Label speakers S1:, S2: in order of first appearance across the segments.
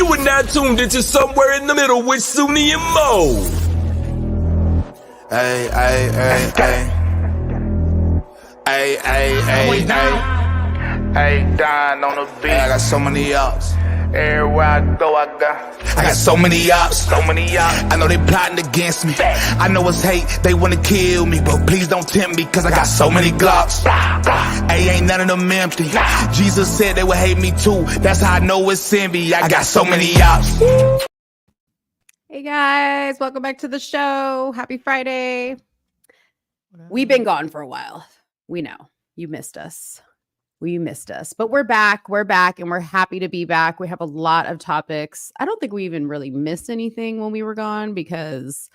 S1: You are now tuned into Somewhere in the Middle with Soonie and Mo.
S2: Hey, hey, hey, hey. Hey, hey, hey, hey.
S3: Hey, Don on the beat.
S2: Hey, I got so many ops.
S3: Everywhere I go, I
S2: got so many ops.
S3: so many ops.
S2: I know they plotting against me. I know it's hate, they wanna kill me, but please don't tempt me, cause I got so many glocks. Hey, ain't none of them empty. Jesus said they would hate me too. That's how I know it's envy. I got so many ops.
S4: Hey guys, welcome back to the show. Happy Friday. We've been gone for a while. We know you missed us. We missed us, but we're back. We're back and we're happy to be back. We have a lot of topics. I don't think we even really missed anything when we were gone because,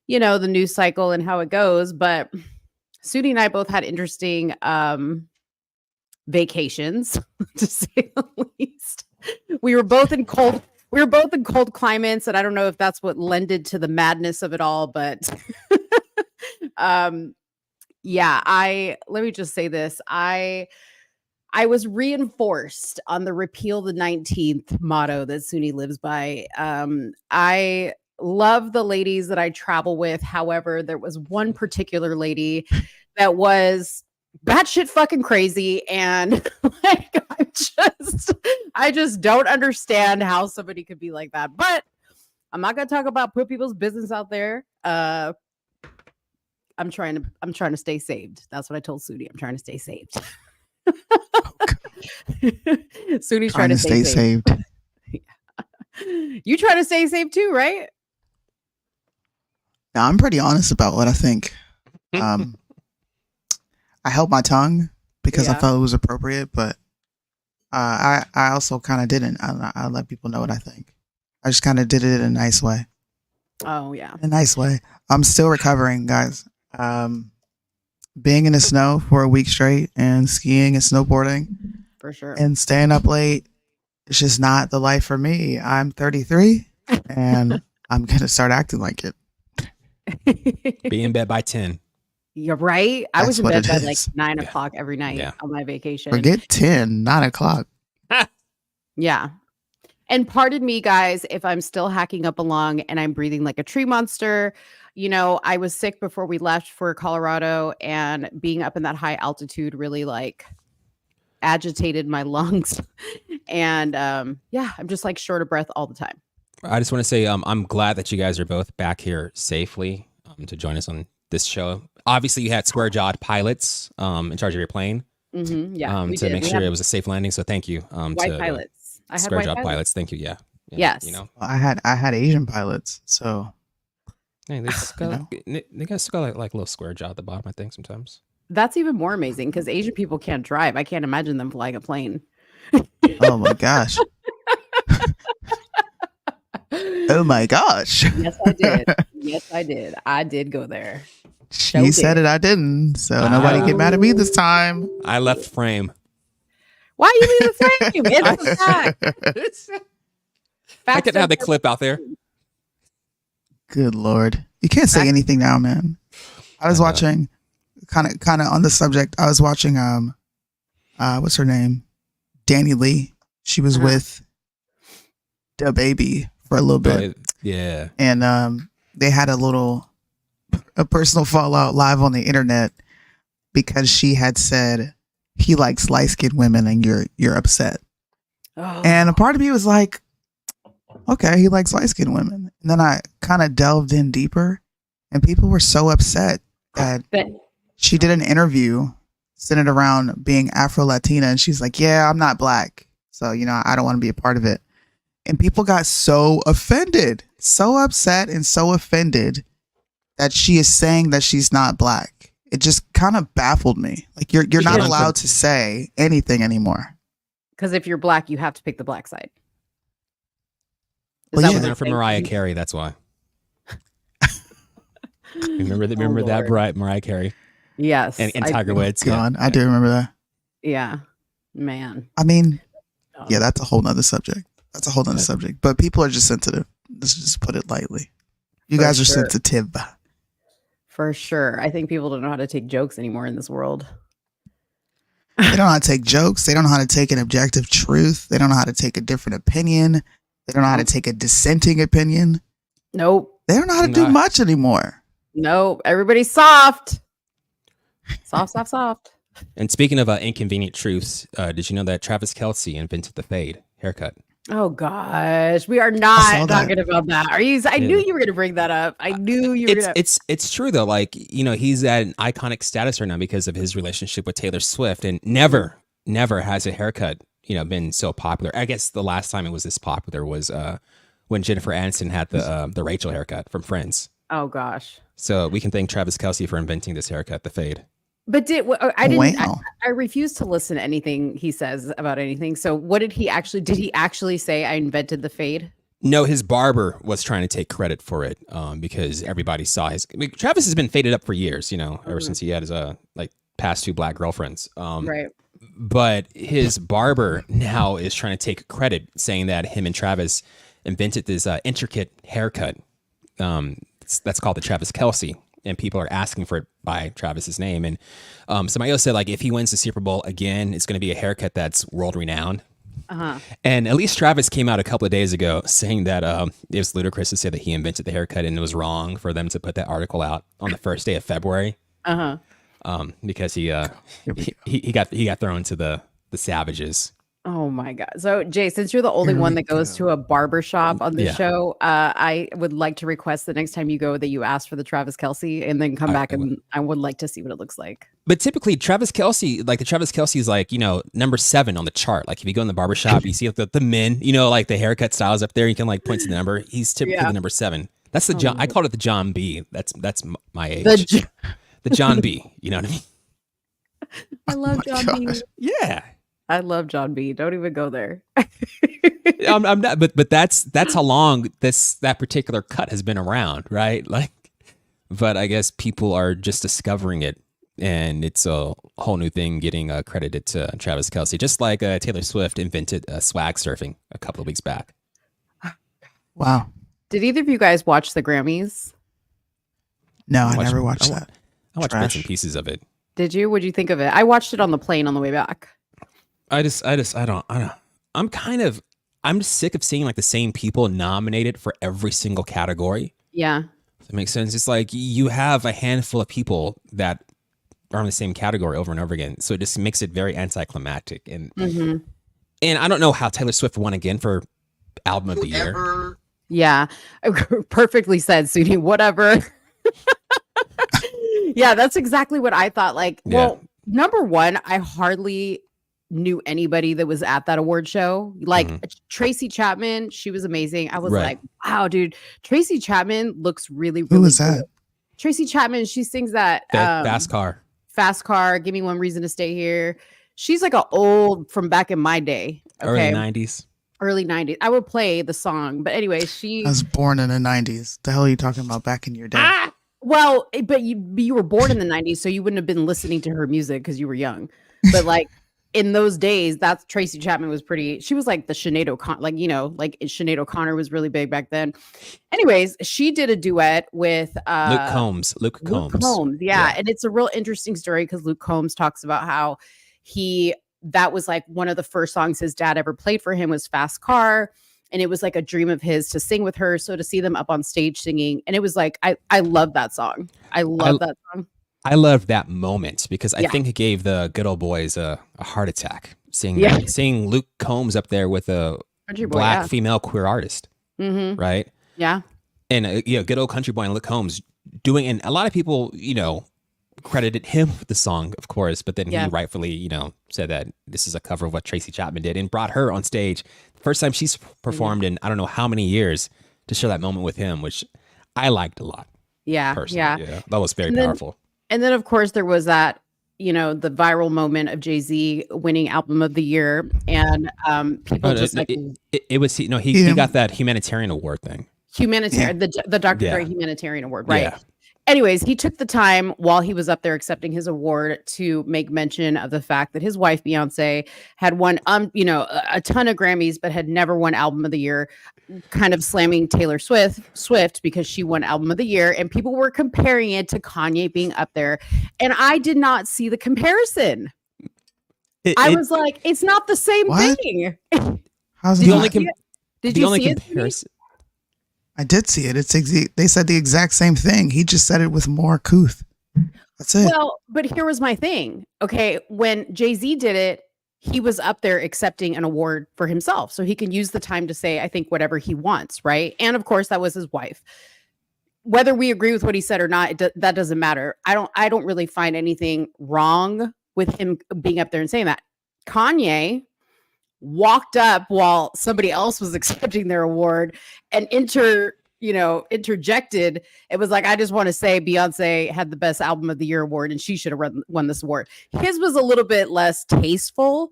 S4: you know, the news cycle and how it goes. But Soonie and I both had interesting vacations, to say the least. We were both in cold climates, and I don't know if that's what lended to the madness of it all, but yeah, let me just say this. I was reinforced on the repeal the 19th motto that Soonie lives by. I love the ladies that I travel with. However, there was one particular lady that was batshit fucking crazy. And like, I just don't understand how somebody could be like that. But I'm not going to talk about put people's business out there. I'm trying to stay saved. That's what I told Soonie. I'm trying to stay saved. Soonie's trying to stay saved. Yeah. You trying to stay safe too, right?
S5: Yeah, I'm pretty honest about what I think. I held my tongue because I felt it was appropriate, but I also kind of didn't. I let people know what I think. I just kind of did it in a nice way.
S4: Oh yeah,
S5: in a nice way. I'm still recovering, guys. Being in the snow for a week straight and skiing and snowboarding
S4: for sure, and
S5: staying up late, it's just not the life for me. I'm 33 and I'm gonna start acting like it.
S6: Be in bed by 10.
S4: You're right. I was in bed by like 9
S6: Yeah.
S4: o'clock every night on my vacation.
S5: Forget 10, 9 o'clock.
S4: Yeah. And pardon me, guys, if I'm still hacking up along and I'm breathing like a tree monster. You know, I was sick before we left for Colorado, and being up in that high altitude really like agitated my lungs. And yeah, I'm just like short of breath all the time.
S6: I just want to say I'm glad that you guys are both back here safely to join us on this show. Obviously, you had square-jawed pilots in charge of your plane
S4: Yeah,
S6: to make sure it was a safe landing. So thank you.
S4: White pilots. I had
S6: square-jawed pilots. Thank you. Yeah.
S4: Yes.
S6: You know,
S5: I had Asian pilots, so.
S6: Hey, they still got like a little square jaw at the bottom, I think, sometimes.
S4: That's even more amazing because Asian people can't drive. I can't imagine them flying a plane.
S5: Oh my gosh. Oh my gosh.
S4: Yes, I did. Yes, I did. I did go there.
S5: She said it, I didn't. So nobody get mad at me this time.
S6: I left frame.
S4: Why you leave the frame? It's a fact.
S6: I could have the clip out there.
S5: Good Lord. You can't say anything now, man. I was watching kind of on the subject. I was watching what's her name? Danny Lee. She was with the baby for a little bit.
S6: Yeah.
S5: And they had a personal fallout live on the internet because she had said he likes light-skinned women and you're upset.
S4: Oh.
S5: And a part of me was like, okay, he likes light-skinned women. And then I kind of delved in deeper, and people were so upset that she did an interview centered around being Afro-Latina, and she's like, yeah, I'm not black, so, you know, I don't want to be a part of it. And people got so offended, so upset and so offended that she is saying that she's not black. It just kind of baffled me. Like, you're not allowed to say anything anymore.
S4: Because if you're black, you have to pick the black side.
S6: Well, yeah. For Mariah Carey, that's why. remember that Mariah Carey?
S4: Yes.
S6: And Tiger Woods.
S5: God, I do remember that.
S4: Yeah. Man.
S5: I mean, yeah, that's a whole nother subject. But people are just sensitive. Let's just put it lightly. You guys are sensitive.
S4: For sure. I think people don't know how to take jokes anymore in this world.
S5: They don't know how to take jokes. They don't know how to take an objective truth. They don't know how to take a different opinion. They don't know how to take a dissenting opinion.
S4: Nope.
S5: They don't know how to do much anymore.
S4: Nope. Everybody's soft. Soft.
S6: And speaking of inconvenient truths, did you know that Travis Kelce invented the fade haircut?
S4: Oh gosh, we are not talking about that. Are you? I knew you were going to bring that up. I knew you were.
S6: It's true though. Like, you know, he's at an iconic status right now because of his relationship with Taylor Swift, and never has a haircut, you know, been so popular. I guess the last time it was this popular was when Jennifer Aniston had the Rachel haircut from Friends.
S4: Oh gosh.
S6: So we can thank Travis Kelce for inventing this haircut, the fade.
S4: But I refuse to listen to anything he says about anything. So what did he actually say? I invented the fade?
S6: No, his barber was trying to take credit for it because everybody saw Travis has been faded up for years, you know, ever since he had his past 2 black girlfriends. Right. But his barber now is trying to take credit, saying that him and Travis invented this intricate haircut. That's called the Travis Kelce. And people are asking for it by Travis's name. And somebody else said, like, if he wins the Super Bowl again, it's going to be a haircut that's world renowned. And at least Travis came out a couple of days ago saying that it was ludicrous to say that he invented the haircut and it was wrong for them to put that article out on the first day of February. Because he got thrown to the savages.
S4: Oh my God. So Jay, since you're the only one that goes to a barber shop on the show, I would like to request the next time you go that you ask for the Travis Kelce and then come back and I would like to see what it looks like.
S6: But typically Travis Kelce, like the Travis Kelce is like, you know, number 7 on the chart. Like if you go in the barber shop, you see like the men, you know, like the haircut styles up there, you can like point to the number. He's typically the number 7. That's the John. I called it the John B. That's my age. The John B. You know what I mean?
S4: I love John B.
S6: Yeah.
S4: I love John B. Don't even go there.
S6: I'm not, but that's how long that particular cut has been around, right? Like, but I guess people are just discovering it, and it's a whole new thing getting credited to Travis Kelce, just like Taylor Swift invented swag surfing a couple of weeks back.
S5: Wow.
S4: Did either of you guys watch the Grammys?
S5: No, I never watched that.
S6: I watched bits and pieces of it.
S4: Did you? What'd you think of it? I watched it on the plane on the way back.
S6: I don't. I'm sick of seeing like the same people nominated for every single category.
S4: Yeah.
S6: Does that make sense? It's like you have a handful of people that are in the same category over and over again. So it just makes it very anticlimactic. And and I don't know how Taylor Swift won again for album of the year.
S4: Yeah. Perfectly said, Soonie. Whatever. Yeah, that's exactly what I thought. Like, well, number one, I hardly knew anybody that was at that award show. Like Tracy Chapman, she was amazing. I was like, wow, dude, Tracy Chapman looks really, really
S5: Who is that?
S4: Tracy Chapman, she sings that
S6: Fast Car, Give Me One Reason to Stay Here. She's like an old from back in my day. Okay? Early 90s. I would play the song. But anyway, I
S5: was born in the 90s. The hell are you talking about back in your day?
S4: Well, but you were born in the 90s, so you wouldn't have been listening to her music because you were young. But like in those days, that's Tracy Chapman was she was like the Sinead O'Connor, like, you know, like Sinead O'Connor was really big back then. Anyways, she did a duet with
S6: Luke Combs.
S4: Yeah. And it's a real interesting story because Luke Combs talks about how that was like one of the first songs his dad ever played for him was Fast Car. And it was like a dream of his to sing with her. So to see them up on stage singing, and it was like, I love that song. I love that song.
S6: I love that moment because I think it gave the good old boys a heart attack seeing Luke Combs up there with a black female queer artist. Right. Yeah. And good old country boy and Luke Combs and a lot of people, you know, credited him with the song, of course, but then he rightfully, you know, said that this is a cover of what Tracy Chapman did and brought her on stage. First time she's performed in I don't know how many years to share that moment with him, which I liked a lot. Yeah. Personally. Yeah. That was very powerful.
S4: And then of course there was that, you know, the viral moment of Jay-Z winning album of the year. And people
S6: he got that humanitarian award thing.
S4: The Dr. Dre humanitarian award, right? Yeah. Anyways, he took the time while he was up there accepting his award to make mention of the fact that his wife, Beyonce, had won, a ton of Grammys, but had never won Album of the Year, kind of slamming Taylor Swift because she won Album of the Year. And people were comparing it to Kanye being up there. And I did not see the comparison. I was like, it's not the same thing.
S5: How's
S6: the only
S4: Did you see
S6: comparison.
S5: I did see it. They said the exact same thing. He just said it with more couth. That's it.
S4: Well, but here was my thing. Okay, when Jay-Z did it, he was up there accepting an award for himself. So he can use the time to say, I think, whatever he wants, right? And of course, that was his wife. Whether we agree with what he said or not, that doesn't matter. I don't really find anything wrong with him being up there and saying that. Kanye walked up while somebody else was accepting their award and interjected. It was like, I just want to say Beyonce had the best album of the year award and she should have won this award. His was a little bit less tasteful.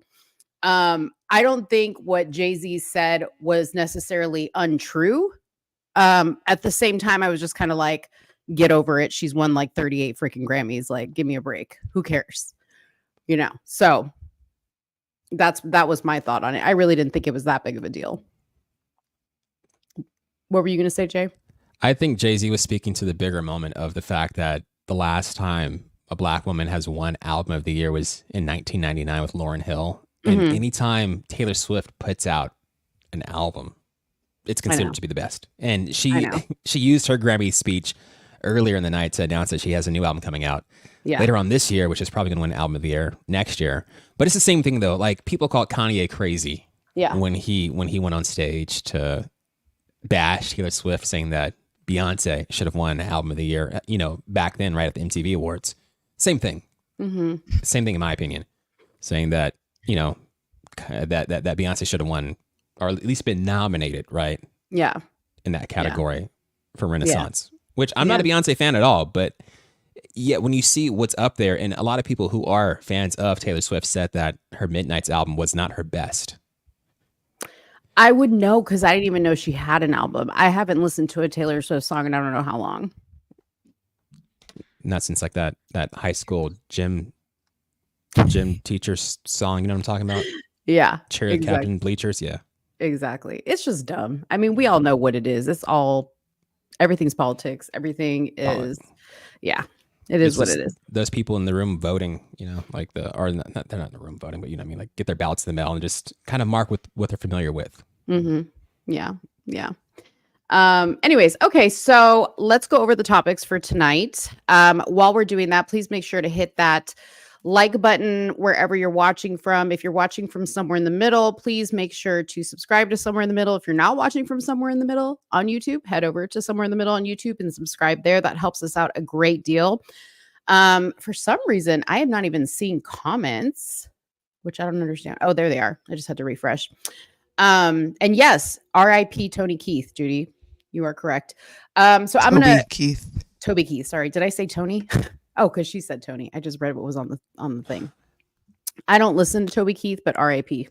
S4: I don't think what Jay-Z said was necessarily untrue. At the same time, I was just kind of like, get over it. She's won like 38 freaking Grammys. Like, give me a break. Who cares? So that was my thought on it. I really didn't think it was that big of a deal. What were you going to say, Jay?
S6: I think Jay-Z was speaking to the bigger moment of the fact that the last time a Black woman has won album of the year was in 1999 with Lauryn Hill. And anytime Taylor Swift puts out an album, it's considered to be the best. And she used her Grammy speech earlier in the night to announce that she has a new album coming out later on this year, which is probably going to win album of the year next year. But it's the same thing though. Like, people call Kanye crazy when he went on stage to bash Taylor Swift, saying that Beyonce should have won album of the year, back then, right at the MTV Awards. Same thing. Same thing in my opinion, saying that, that Beyonce should have won, or at least been nominated, right? Yeah. In that category for Renaissance, which I'm not a Beyonce fan at all, but yet when you see what's up there, and a lot of people who are fans of Taylor Swift said that her Midnight's album was not her best.
S4: I would know, because I didn't even know she had an album. I haven't listened to a Taylor Swift song in I don't know how long.
S6: Not since like that high school gym teacher song, you know what I'm talking about? Yeah. Cheer Captain Bleachers, yeah.
S4: Exactly. It's just dumb. I mean, we all know what it is. Everything's politics. Everything is, it is what it is.
S6: Those people in the room voting, they're not in the room voting, but like get their ballots in the mail and just kind of mark with what they're familiar with.
S4: Yeah. Anyways, okay, so let's go over the topics for tonight. While we're doing that, please make sure to hit that like button wherever you're watching from. If you're watching from somewhere in the middle, please make sure to subscribe to Somewhere in the Middle. If you're not watching from Somewhere in the Middle on YouTube, head over to Somewhere in the Middle on YouTube and subscribe there. That helps us out a great deal. For some reason, I have not even seen comments, which I don't understand. Oh, there they are. I just had to refresh. And yes, R.I.P. Tony Keith, Judy. You are correct. So I'm going to Toby Keith. Sorry. Did I say Tony? Oh, because she said Tony. I just read what was on the thing. I don't listen to Toby Keith, but R.I.P.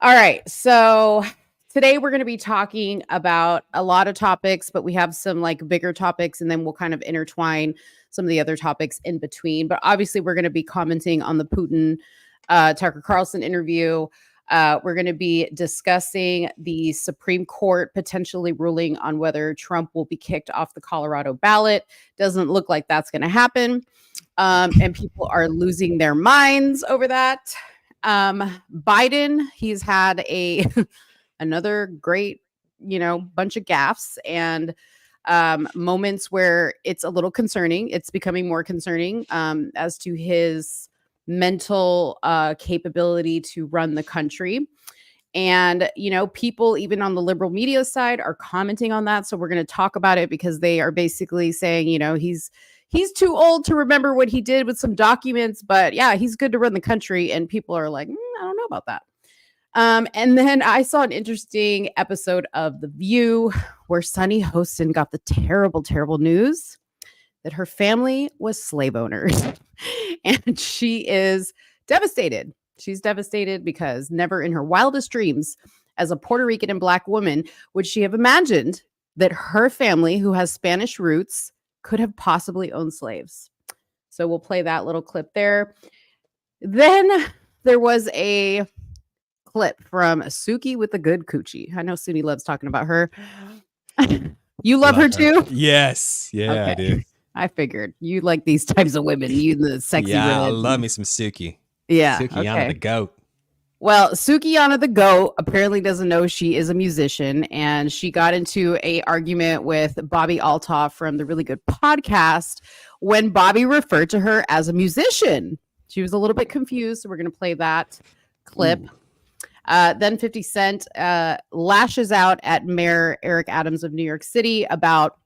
S4: All right. So today we're going to be talking about a lot of topics, but we have some like bigger topics, and then we'll kind of intertwine some of the other topics in between. But obviously, we're going to be commenting on the Putin Tucker Carlson interview. We're going to be discussing the Supreme Court potentially ruling on whether Trump will be kicked off the Colorado ballot. Doesn't look like that's going to happen. And people are losing their minds over that. Biden, he's had another great, bunch of gaffes and moments where it's a little concerning. It's becoming more concerning as to his mental capability to run the country. And, people even on the liberal media side are commenting on that. So we're going to talk about it because they are basically saying, he's too old to remember what he did with some documents, but yeah, he's good to run the country. And people are like, I don't know about that. And then I saw an interesting episode of The View where Sunny Hostin got the terrible, terrible news that her family was slave owners. And she is devastated. She's devastated because never in her wildest dreams as a Puerto Rican and Black woman would she have imagined that her family, who has Spanish roots, could have possibly owned slaves. So we'll play that little clip there. Then there was a clip from SUKI with the good coochie. I know Soonie loves talking about her. You love her too?
S6: Yes. Yeah, okay. I do.
S4: I figured you like these types of women. You the sexy women.
S6: I love me some SUKI.
S4: Yeah.
S6: SUKI, okay. I'm the goat.
S4: Well, Sukiana the GOAT apparently doesn't know she is a musician, and she got into a argument with Bobby Altoff from the Really Good Podcast when Bobby referred to her as a musician. She was a little bit confused, so we're going to play that clip. Then 50 Cent lashes out at Mayor Eric Adams of New York City about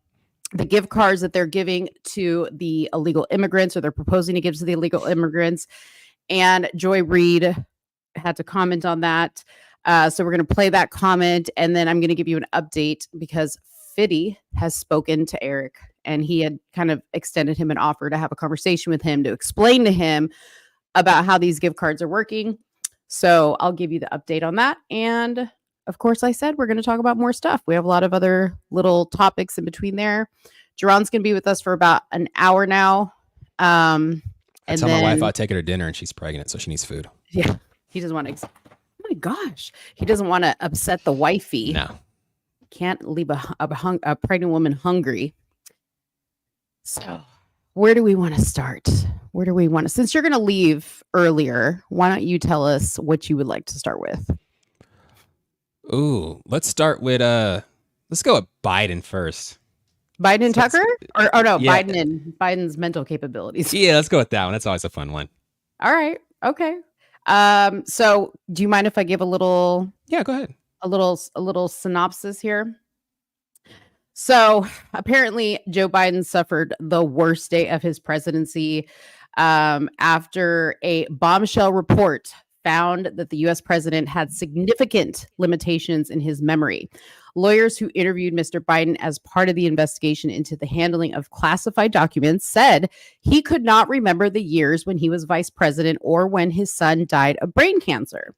S4: the gift cards that they're giving to the illegal immigrants, or they're proposing to give to the illegal immigrants. And Joy Reid had to comment on that. So we're going to play that comment, and then I'm going to give you an update because Fiddy has spoken to Eric, and he had kind of extended him an offer to have a conversation with him to explain to him about how these gift cards are working. So I'll give you the update on that. And of course, I said we're going to talk about more stuff. We have a lot of other little topics in between there. Jaron's going to be with us for about an hour now. I
S6: tell my wife I'll take her to dinner, and she's pregnant, so she needs food.
S4: Yeah. He doesn't want to. Oh my gosh. He doesn't want to upset the wifey.
S6: No.
S4: Can't leave a pregnant woman hungry. So where do we want to start? Since you're going to leave earlier, why don't you tell us what you would like to start with?
S6: Ooh, let's start with, let's go with Biden first.
S4: Biden and Tucker? Or no,
S6: yeah.
S4: Biden and Biden's mental capabilities.
S6: Yeah, let's go with that one. That's always a fun one.
S4: All right. Okay. So do you mind if I give a little?
S6: Yeah, go ahead.
S4: A little synopsis here. So apparently Joe Biden suffered the worst day of his presidency after a bombshell report found that the U.S. president had significant limitations in his memory. Lawyers who interviewed Mr. Biden as part of the investigation into the handling of classified documents said he could not remember the years when he was vice president or when his son died of brain cancer.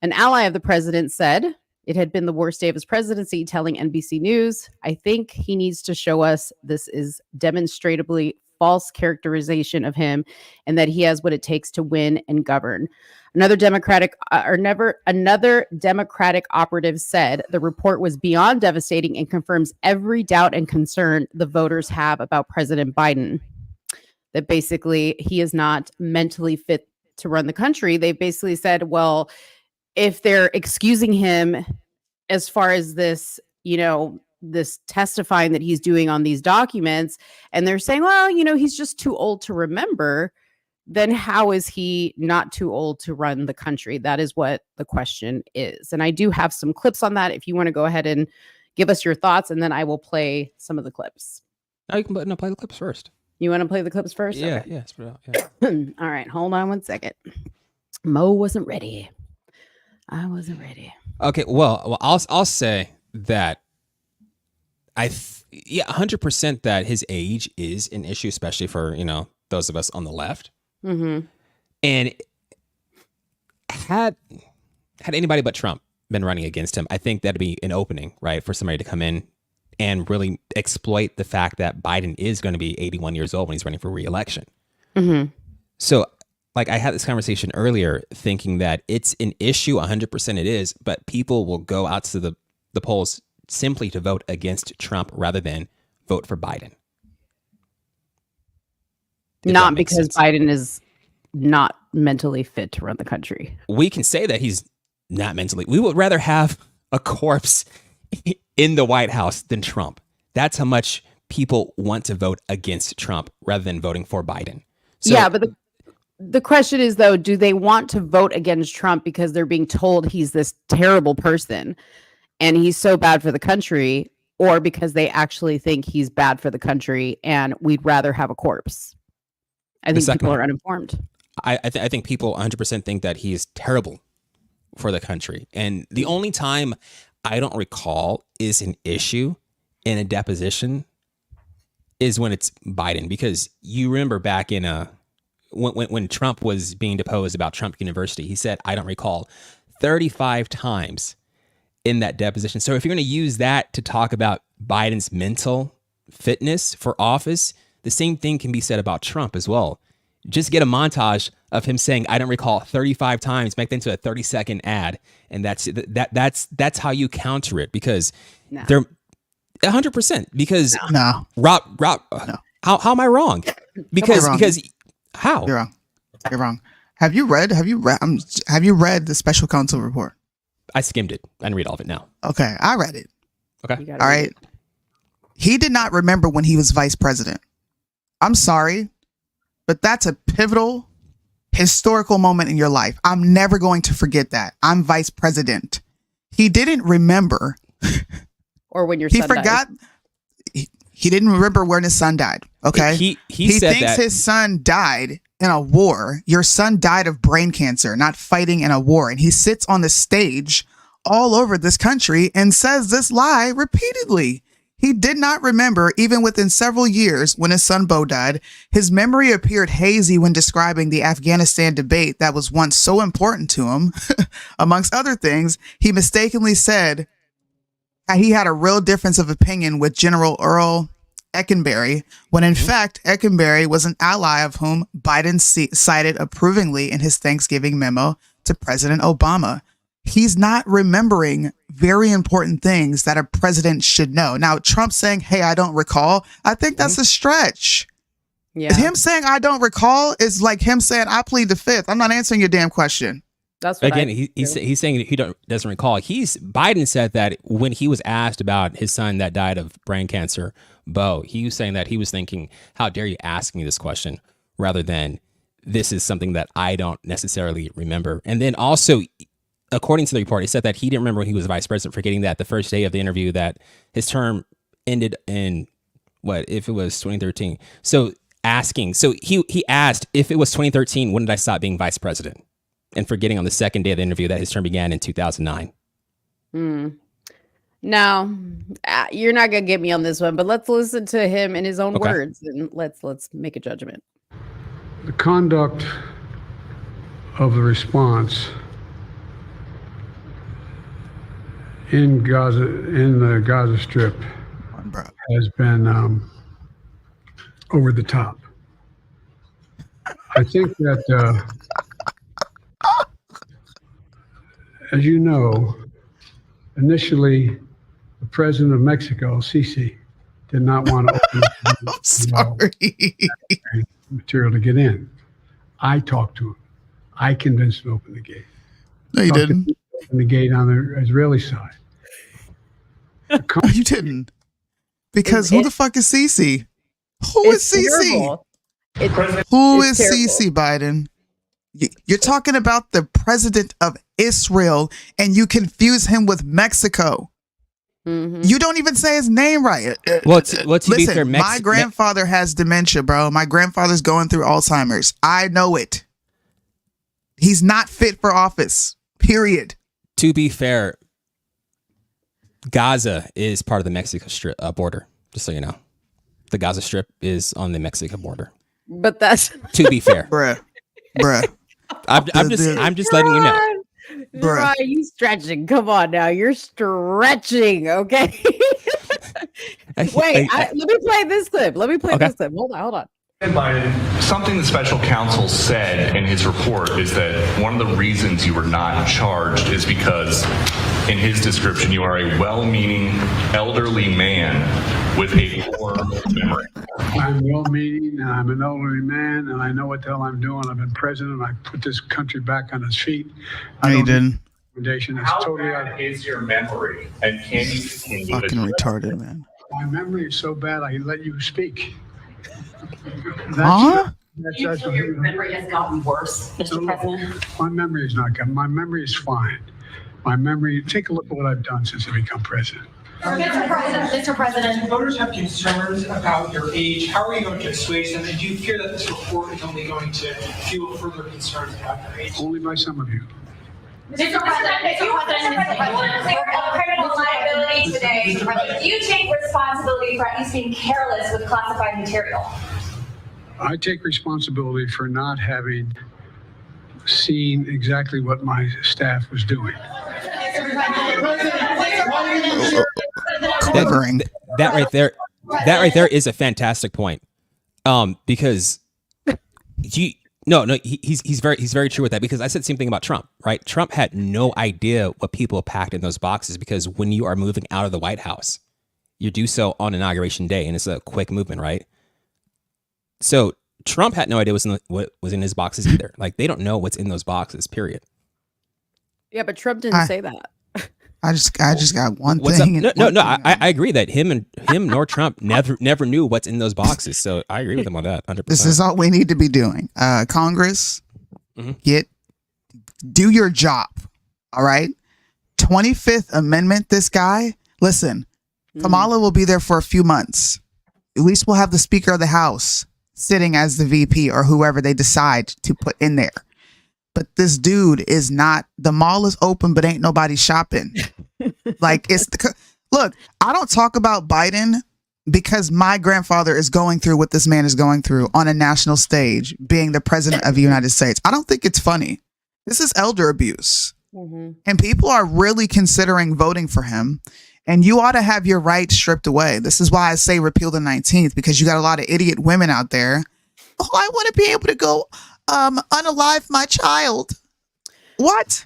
S4: An ally of the president said it had been the worst day of his presidency, telling NBC News, "I think he needs to show us this is demonstrably false characterization of him and that he has what it takes to win and govern." Another Democratic operative said the report was beyond devastating and confirms every doubt and concern the voters have about President Biden. That basically he is not mentally fit to run the country. They basically said, well, if they're excusing him as far as this, this testifying that he's doing on these documents, and they're saying, well, he's just too old to remember, then how is he not too old to run the country? That is what the question is. And I do have some clips on that if you want to go ahead and give us your thoughts, and then I will play some of the clips.
S6: No, you can play the clips first.
S4: You want to play the clips first?
S6: Yeah,
S4: okay.
S6: yeah. Spread out, yeah.
S4: All right, hold on one second. Mo wasn't ready. I wasn't ready.
S6: Okay, well, I'll say that 100% that his age is an issue, especially for those of us on the left.
S4: Mm-hmm.
S6: And had anybody but Trump been running against him, I think that'd be an opening, right, for somebody to come in and really exploit the fact that Biden is going to be 81 years old when he's running for re-election.
S4: Mm-hmm.
S6: So, I had this conversation earlier thinking that it's an issue, 100% it is, but people will go out to the polls simply to vote against Trump rather than vote for Biden.
S4: Not because Biden is not mentally fit to run the country.
S6: We can say that he's not mentally. We would rather have a corpse in the White House than Trump. That's how much people want to vote against Trump rather than voting for Biden. So,
S4: yeah, but the question is, though, do they want to vote against Trump because they're being told he's this terrible person and he's so bad for the country, or because they actually think he's bad for the country and we'd rather have a corpse? I think people are uninformed.
S6: I think people 100% think that he is terrible for the country. And the only time I don't recall is an issue in a deposition is when it's Biden, because you remember back in when Trump was being deposed about Trump University, he said, I don't recall, 35 times in that deposition. So if you're going to use that to talk about Biden's mental fitness for office, the same thing can be said about Trump as well. Just get a montage of him saying, I don't recall 35 times, make that into a 30-second ad. And that's how you counter it, because they're 100%, because Rob,
S5: no.
S6: How am I wrong? Because how?
S5: You're wrong. Have you read the special counsel report?
S6: I skimmed it. I didn't read all of it now.
S5: Okay, I read it.
S6: Okay.
S5: All right. He did not remember when he was vice president. I'm sorry, but that's a pivotal, historical moment in your life. I'm never going to forget that. I'm vice president. He didn't remember.
S4: Or when your
S5: son
S4: died.
S5: Forgot. He didn't remember when his son died. Okay.
S6: He said
S5: thinks
S6: that
S5: his son died in a war. Your son died of brain cancer, not fighting in a war. And he sits on the stage all over this country and says this lie repeatedly. He did not remember, even within several years, when his son Bo died. His memory appeared hazy when describing the Afghanistan debate that was once so important to him. Amongst other things, he mistakenly said he had a real difference of opinion with General Earl Eckenberry, when in fact, Eckenberry was an ally of whom Biden cited approvingly in his Thanksgiving memo to President Obama. He's not remembering very important things that a president should know. Now, Trump saying, hey, I don't recall, I think that's a stretch.
S4: Yeah.
S5: Him saying, I don't recall is like him saying, I plead the fifth. I'm not answering your damn question.
S4: That's what
S6: again. He's saying he doesn't recall. Biden said that when he was asked about his son that died of brain cancer, Bo, he was saying that he was thinking, how dare you ask me this question, rather than this is something that I don't necessarily remember. And then also, according to the report, he said that he didn't remember when he was vice president, forgetting that the first day of the interview that his term ended in if it was 2013. So he asked, if it was 2013, when did I stop being vice president? And forgetting on the second day of the interview that his term began in 2009.
S4: No, you're not gonna get me on this one, but let's listen to him in his own words and let's make a judgment.
S7: The conduct of the response in the Gaza Strip has been over the top. I think that, as you know, initially, the president of Mexico, Sisi, did not want to open
S5: I'm sorry.
S7: material to get in. I talked to him. I convinced him to open the gate.
S5: No, you didn't.
S7: Open the gate on the Israeli side.
S5: No, you didn't. Because who the fuck is Sisi? Who is Sisi? Who is Sisi, Biden? You're talking about the president of Israel and you confuse him with Mexico. Mm-hmm. You don't even say his name right.
S6: Listen,
S5: my grandfather has dementia, bro. My grandfather's going through Alzheimer's. I know it. He's not fit for office, period.
S6: To be fair, Gaza is part of the Mexico Strip border, just so you know. The Gaza Strip is on the Mexico border.
S4: But that's...
S6: To be fair.
S5: Bruh.
S6: I'm just letting you know.
S4: Jaron, you stretching. Come on now. You're stretching, okay? Wait, let me play this clip. This clip. Hold on.
S8: Biden, something the special counsel said in his report is that one of the reasons you were not charged is because, in his description, you are a well-meaning elderly man with a poor memory.
S7: I'm well-meaning, and I'm an elderly man, and I know what the hell I'm doing. I've been president. I put this country back on its feet.
S5: You didn't.
S8: How totally bad is your memory, and can you continue?
S5: Fucking retarded, man.
S7: My memory is so bad, I let you speak.
S5: Huh?
S9: Your memory has gotten worse, Mr. President.
S7: My memory is not good. My memory is fine. My memory, take a look at what I've done since I become president.
S9: Mr. President.
S10: Voters have concerns about your age. How are you going to assuage them? And do you fear that this report is only going to fuel further concerns about your age?
S7: Only by some of you.
S9: Mr. President, criminal liability today. Do you take responsibility for at least being careless with classified material?
S7: I take responsibility for not having seen exactly what my staff was doing.
S6: That right there is a fantastic point. Because he's very true with that, because I said the same thing about Trump, right? Trump had no idea what people packed in those boxes, because when you are moving out of the White House, you do so on Inauguration Day, and it's a quick movement, right? So Trump had no idea what was in his boxes either. Like, they don't know what's in those boxes, period.
S4: Yeah, but Trump didn't say that.
S5: I just got one
S6: What's
S5: thing.
S6: up? No. I agree that him nor Trump never knew what's in those boxes. So I agree with him on that. 100%.
S5: This is all we need to be doing. Congress, do your job. All right. 25th Amendment. This guy. Listen, Kamala will be there for a few months. At least we'll have the Speaker of the House sitting as the VP or whoever they decide to put in there. But this dude is not. The mall is open, but ain't nobody shopping. Like, look, I don't talk about Biden because my grandfather is going through what this man is going through on a national stage, being the president of the United States. I don't think it's funny. This is elder abuse. And people are really considering voting for him. And you ought to have your rights stripped away. This is why I say repeal the 19th, because you got a lot of idiot women out there. Oh, I want to be able to go unalive my child. What?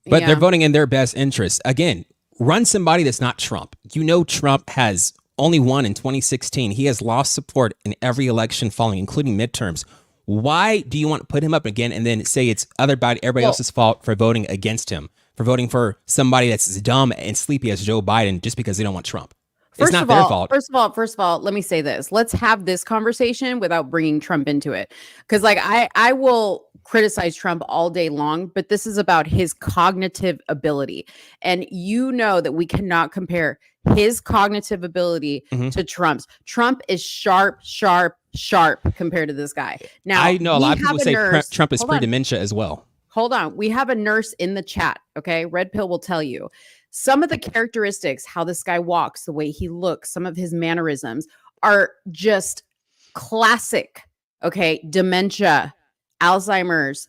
S6: But they're voting in their best interest. Again, run somebody that's not Trump. You know, Trump has only won in 2016. He has lost support in every election following, including midterms. Why do you want to put him up again and then say it's everybody else's fault for voting against him, for voting for somebody that's as dumb and sleepy as Joe Biden just because they don't want Trump? It's not their fault.
S4: First of all, let me say this. Let's have this conversation without bringing Trump into it. Because like I will criticize Trump all day long, but this is about his cognitive ability. And you know that we cannot compare his cognitive ability to Trump's. Trump is sharp compared to this guy. Now,
S6: I know a lot of people say Trump is pre-dementia as well.
S4: Hold on. We have a nurse in the chat. Okay. Red Pill will tell you. Some of the characteristics, how this guy walks, the way he looks, some of his mannerisms are just classic, okay, dementia, Alzheimer's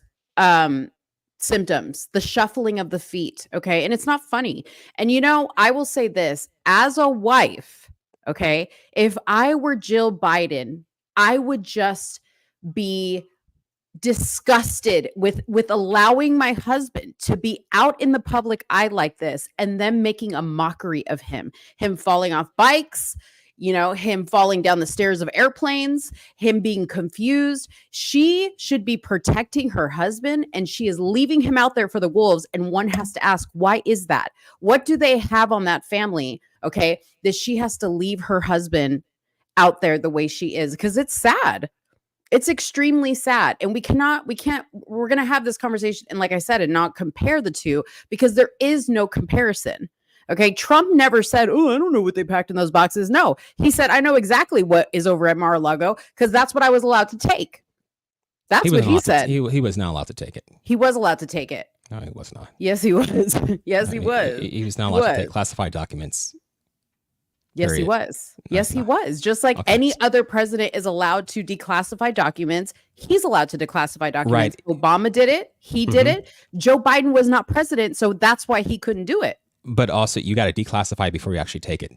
S4: symptoms, the shuffling of the feet, okay? And it's not funny. And, you know, I will say this, as a wife, okay, if I were Jill Biden, I would just be disgusted with allowing my husband to be out in the public eye like this and then making a mockery of him falling off bikes, you know, him falling down the stairs of airplanes, him being confused. She should be protecting her husband and she is leaving him out there for the wolves. And one has to ask, why is that? What do they have on that family? Okay, that she has to leave her husband out there the way she is, because it's sad. It's extremely sad. And we're going to have this conversation. And like I said, and not compare the two, because there is no comparison. Okay. Trump never said, oh, I don't know what they packed in those boxes. No, he said, I know exactly what is over at Mar-a-Lago because that's what I was allowed to take. That's what he said.
S6: He was not allowed to take it.
S4: He was allowed to take it.
S6: No, he was not.
S4: Yes, he was. Yes, he was.
S6: He was not allowed to take classified documents.
S4: Yes, he was. Yes, he was. Just like any other president is allowed to declassify documents, he's allowed to declassify documents. Right. Obama did it. He did it. Joe Biden was not president, so that's why he couldn't do it.
S6: But also, you got to declassify before you actually take it.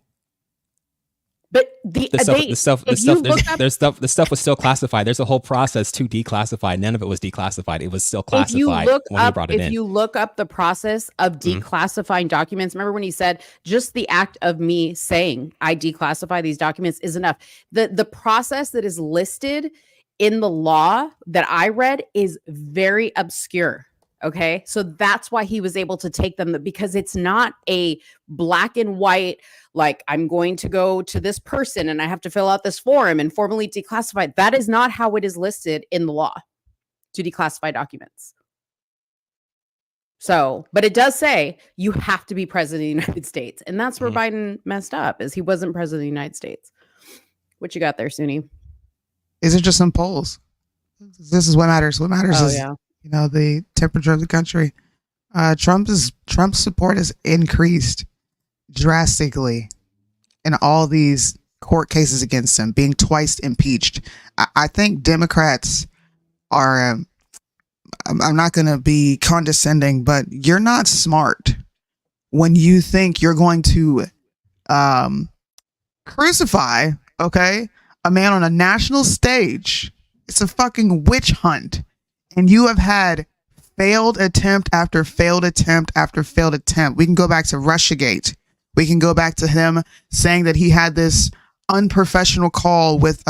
S4: But
S6: the stuff was still classified. There's a whole process to declassify. None of it was declassified. It was still classified when he brought it in.
S4: If you look up the process of declassifying documents, remember when he said just the act of me saying I declassify these documents is enough. The process that is listed in the law that I read is very obscure. Okay, so that's why he was able to take them, because it's not a black and white, like I'm going to go to this person and I have to fill out this form and formally declassify. That is not how it is listed in the law to declassify documents. So, but it does say you have to be president of the United States. And that's where Biden messed up, is he wasn't president of the United States. What you got there, Soonie?
S5: Is it just some polls? This is what matters. What matters is you know, the temperature of the country. Trump's support has increased drastically in all these court cases against him, being twice impeached. I think Democrats are, I'm not going to be condescending, but you're not smart when you think you're going to crucify, okay, a man on a national stage. It's a fucking witch hunt. And you have had failed attempt after failed attempt after failed attempt. We can go back to Russiagate. We can go back to him saying that he had this unprofessional call with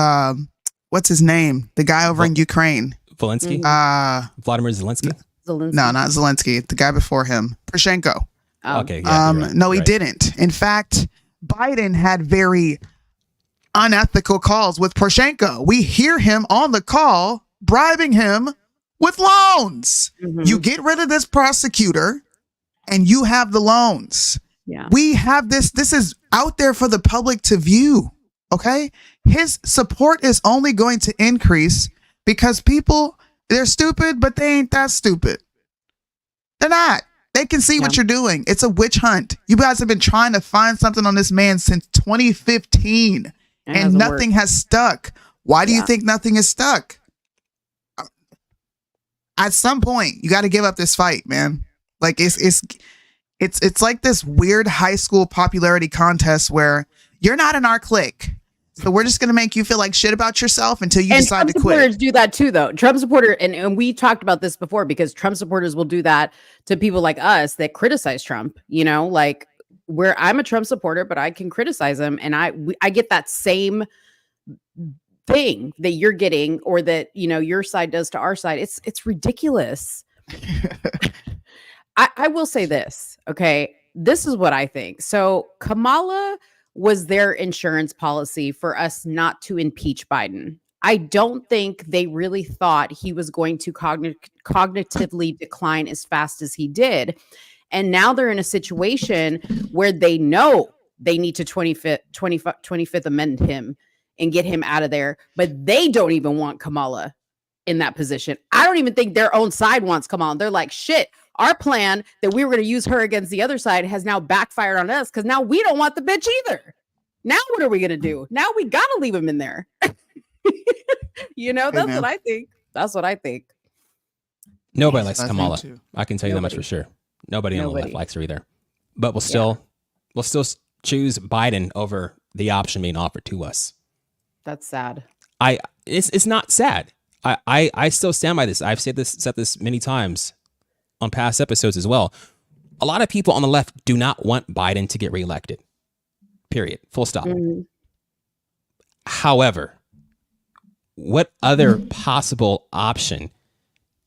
S5: what's his name? The guy over in Ukraine.
S6: Zelensky? Vladimir Zelensky?
S5: No, not Zelensky. The guy before him. Poroshenko.
S4: Oh.
S6: Okay. Yeah, right.
S5: No, he didn't. In fact, Biden had very unethical calls with Poroshenko. We hear him on the call bribing him with loans. You get rid of this prosecutor and you have the loans.
S4: Yeah.
S5: We have this. This is out there for the public to view. Okay. His support is only going to increase because people, they're stupid, but they ain't that stupid. They're not. They can see what you're doing. It's a witch hunt. You guys have been trying to find something on this man since 2015 and nothing has stuck. Why do you think nothing is stuck? At some point, you got to give up this fight, man. Like it's like this weird high school popularity contest where you're not in our clique. So we're just going to make you feel like shit about yourself until you decide to quit.
S4: Trump supporters do that too, though. Trump supporter, and we talked about this before, because Trump supporters will do that to people like us that criticize Trump. You know, like where I'm a Trump supporter, but I can criticize him, and I get that same thing that you're getting, or that, you know, your side does to our side. It's ridiculous. I will say this, okay? This is what I think. So Kamala was their insurance policy for us not to impeach Biden. I don't think they really thought he was going to cognitively decline as fast as he did. And now they're in a situation where they know they need to 25th amend him and get him out of there, but they don't even want Kamala in that position. I don't even think their own side wants Kamala. They're like, shit, our plan that we were going to use her against the other side has now backfired on us because now we don't want the bitch either. Now what are we going to do? Now we got to leave him in there. You know, that's what I think. That's what I think.
S6: Nobody likes Kamala. I can tell you that much for sure. Nobody on the left likes her either. But we'll still choose Biden over the option being offered to us.
S4: That's sad.
S6: It's not sad. I still stand by this. I've said this many times on past episodes as well. A lot of people on the left do not want Biden to get reelected. Period. Full stop. However, what other possible option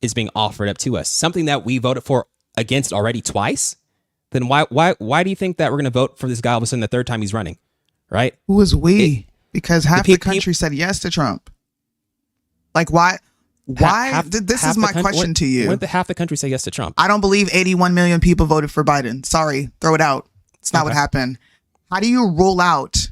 S6: is being offered up to us? Something that we voted for against already twice? Then why do you think that we're going to vote for this guy all of a sudden the third time he's running? Right?
S5: Who is we? Because half the country said yes to Trump. Like why? This is my question to you.
S6: When did half the country say yes to Trump?
S5: I don't believe 81 million people voted for Biden. Sorry, throw it out. It's not what happened. How do you rule out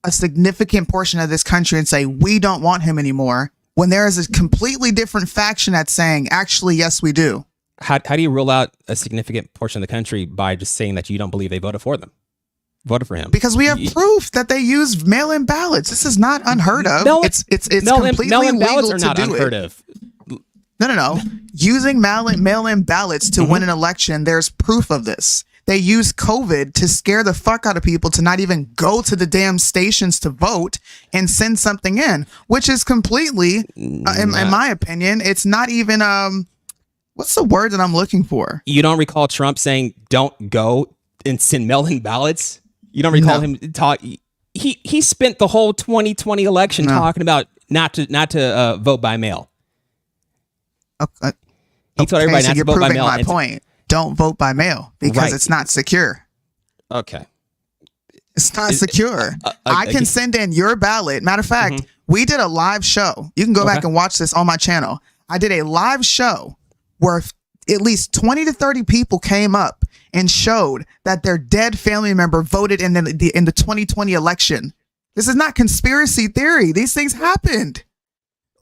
S5: a significant portion of this country and say we don't want him anymore when there is a completely different faction that's saying, actually, yes, we do?
S6: How do you rule out a significant portion of the country by just saying that you don't believe they voted for them? Voted for him?
S5: Because we have proof that they use mail-in ballots. This is not unheard of. It's completely legal to do it. No. Using mail-in ballots to win an election, there's proof of this. They use COVID to scare the fuck out of people to not even go to the damn stations to vote and send something in, which is completely, in my opinion, it's not even, what's the word that I'm looking for?
S6: You don't recall Trump saying, don't go and send mail-in ballots? You don't recall him talk? He spent the whole 2020 election talking about not to vote by mail.
S5: Okay.
S6: He told everybody not to vote by mail.
S5: My point. Don't vote by mail because it's not secure.
S6: Okay.
S5: It's not secure. I can send in your ballot. Matter of fact, we did a live show. You can go back and watch this on my channel. I did a live show where at least 20 to 30 people came up and showed that their dead family member voted in the 2020 election. This is not conspiracy theory. These things happened.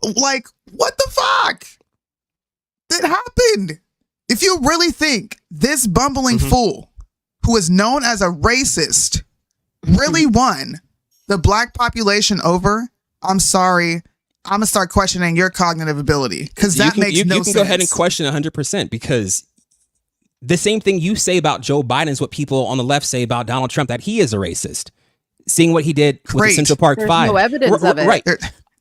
S5: Like, what the fuck? It happened. If you really think this bumbling fool who is known as a racist really won the black population over, I'm sorry. I'm going to start questioning your cognitive ability because that makes no sense.
S6: You can go ahead and question 100% because the same thing you say about Joe Biden is what people on the left say about Donald Trump, that he is a racist. Seeing what he did with the Central Park 5.
S4: There's no evidence of it.
S6: Right.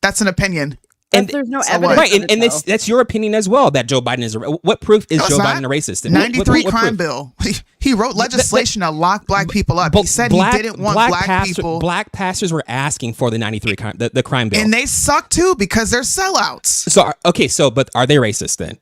S5: That's an opinion.
S6: And
S4: there's no evidence.
S6: Right, and that's your opinion as well that Joe Biden is. What proof is Joe Biden a racist?
S5: 93 crime bill. He wrote legislation to lock black people up. He said he didn't want black people.
S6: Black pastors were asking for the 93 the crime bill,
S5: and they suck too because they're sellouts.
S6: So but are they racist then?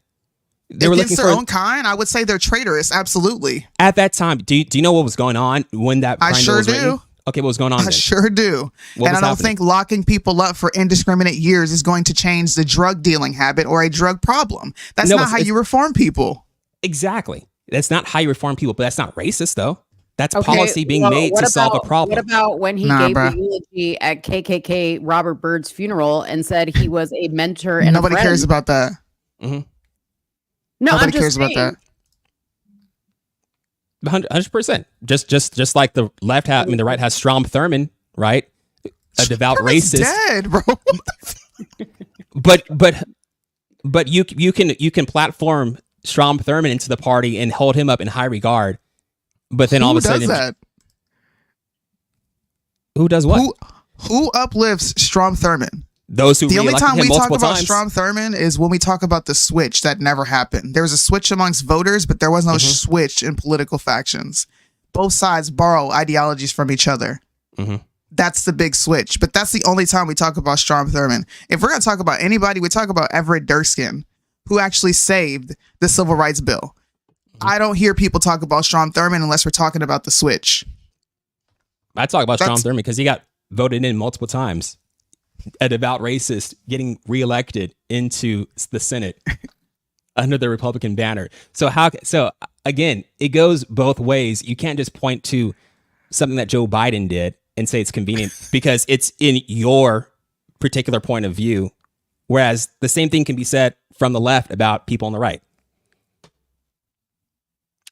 S6: They were
S5: against
S6: looking
S5: their
S6: for
S5: own kind. I would say they're traitorous. Absolutely.
S6: At that time, do you know what was going on when that crime bill was written? Okay, what was going on?
S5: I sure do. And I don't think locking people up for indiscriminate years is going to change the drug dealing habit or a drug problem. That's not how you reform people.
S6: Exactly. That's not how you reform people, but that's not racist though. That's policy being made to solve a problem.
S4: What about when he gave the eulogy at KKK Robert Byrd's funeral and said he was a mentor and
S5: nobody cares about that.
S6: Mm-hmm.
S4: No,
S5: nobody cares about that.
S6: 100%. Just like the left has, the right has Strom Thurmond, right? A devout racist.
S5: Dead, bro.
S6: but you can platform Strom Thurmond into the party and hold him up in high regard. But then all of a sudden,
S5: that?
S6: Who does what?
S5: Who uplifts Strom Thurmond?
S6: Those who
S5: the only time we talk about
S6: times.
S5: Strom Thurmond is when we talk about the switch that never happened. There was a switch amongst voters, but there was no switch in political factions. Both sides borrow ideologies from each other. That's the big switch. But that's the only time we talk about Strom Thurmond. If we're going to talk about anybody, we talk about Everett Durskin, who actually saved the Civil Rights Bill. I don't hear people talk about Strom Thurmond unless we're talking about the switch.
S6: I talk about Strom Thurmond because he got voted in multiple times. A devout racist getting reelected into the Senate under the Republican banner. So again, it goes both ways. You can't just point to something that Joe Biden did and say it's convenient because it's in your particular point of view. Whereas the same thing can be said from the left about people on the right.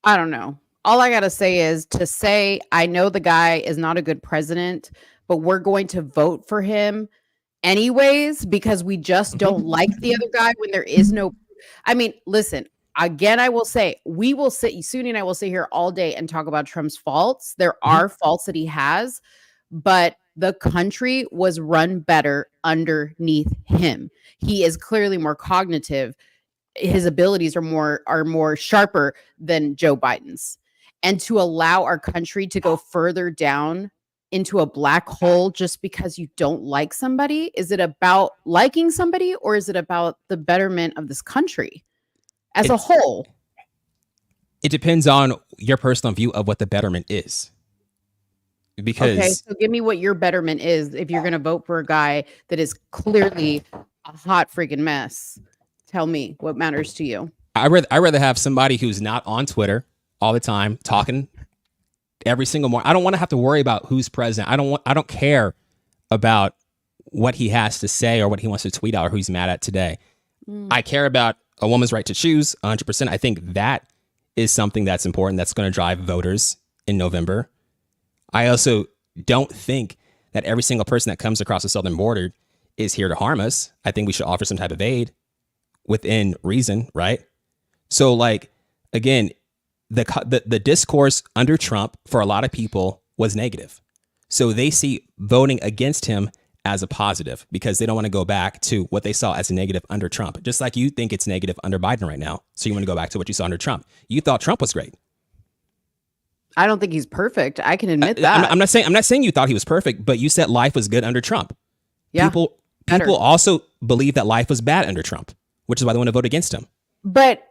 S4: I don't know. All I got to say is to say, I know the guy is not a good president, but we're going to vote for him anyways, because we just don't like the other guy when there is no, I mean, listen, again, I will say, we will sit, Soonie and I will sit here all day and talk about Trump's faults. There are faults that he has, but the country was run better underneath him. He is clearly more cognitive. His abilities are more sharper than Joe Biden's. And to allow our country to go further down into a black hole just because you don't like somebody? Is it about liking somebody or is it about the betterment of this country as a whole?
S6: It depends on your personal view of what the betterment is. Because
S4: okay, so give me what your betterment is if you're going to vote for a guy that is clearly a hot freaking mess. Tell me what matters to you.
S6: I'd rather have somebody who's not on Twitter all the time talking every single morning. I don't want to have to worry about who's president. I don't care about what he has to say or what he wants to tweet out or who he's mad at today. I care about a woman's right to choose 100%. I think that is something that's important. That's going to drive voters in November. I also don't think that every single person that comes across the southern border is here to harm us. I think we should offer some type of aid within reason, right? So like, again, the discourse under Trump for a lot of people was negative. So they see voting against him as a positive because they don't want to go back to what they saw as a negative under Trump. Just like you think it's negative under Biden right now. So you want to go back to what you saw under Trump. You thought Trump was great.
S4: I don't think he's perfect. I can admit that.
S6: I'm not saying you thought he was perfect, but you said life was good under Trump.
S4: Yeah.
S6: People also believe that life was bad under Trump, which is why they want to vote against him.
S4: But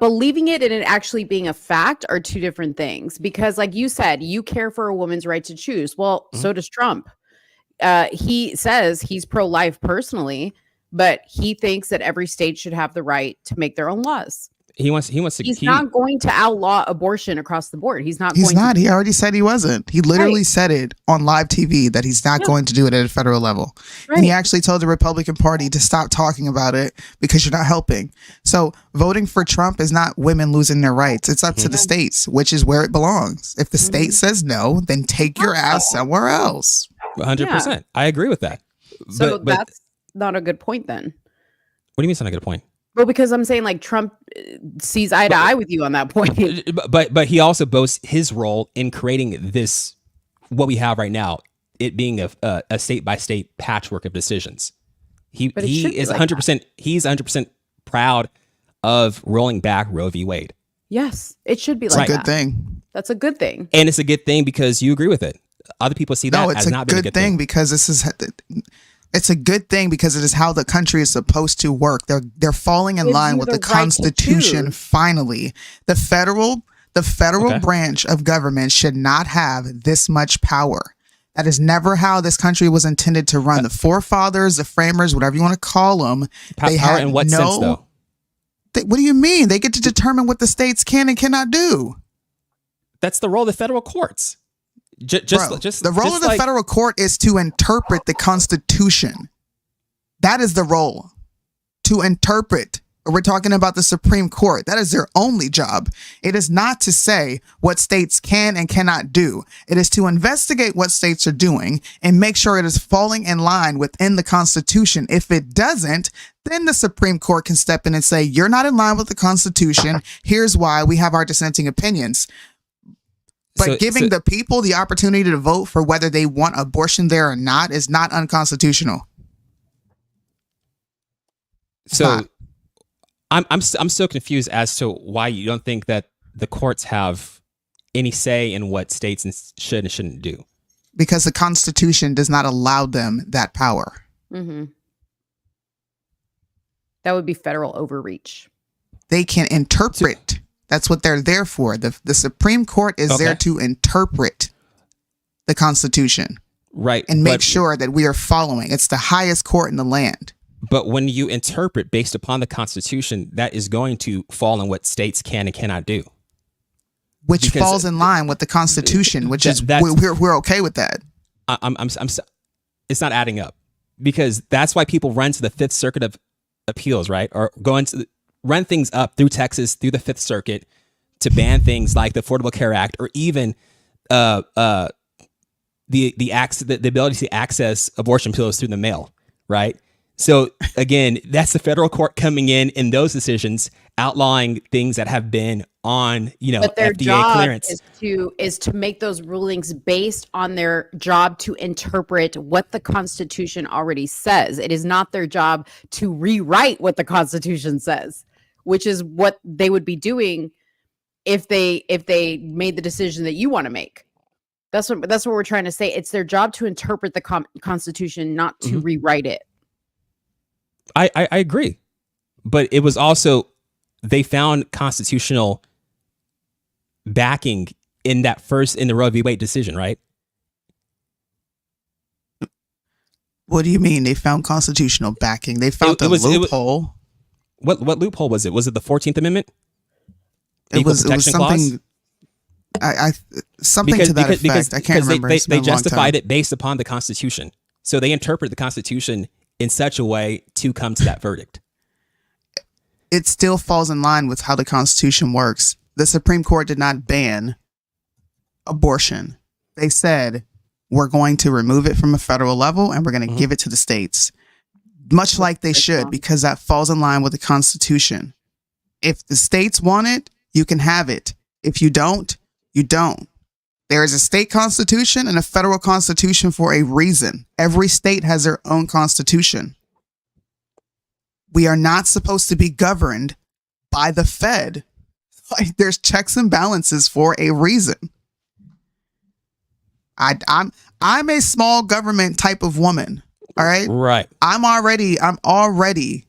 S4: believing it and it actually being a fact are two different things. Because like you said, you care for a woman's right to choose. Well, so does Trump. He says he's pro-life personally, but he thinks that every state should have the right to make their own laws.
S6: He wants to.
S4: He's not going to outlaw abortion across the board. He's not.
S5: He already said he wasn't. He literally said it on live TV that he's not going to do it at a federal level. Right. And he actually told the Republican Party to stop talking about it because you're not helping. So voting for Trump is not women losing their rights. It's up to the states, which is where it belongs. If the state says no, then take your ass somewhere else.
S6: 100%. I agree with that.
S4: So that's not a good point then.
S6: What do you mean it's not a good point?
S4: Well, because I'm saying like Trump sees eye to eye with you on that point.
S6: But he also boasts his role in creating this, what we have right now, it being a state by state patchwork of decisions. He is 100%. He's 100% proud of rolling back Roe v. Wade.
S4: Yes, it should be like
S5: a good thing.
S4: That's a good thing.
S6: And it's a good thing because you agree with it. Other people see that as not being a good thing.
S5: Because it's a good thing because it is how the country is supposed to work. They're falling in line with the Constitution. Finally, the federal branch of government should not have this much power. That is never how this country was intended to run. The forefathers, the framers, whatever you want to call them, they
S6: power in what sense, though?
S5: What do you mean? They get to determine what the states can and cannot do.
S6: That's the role of the federal courts.
S5: The role of the federal court is to interpret the Constitution. That is the role. To interpret. We're talking about the Supreme Court. That is their only job. It is not to say what states can and cannot do. It is to investigate what states are doing and make sure it is falling in line within the Constitution. If it doesn't, then the Supreme Court can step in and say, you're not in line with the Constitution. Here's why. We have our dissenting opinions. But giving the people the opportunity to vote for whether they want abortion there or not is not unconstitutional.
S6: I'm so confused as to why you don't think that the courts have any say in what states should and shouldn't do.
S5: Because the Constitution does not allow them that power.
S4: Mm-hmm. That would be federal overreach.
S5: They can interpret. That's what they're there for. The Supreme Court is there to interpret the Constitution.
S6: Right.
S5: And make sure that we are following. It's the highest court in the land.
S6: But when you interpret based upon the Constitution, that is going to fall in what states can and cannot do.
S5: Which falls in line with the Constitution, which we're okay with that.
S6: It's not adding up, because that's why people run to the Fifth Circuit of Appeals, right? Or run things up through Texas, through the Fifth Circuit, to ban things like the Affordable Care Act, or even the ability to access abortion pills through the mail, right? So again, that's the federal court coming in those decisions, outlawing things that have been on,
S4: but their
S6: FDA
S4: job
S6: clearance.
S4: is to make those rulings based on their job to interpret what the Constitution already says. It is not their job to rewrite what the Constitution says, which is what they would be doing if they made the decision that you want to make. That's what we're trying to say. It's their job to interpret the Constitution, not to rewrite it.
S6: I agree, but it was also, they found constitutional backing in the Roe v. Wade decision, right?
S5: What do you mean they found constitutional backing? They found the loophole.
S6: What loophole was it? Was it the 14th Amendment?
S5: It was something. Something to that effect. I can't remember.
S6: They justified it based upon the Constitution. So they interpret the Constitution in such a way to come to that verdict.
S5: It still falls in line with how the Constitution works. The Supreme Court did not ban abortion. They said, we're going to remove it from a federal level and we're going to give it to the states. Much like they should, because that falls in line with the Constitution. If the states want it, you can have it. If you don't, you don't. There is a state constitution and a federal constitution for a reason. Every state has their own constitution. We are not supposed to be governed by the Fed. Like, there's checks and balances for a reason. I'm a small government type of woman. All right.
S6: Right.
S5: I'm already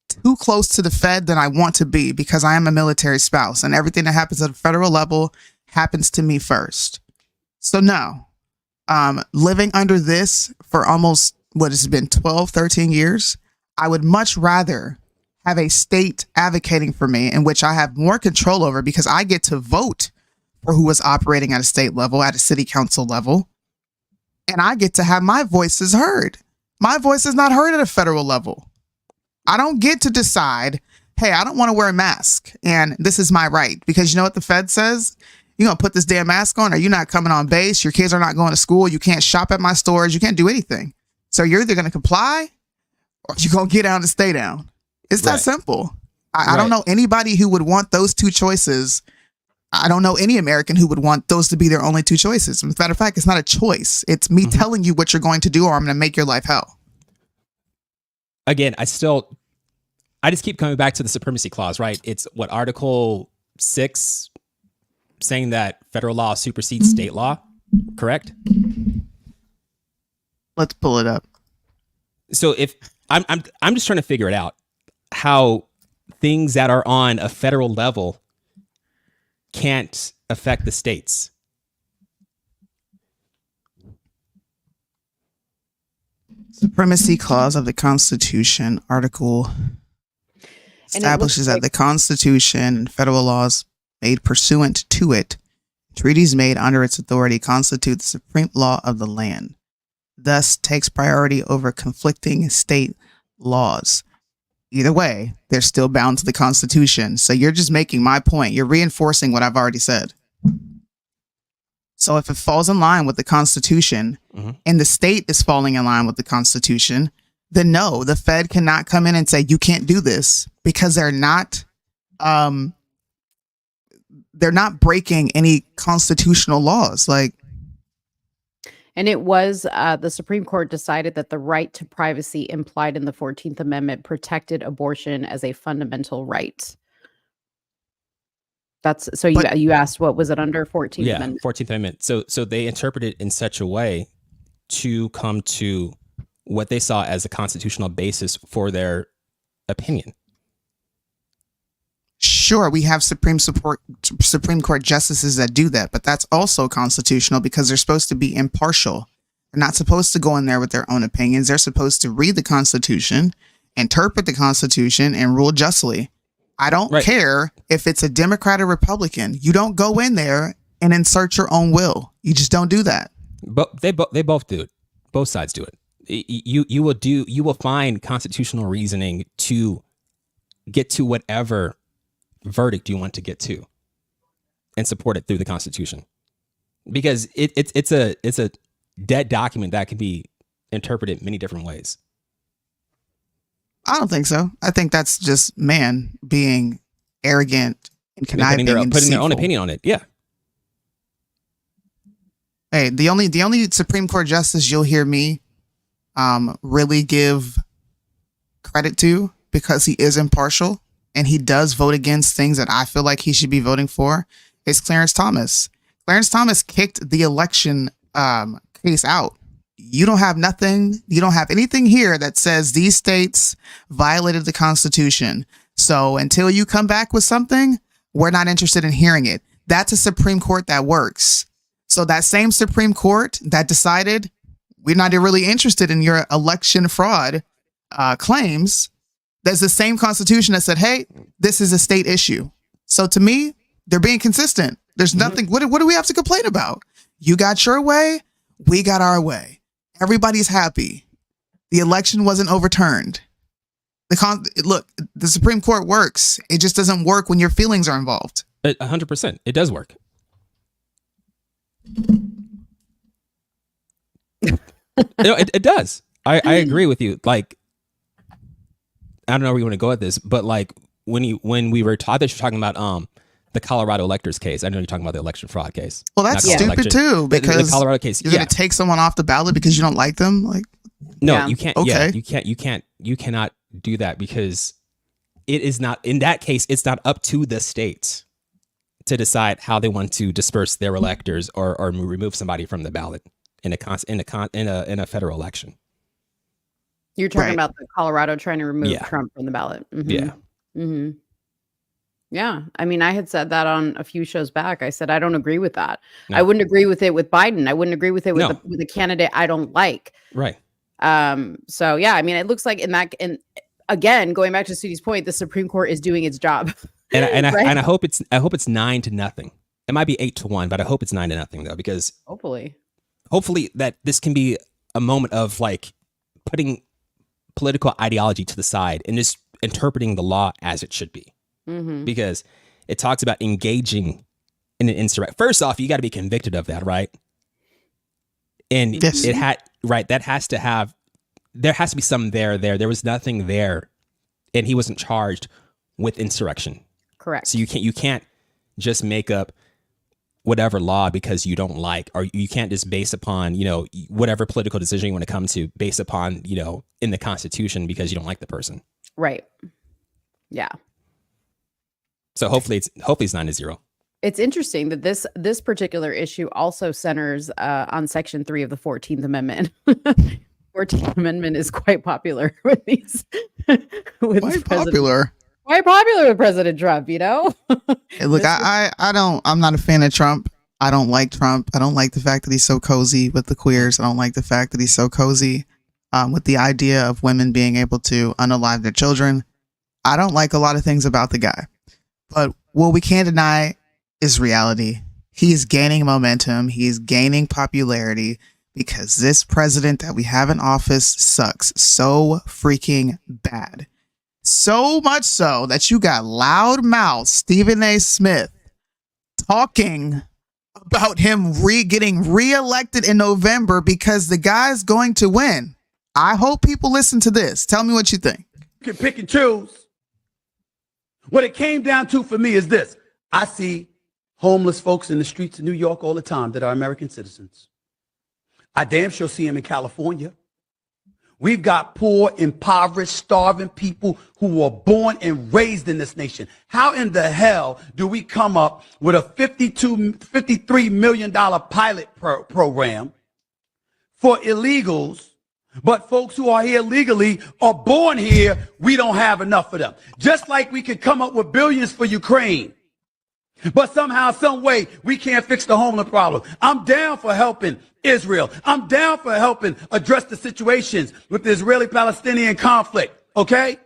S5: too close to the Fed than I want to be, because I am a military spouse and everything that happens at a federal level happens to me first. So no, living under this for almost, what has been 12, 13 years, I would much rather have a state advocating for me in which I have more control over, because I get to vote for who is operating at a state level, at a city council level, and I get to have my voices heard. My voice is not heard at a federal level. I don't get to decide, hey, I don't want to wear a mask and this is my right, because you know what the Fed says? You're going to put this damn mask on, or you're not coming on base. Your kids are not going to school. You can't shop at my stores. You can't do anything. So you're either going to comply or you're going to get down and stay down. It's that simple. I don't know anybody who would want those two choices. I don't know any American who would want those to be their only two choices. As a matter of fact, it's not a choice. It's me telling you what you're going to do, or I'm going to make your life hell.
S6: again, I just keep coming back to the supremacy clause, right? It's what, Article 6 saying that federal law supersedes state law, correct?
S5: Let's pull it up.
S6: So if I'm just trying to figure it out, how things that are on a federal level can't affect the states.
S5: Supremacy clause of the Constitution, article establishes that the Constitution and federal laws made pursuant to it, treaties made under its authority, constitute the supreme law of the land, thus takes priority over conflicting state laws. Either way, they're still bound to the Constitution. So you're just making my point. You're reinforcing what I've already said. So if it falls in line with the Constitution and the state is falling in line with the Constitution, then no, the Fed cannot come in and say, you can't do this, because they're not breaking any constitutional laws. Like,
S4: and it was the Supreme Court decided that the right to privacy implied in the 14th Amendment protected abortion as a fundamental right. That's so you asked what was it under 14th Amendment?
S6: 14th Amendment. So they interpreted it in such a way to come to what they saw as a constitutional basis for their opinion.
S5: Sure, we have Supreme Court justices that do that, but that's also constitutional because they're supposed to be impartial. They're not supposed to go in there with their own opinions. They're supposed to read the Constitution, interpret the Constitution, and rule justly. I don't care if it's a Democrat or Republican. You don't go in there and insert your own will. You just don't do that.
S6: But they both do it. Both sides do it. You will find constitutional reasoning to get to whatever verdict you want to get to and support it through the Constitution, because it's a dead document that can be interpreted many different ways.
S5: I don't think so. I think that's just man being arrogant and conniving and
S6: putting their own opinion on it. Yeah.
S5: Hey, the only Supreme Court justice you'll hear me really give credit to, because he is impartial and he does vote against things that I feel like he should be voting for, is Clarence Thomas. Clarence Thomas kicked the election case out. You don't have nothing. You don't have anything here that says these states violated the Constitution. So until you come back with something, we're not interested in hearing it. That's a Supreme Court that works. So that same Supreme Court that decided we're not really interested in your election fraud claims, there's the same Constitution that said, hey, this is a state issue. So to me, they're being consistent. There's nothing. What do we have to complain about? You got your way. We got our way. Everybody's happy. The election wasn't overturned. Look, the Supreme Court works. It just doesn't work when your feelings are involved.
S6: 100%. It does work. It does. I agree with you. Like, I don't know where you want to go with this, but like when we were taught that you're talking about the Colorado electors case. I know you're talking about the election fraud case.
S5: Well, that's stupid too, because
S6: the Colorado case,
S5: you're going to take someone off the ballot because you don't like them. Like,
S6: no, you can't. Okay. Yeah, you cannot do that, because it is not, in that case, it's not up to the states to decide how they want to disperse their electors or remove somebody from the ballot in a federal election.
S4: You're talking about the Colorado trying to remove Trump from the ballot. Mm-hmm.
S6: Yeah.
S4: Mm-hmm. Yeah. I mean, I had said that on a few shows back. I said, I don't agree with that. No. I wouldn't agree with it with Biden. I wouldn't agree with it with with a candidate I don't like.
S6: Right.
S4: So yeah, I mean, it looks like and again, going back to Sootie's point, the Supreme Court is doing its job.
S6: And I hope it's 9-0. It might be 8-1, but I hope it's 9-0 though, because hopefully that this can be a moment of like putting political ideology to the side and just interpreting the law as it should be. Mm-hmm. Because it talks about engaging in an insurrection. First off, you got to be convicted of that, right? And there has to be something there. There was nothing there, and he wasn't charged with insurrection.
S4: Correct.
S6: So you can't just make up whatever law because you don't like, or you can't just base upon, you know, whatever political decision you want to come to based upon, you know, in the Constitution because you don't like the person.
S4: Right. Yeah.
S6: So hopefully it's 9-0.
S4: It's interesting that this particular issue also centers on Section 3 of the 14th Amendment. 14th Amendment is quite popular with these. Quite popular with President Trump, you know?
S5: Hey, look, I'm not a fan of Trump. I don't like Trump. I don't like the fact that he's so cozy with the queers. I don't like the fact that he's so cozy with the idea of women being able to unalive their children. I don't like a lot of things about the guy. But what we can't deny is reality. He is gaining momentum. He is gaining popularity because this president that we have in office sucks so freaking bad. So much so that you got loudmouth Stephen A. Smith talking about him getting reelected in November because the guy's going to win. I hope people listen to this. Tell me what you think.
S11: You can pick and choose. What it came down to for me is this. I see homeless folks in the streets of New York all the time that are American citizens. I damn sure see them in California. We've got poor, impoverished, starving people who were born and raised in this nation. How in the hell do we come up with a $53 million pilot program for illegals, but folks who are here legally are born here, we don't have enough of them? Just like we could come up with billions for Ukraine, but somehow, some way, we can't fix the homeless problem. I'm down for helping Israel. I'm down for helping address the situations with the Israeli-Palestinian conflict, okay?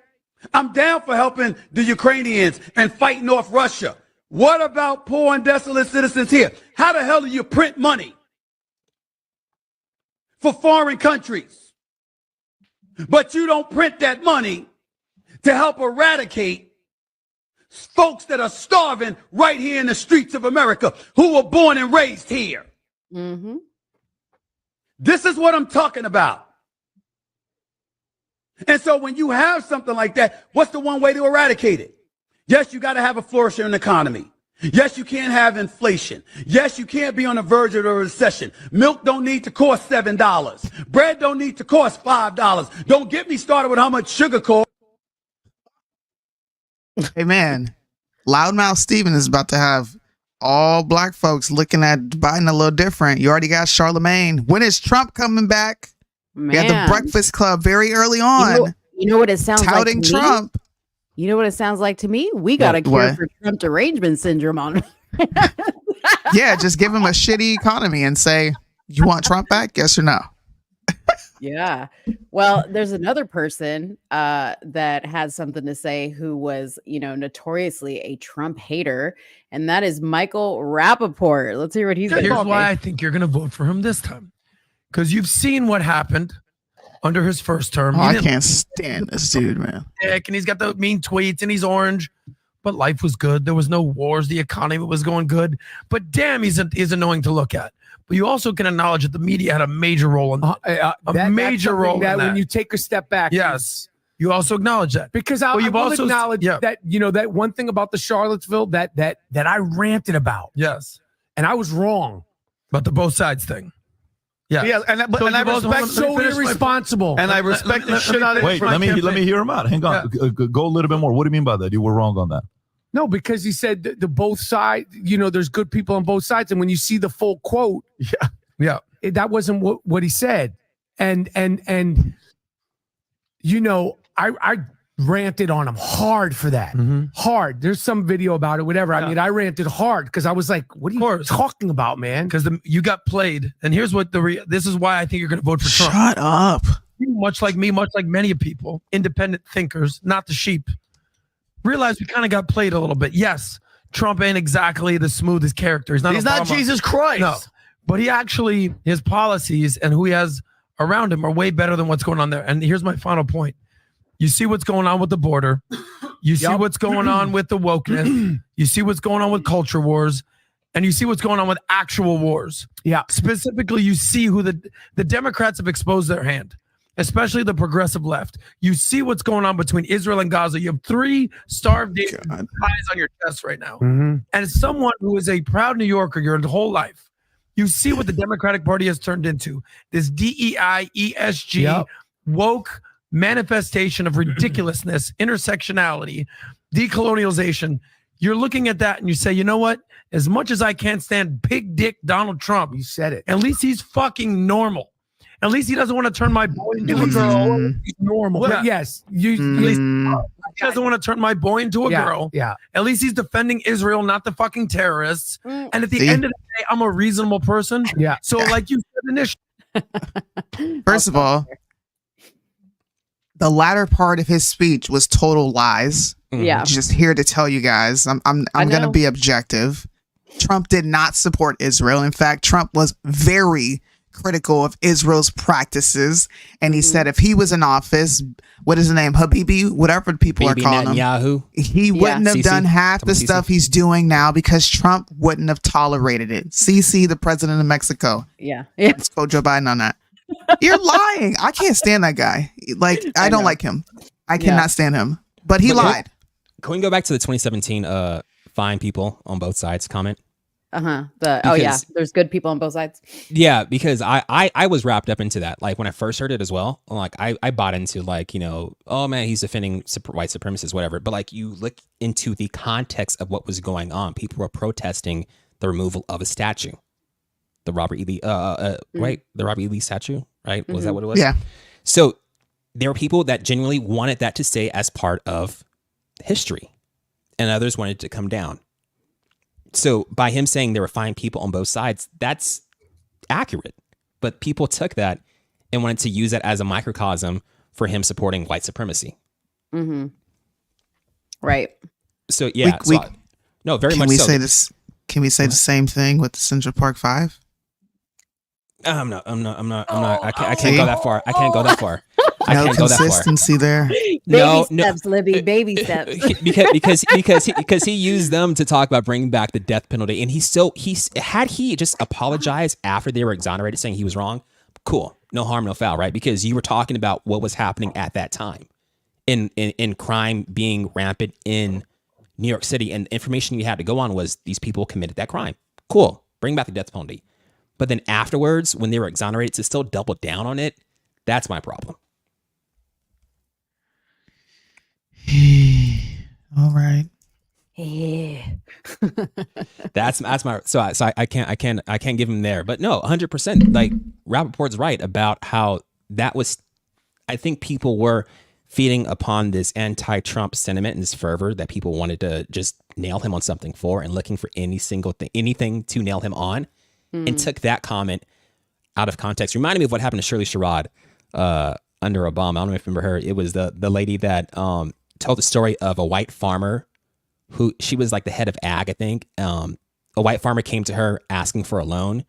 S11: I'm down for helping the Ukrainians and fighting off Russia. What about poor and desolate citizens here? How the hell do you print money for foreign countries, but you don't print that money to help eradicate folks that are starving right here in the streets of America who were born and raised here? Mm-hmm. This is what I'm talking about. And so when you have something like that, what's the one way to eradicate it? Yes, you got to have a flourishing economy. Yes, you can't have inflation. Yes, you can't be on the verge of a recession. Milk don't need to cost $7. Bread don't need to cost $5. Don't get me started with how much sugar costs.
S5: Hey man, loudmouth Steven is about to have all black folks looking at Biden a little different. You already got Charlemagne. When is Trump coming back? Man. We had the Breakfast Club very early on.
S4: You know what it sounds like to me?
S5: Trump.
S4: You know what it sounds like to me? We got a cure for Trump derangement syndrome on.
S5: Yeah, just give him a shitty economy and say, you want Trump back? Yes or no?
S4: Yeah. Well, there's another person that has something to say who was, you know, notoriously a Trump hater, and that is Michael Rappaport. Let's hear what he's got.
S12: Here's why I think you're going to vote for him this time. Because you've seen what happened under his first term.
S5: Oh, I can't stand this dude, man.
S12: And he's got the mean tweets and he's orange, but life was good. There was no wars. The economy was going good. But damn, he's annoying to look at. But you also can acknowledge that the media had a major role in a major role in that.
S13: When you take a step back.
S12: Yes. You also acknowledge that.
S13: Because I will also acknowledge that, you know, that one thing about the Charlottesville that I ranted about.
S12: Yes.
S13: And I was wrong.
S12: About the both sides thing. Yeah.
S13: Yeah, and I respect so irresponsible.
S14: And I respect the shit out of it. Wait, let me hear him out. Hang on. Yeah. Go a little bit more. What do you mean by that? You were wrong on that.
S13: No, because he said the both sides, you know, there's good people on both sides. And when you see the full quote, that wasn't what he said. And you know, I ranted on him hard for that. Mm-hmm. Hard. There's some video about it, whatever. Yeah. I mean, I ranted hard because I was like, what are you talking about, man?
S12: Because you got played. And here's what this is why I think you're going to vote for Trump.
S5: Shut up.
S12: Much like me, much like many people, independent thinkers, not the sheep, realize we kind of got played a little bit. Yes, Trump ain't exactly the smoothest character. He's not
S13: Jesus Christ.
S12: No, but he actually, his policies and who he has around him are way better than what's going on there. And here's my final point. You see what's going on with the border. You see what's going on with the wokeness. You see what's going on with culture wars. And you see what's going on with actual wars.
S13: Yeah.
S12: Specifically, you see who the Democrats have exposed their hand. especially the progressive left. You see what's going on between Israel and Gaza. You have 3 starved eyes on your chest right now. And as someone who is a proud New Yorker your whole life, you see what the Democratic Party has turned into. This DEI, ESG, woke manifestation of ridiculousness, intersectionality, decolonialization. You're looking at that and you say, you know what? As much as I can't stand big dick Donald Trump, you said it. At least he's fucking normal. At least he doesn't want to turn my boy into a girl. He's normal.
S13: Well, yes.
S12: At least he doesn't want to turn my boy into a girl.
S13: Yeah.
S12: At least he's defending Israel, not the fucking terrorists. And at the end of the day, I'm a reasonable person.
S13: Yeah.
S12: So like you said initially.
S5: First of all, the latter part of his speech was total lies.
S4: Yeah.
S5: Just here to tell you guys, I'm going to be objective. Trump did not support Israel. In fact, Trump was very critical of Israel's practices. And he said if he was in office, what is the name? Habibi, whatever people are calling him. He wouldn't have done half the stuff he's doing now because Trump wouldn't have tolerated it. Sisi, the president of Mexico.
S4: Yeah.
S5: Let's go Joe Biden on that. You're lying. I can't stand that guy. Like, I don't like him. I cannot stand him. But he lied.
S6: Can we go back to the 2017 fine people on both sides comment?
S4: There's good people on both sides.
S6: Yeah, because I was wrapped up into that. Like when I first heard it as well, like I bought into like, oh man, he's defending white supremacists, whatever. But like you look into the context of what was going on. People were protesting the removal of a statue. The Robert E. Lee, right? The Robert E. Lee statue, right? Was that what it was?
S5: Yeah.
S6: So there were people that genuinely wanted that to stay as part of history, and others wanted it to come down. So by him saying there were fine people on both sides, that's accurate. But people took that and wanted to use that as a microcosm for him supporting white supremacy.
S4: Right.
S6: So yeah, no, very much so.
S5: Can we say the same thing with the Central Park 5?
S6: I'm not. I can't go that far. I can't go that far.
S5: No consistency there.
S4: Baby steps, Libby. Baby steps.
S6: because he used them to talk about bringing back the death penalty, and he just apologized after they were exonerated, saying he was wrong. Cool, no harm, no foul, right? Because you were talking about what was happening at that time, in crime being rampant in New York City, and the information you had to go on was these people committed that crime. Cool, bring back the death penalty. But then afterwards, when they were exonerated, to still double down on it, that's my problem.
S5: All right.
S4: Yeah.
S6: that's my so I can't give him there. But no, 100%. Like Rappaport's right about how that was. I think people were feeding upon this anti-Trump sentiment and this fervor that people wanted to just nail him on something for, and looking for anything to nail him on. And took that comment out of context. Reminded me of what happened to Shirley Sherrod under Obama. I don't know if you remember her. It was the lady that told the story of a white farmer who, she was like the head of ag, I think. A white farmer came to her asking for a loan.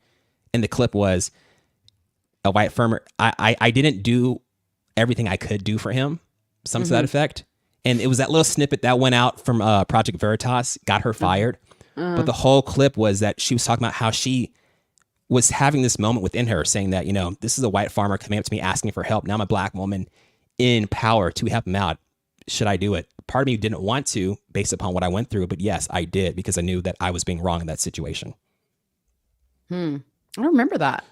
S6: And the clip was a white farmer. I didn't do everything I could do for him. Something to that effect. And it was that little snippet that went out from Project Veritas, got her fired. But the whole clip was that she was talking about how she was having this moment within her saying that, this is a white farmer coming up to me asking for help. Now I'm a black woman in power to help him out. Should I do it? Part of me didn't want to based upon what I went through, but yes, I did because I knew that I was being wrong in that situation.
S4: I don't remember that.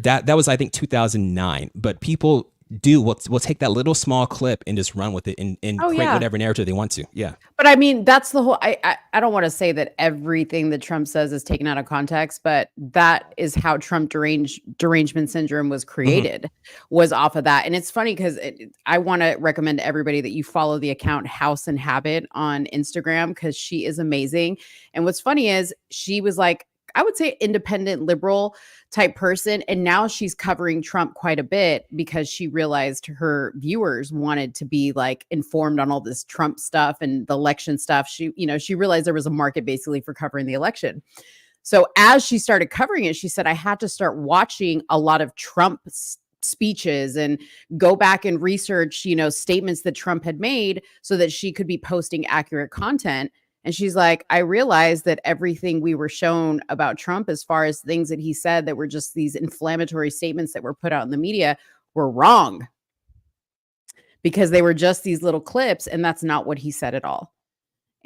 S6: That was, I think, 2009. But people we'll take that little small clip and just run with it and create whatever narrative they want to. Yeah.
S4: But I mean, that's the whole, I don't want to say that everything that Trump says is taken out of context, but that is how Trump derangement syndrome was created, was off of that. And it's funny because I want to recommend to everybody that you follow the account House and Habit on Instagram, because she is amazing. And what's funny is she was like, I would say independent liberal type person. And now she's covering Trump quite a bit because she realized her viewers wanted to be like informed on all this Trump stuff and the election stuff. She realized there was a market basically for covering the election. So as she started covering it, she said, I had to start watching a lot of Trump speeches and go back and research, statements that Trump had made so that she could be posting accurate content. And she's like, I realized that everything we were shown about Trump, as far as things that he said that were just these inflammatory statements that were put out in the media, were wrong. because they were just these little clips, and that's not what he said at all.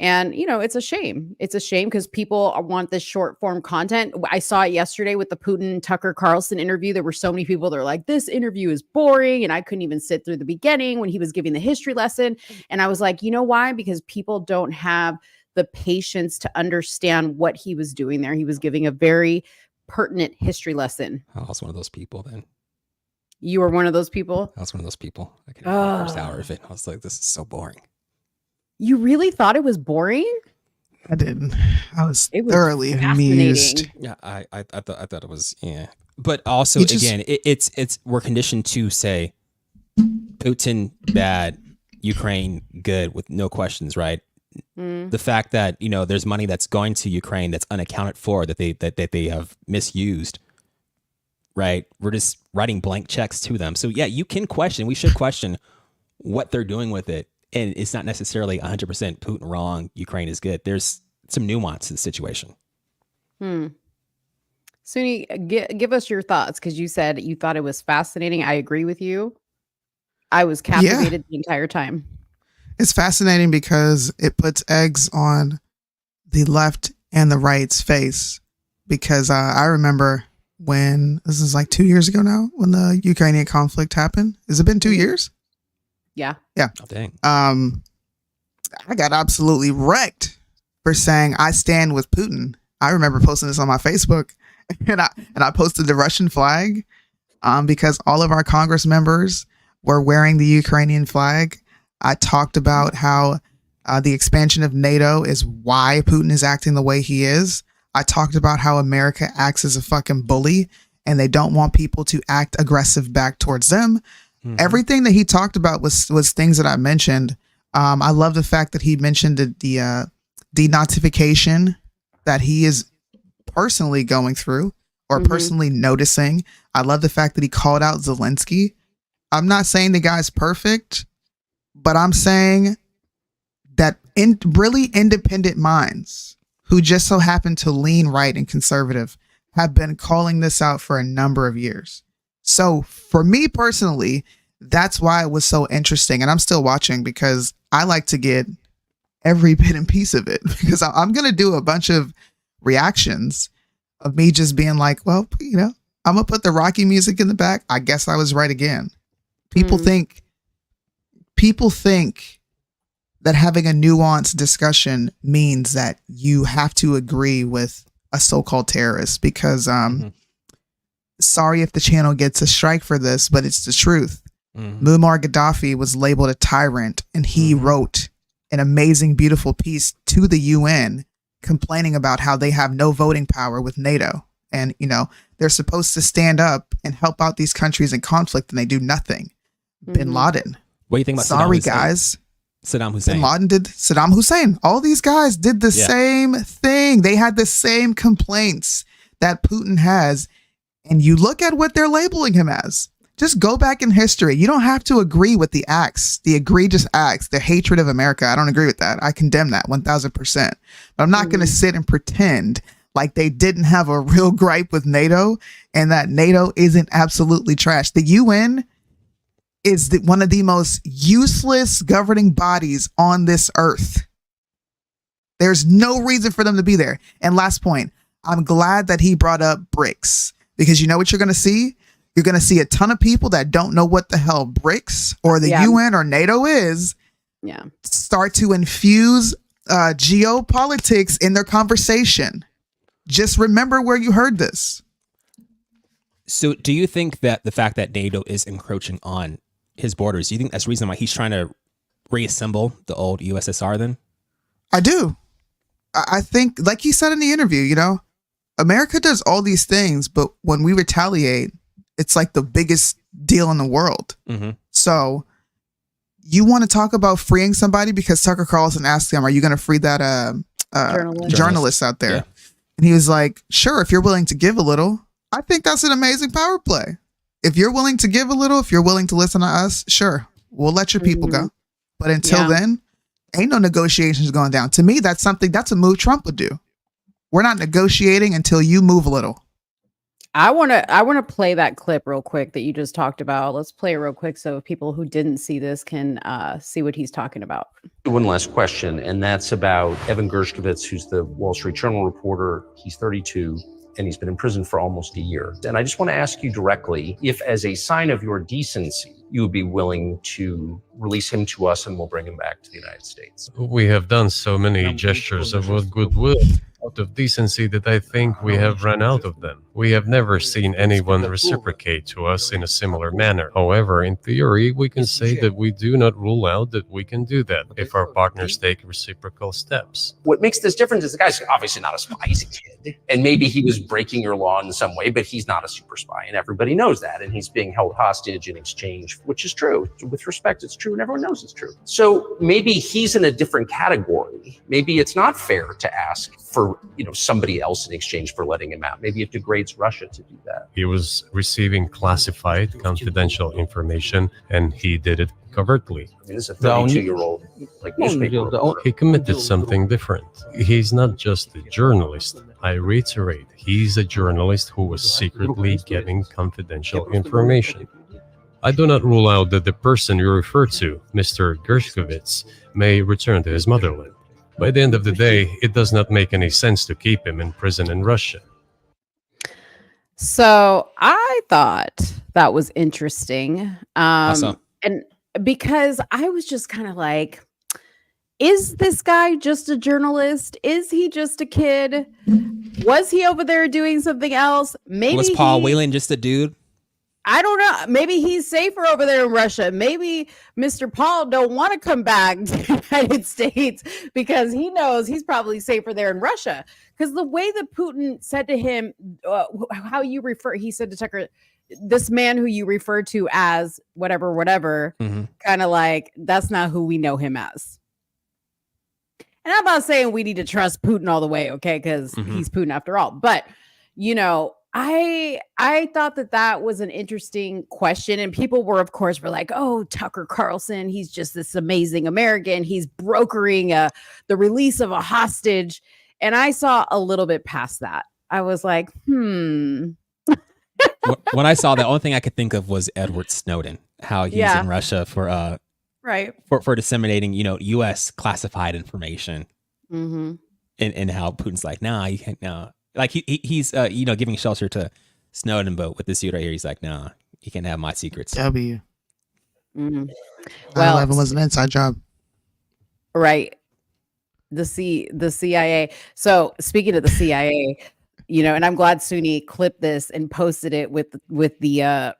S4: And, you know, it's a shame. It's a shame because people want this short form content. I saw it yesterday with the Putin Tucker Carlson interview. There were so many people that are like, this interview is boring. And I couldn't even sit through the beginning when he was giving the history lesson. And I was like, you know why? Because people don't have the patience to understand what he was doing there. He was giving a very pertinent history lesson.
S6: I was one of those people then.
S4: You were one of those people?
S6: I was one of those people. I could have the first hour of it. I was like, this is so boring.
S4: You really thought it was boring?
S5: I didn't. I was thoroughly amused.
S6: Yeah, I thought it was, yeah. But also, again, it's we're conditioned to say Putin bad, Ukraine good with no questions, right? The fact that, you know, there's money that's going to Ukraine that's unaccounted for, that they have misused, right? We're just writing blank checks to them. So yeah, you can question. We should question what they're doing with it. And it's not necessarily 100% Putin wrong, Ukraine is good. There's some nuance to the situation.
S4: Soonie, give us your thoughts, because you said you thought it was fascinating. I agree with you. I was captivated the entire time.
S5: It's fascinating because it puts eggs on the left and the right's face. Because I remember when, this is like 2 years ago now, when the Ukrainian conflict happened. Has it been 2 years?
S4: Yeah.
S5: Yeah.
S6: Oh, dang.
S5: I got absolutely wrecked for saying I stand with Putin. I remember posting this on my Facebook, and I posted the Russian flag because all of our Congress members were wearing the Ukrainian flag. I talked about how the expansion of NATO is why Putin is acting the way he is. I talked about how America acts as a fucking bully and they don't want people to act aggressive back towards them. Everything that he talked about was things that I mentioned. I love the fact that he mentioned the denazification that he is personally going through or personally noticing. I love the fact that he called out Zelensky. I'm not saying the guy's perfect, but I'm saying that in really independent minds who just so happen to lean right and conservative have been calling this out for a number of years. So for me personally, that's why it was so interesting. And I'm still watching because I like to get every bit and piece of it, because I'm going to do a bunch of reactions of me just being like, well, you know, I'm going to put the Rocky music in the back. I guess I was right again. People think that having a nuanced discussion means that you have to agree with a so-called terrorist because, sorry if the channel gets a strike for this, but it's the truth. Muammar Gaddafi was labeled a tyrant, and he wrote an amazing, beautiful piece to the UN complaining about how they have no voting power with NATO. And, you know, they're supposed to stand up and help out these countries in conflict, and they do nothing. Bin Laden.
S6: What do you think about
S5: Sorry,
S6: Saddam Hussein?
S5: guys.
S6: Saddam Hussein.
S5: Bin Laden did Saddam Hussein. All these guys did the same thing. They had the same complaints that Putin has. And you look at what they're labeling him as. Just go back in history. You don't have to agree with the acts, the egregious acts, the hatred of America. I don't agree with that. I condemn that 1000%. But I'm not going to sit and pretend like they didn't have a real gripe with NATO and that NATO isn't absolutely trash. The UN is one of the most useless governing bodies on this earth. There's no reason for them to be there. And last point, I'm glad that he brought up BRICS, because you know what you're going to see? You're going to see a ton of people that don't know what the hell BRICS or the UN or NATO is start to infuse geopolitics in their conversation. Just remember where you heard this.
S6: So do you think that the fact that NATO is encroaching on his borders, do you think that's the reason why he's trying to reassemble the old USSR then?
S5: I do. I think, like he said in the interview, you know, America does all these things, but when we retaliate, it's like the biggest deal in the world. So you want to talk about freeing somebody because Tucker Carlson asked him, are you going to free that journalist out there? And he was like, sure, if you're willing to give a little. I think that's an amazing power play. If you're willing to give a little, if you're willing to listen to us, sure, we'll let your people go. But until then, ain't no negotiations going down. To me, that's a move Trump would do. We're not negotiating until you move a little.
S4: I want to play that clip real quick that you just talked about. Let's play it real quick so people who didn't see this can see what he's talking about.
S15: One last question, and that's about Evan Gershkovich, who's the Wall Street Journal reporter. He's 32, and he's been in prison for almost a year. And I just want to ask you directly if, as a sign of your decency, you would be willing to release him to us and we'll bring him back to the United States.
S16: We have done so many gestures of goodwill out of decency that I think we have run out of them. We have never seen anyone reciprocate to us in a similar manner. However, in theory, we can say that we do not rule out that we can do that if our partners take reciprocal steps.
S15: What makes this different is the guy's obviously not a spy, he's a kid. And maybe he was breaking your law in some way, but he's not a super spy. And everybody knows that. And he's being held hostage in exchange, which is true. With respect, it's true. And everyone knows it's true. So maybe he's in a different category. Maybe it's not fair to ask for, somebody else in exchange for letting him out. Maybe it degrades Russia to do that.
S16: He was receiving classified, confidential information, and he did it covertly.
S15: This is a 32-year-old newspaper.
S16: He committed something different. He's not just a journalist. I reiterate, he's a journalist who was secretly getting confidential information. I do not rule out that the person you refer to, Mr. Gershkovich, may return to his motherland. By the end of the day, it does not make any sense to keep him in prison in Russia.
S4: So I thought that was interesting.
S6: Awesome.
S4: And because I was just kind of like, is this guy just a journalist? Is he just a kid? Was he over there doing something else? Maybe
S6: was Paul Whelan just a dude?
S4: I don't know. Maybe he's safer over there in Russia. Maybe Mr. Paul don't want to come back to the United States because he knows he's probably safer there in Russia. Because the way that Putin said to him, he said to Tucker, this man who you refer to as whatever, kind of like, that's not who we know him as. And I'm not saying we need to trust Putin all the way, okay? Because he's Putin after all. But, I thought that was an interesting question. And people were like, oh, Tucker Carlson, he's just this amazing American. He's brokering the release of a hostage. And I saw a little bit past that. I was like,
S6: When I saw that, the only thing I could think of was Edward Snowden, how he's in Russia for for disseminating, U.S. classified information. And how Putin's like, nah, you can't, no. Like he's giving shelter to Snowden, but with this dude right here, he's like, nah, you can't have my secrets.
S5: W.
S4: Well,
S5: 9/11 was an inside job.
S4: Right. The CIA. So speaking of the CIA, and I'm glad Soonie clipped this and posted it with the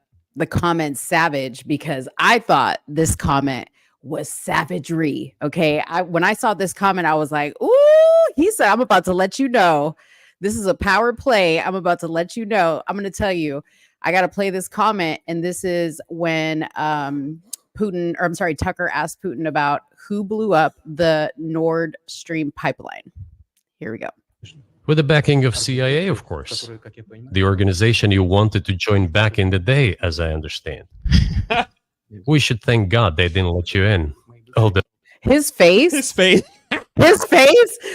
S4: comment savage, because I thought this comment was savagery. Okay. When I saw this comment, I was like, ooh, he said, I'm about to let you know. This is a power play. I'm about to let you know. I'm going to tell you, I got to play this comment. And this is when Tucker asked Putin about who blew up the Nord Stream pipeline. Here we go.
S16: With the backing of CIA, of course. The organization you wanted to join back in the day, as I understand. We should thank God they didn't let you in.
S4: His face.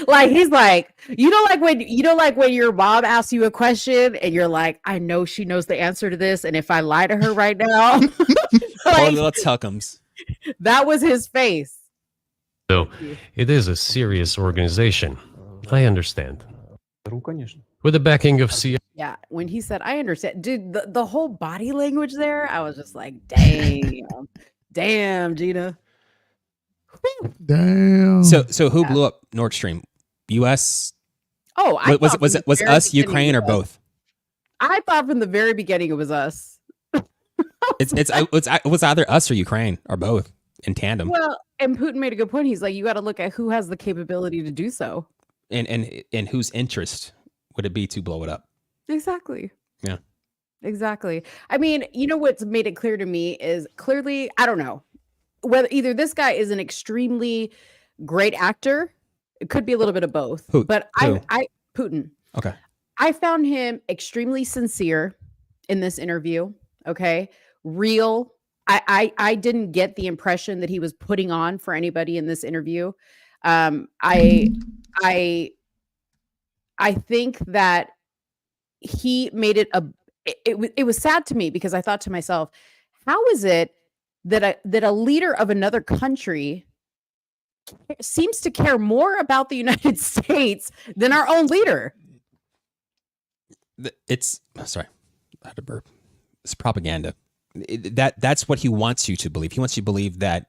S4: Like, he's like, like when your mom asks you a question and you're like, I know she knows the answer to this, and if I lie to her right now,
S6: like, little tuckums.
S4: That was his face.
S16: So it is a serious organization. I understand. With the backing of CIA.
S4: Yeah, when he said, I understand, dude, the whole body language there, I was just like, damn, Gina.
S5: Damn.
S6: So who blew up Nord Stream? U.S.
S4: Oh,
S6: was it us, Ukraine, or both?
S4: I thought from the very beginning it was us.
S6: It was either us or Ukraine or both in tandem.
S4: Well, and Putin made a good point. He's like, you got to look at who has the capability to do so,
S6: and whose interest would it be to blow it up?
S4: Exactly.
S6: Yeah.
S4: Exactly. I mean, what's made it clear to me is clearly, I don't know, whether either this guy is an extremely great actor, it could be a little bit of both. But Putin.
S6: Okay.
S4: I found him extremely sincere in this interview. Okay. Real. I didn't get the impression that he was putting on for anybody in this interview. I think that he made it it was sad to me because I thought to myself, how is it that a leader of another country seems to care more about the United States than our own leader?
S6: Sorry, I had to burp. It's propaganda. That's what he wants you to believe. He wants you to believe that,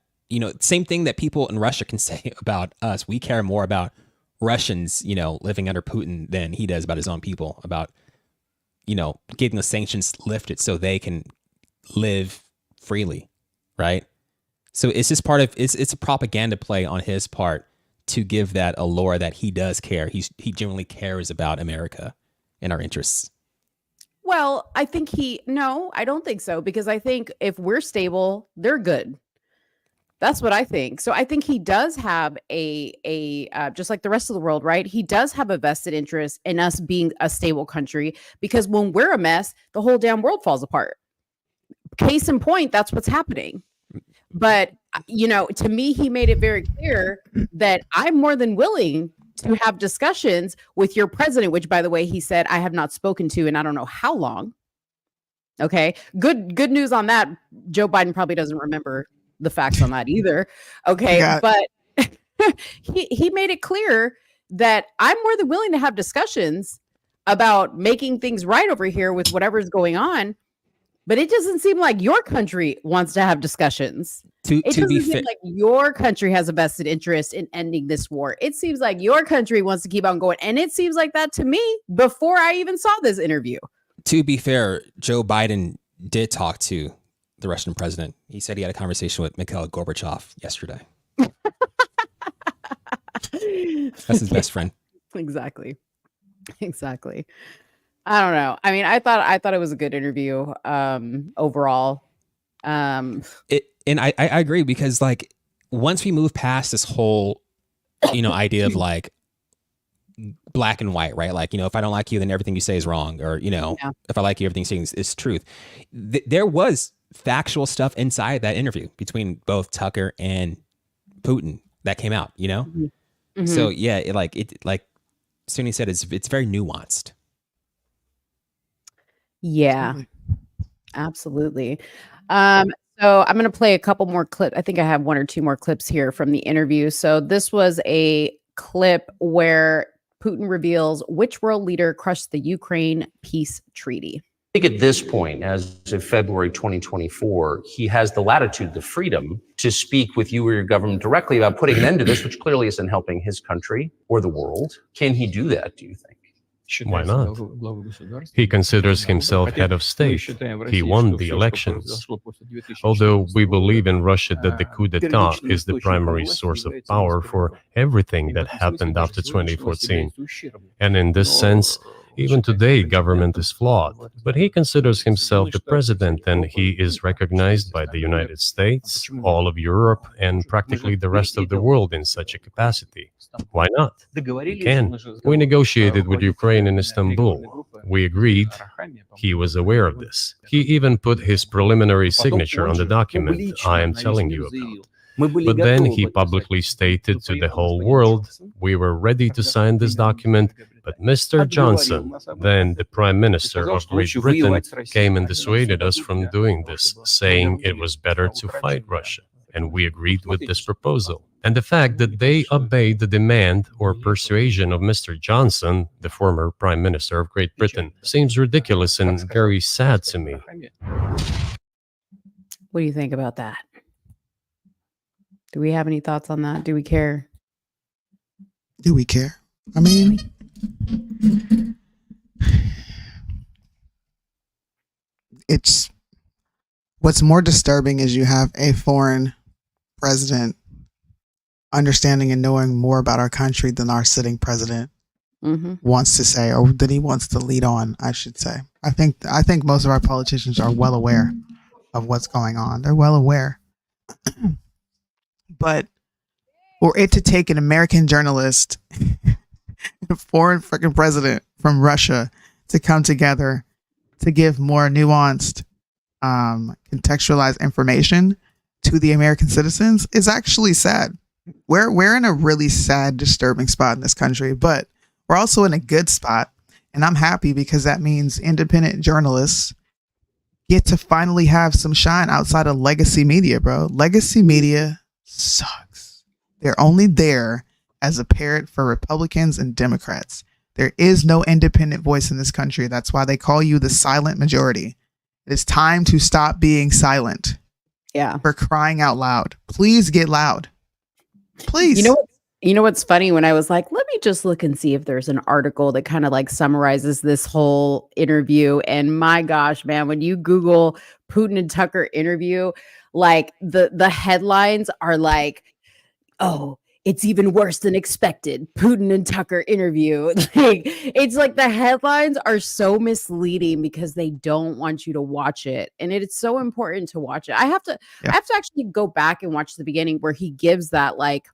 S6: same thing that people in Russia can say about us. We care more about Russians, living under Putin than he does about his own people, about, getting the sanctions lifted so they can live freely. Right. So it's just it's a propaganda play on his part to give that allure that he does care. He genuinely cares about America and our interests.
S4: Well, I think I don't think so, because I think if we're stable, they're good. That's what I think. So I think he does have a just like the rest of the world, right? He does have a vested interest in us being a stable country, because when we're a mess, the whole damn world falls apart. Case in point, that's what's happening. But, to me, he made it very clear that I'm more than willing to have discussions with your president, which, by the way, he said I have not spoken to in I don't know how long. Okay. Good news on that. Joe Biden probably doesn't remember the facts on that either. Okay. But he made it clear that I'm more than willing to have discussions about making things right over here with whatever's going on. But it doesn't seem like your country wants to have discussions. It doesn't seem like your country has a vested interest in ending this war. It seems like your country wants to keep on going. And it seems like that to me before I even saw this interview.
S6: To be fair, Joe Biden did talk to the Russian president. He said he had a conversation with Mikhail Gorbachev yesterday. That's his best friend. Exactly.
S4: I don't know. I mean, I thought it was a good interview overall.
S6: And I agree, because like once we move past this whole, idea of like black and white, right? Like, if I don't like you, then everything you say is wrong. Or, if I like you, everything you say is truth. There was factual stuff inside that interview between both Tucker and Putin that came out,
S4: Mm-hmm.
S6: So yeah, like Soonie said, it's very nuanced.
S4: Yeah, absolutely. So I'm going to play a couple more clips. I think I have one or two more clips here from the interview. So this was a clip where Putin reveals which world leader crushed the Ukraine peace treaty.
S15: I think at this point, as of February 2024, he has the latitude, the freedom to speak with you or your government directly about putting an end to this, which clearly isn't helping his country or the world. Can he do that, do you think?
S16: Why not? He considers himself head of state. He won the elections. Although we believe in Russia that the coup d'etat is the primary source of power for everything that happened after 2014. And in this sense, even today, government is flawed. But he considers himself the president, and he is recognized by the United States, all of Europe, and practically the rest of the world in such a capacity. Why not? He can. We negotiated with Ukraine in Istanbul. We agreed. He was aware of this. He even put his preliminary signature on the document I am telling you about. But then he publicly stated to the whole world, we were ready to sign this document, but Mr. Johnson, then the Prime Minister of Great Britain, came and dissuaded us from doing this, saying it was better to fight Russia. And we agreed with this proposal. And the fact that they obeyed the demand or persuasion of Mr. Johnson, the former Prime Minister of Great Britain, seems ridiculous and very sad to me.
S4: What do you think about that? Do we have any thoughts on that? Do we care?
S5: Do we care? I mean, it's what's more disturbing is you have a foreign president understanding and knowing more about our country than our sitting president wants to say, or that he wants to lead on, I should say. I think most of our politicians are well aware of what's going on. They're well aware. But for it to take an American journalist and a foreign freaking president from Russia to come together to give more nuanced, contextualized information to the American citizens is actually sad. We're in a really sad, disturbing spot in this country, but we're also in a good spot And I'm happy because that means independent journalists get to finally have some shine outside of legacy media, bro. Legacy media sucks. They're only there as a parrot for Republicans and Democrats. There is no independent voice in this country. That's why they call you the silent majority. It is time to stop being silent.
S4: Yeah.
S5: For crying out loud. Please get loud. Please.
S4: You know what's funny? When I was like, let me just look and see if there's an article that kind of like summarizes this whole interview. And my gosh, man, when you Google Putin and Tucker interview, like the headlines are like, oh, it's even worse than expected. Putin and Tucker interview. Like, it's like the headlines are so misleading because they don't want you to watch it. And it's so important to watch it. I have to actually go back and watch the beginning where he gives that like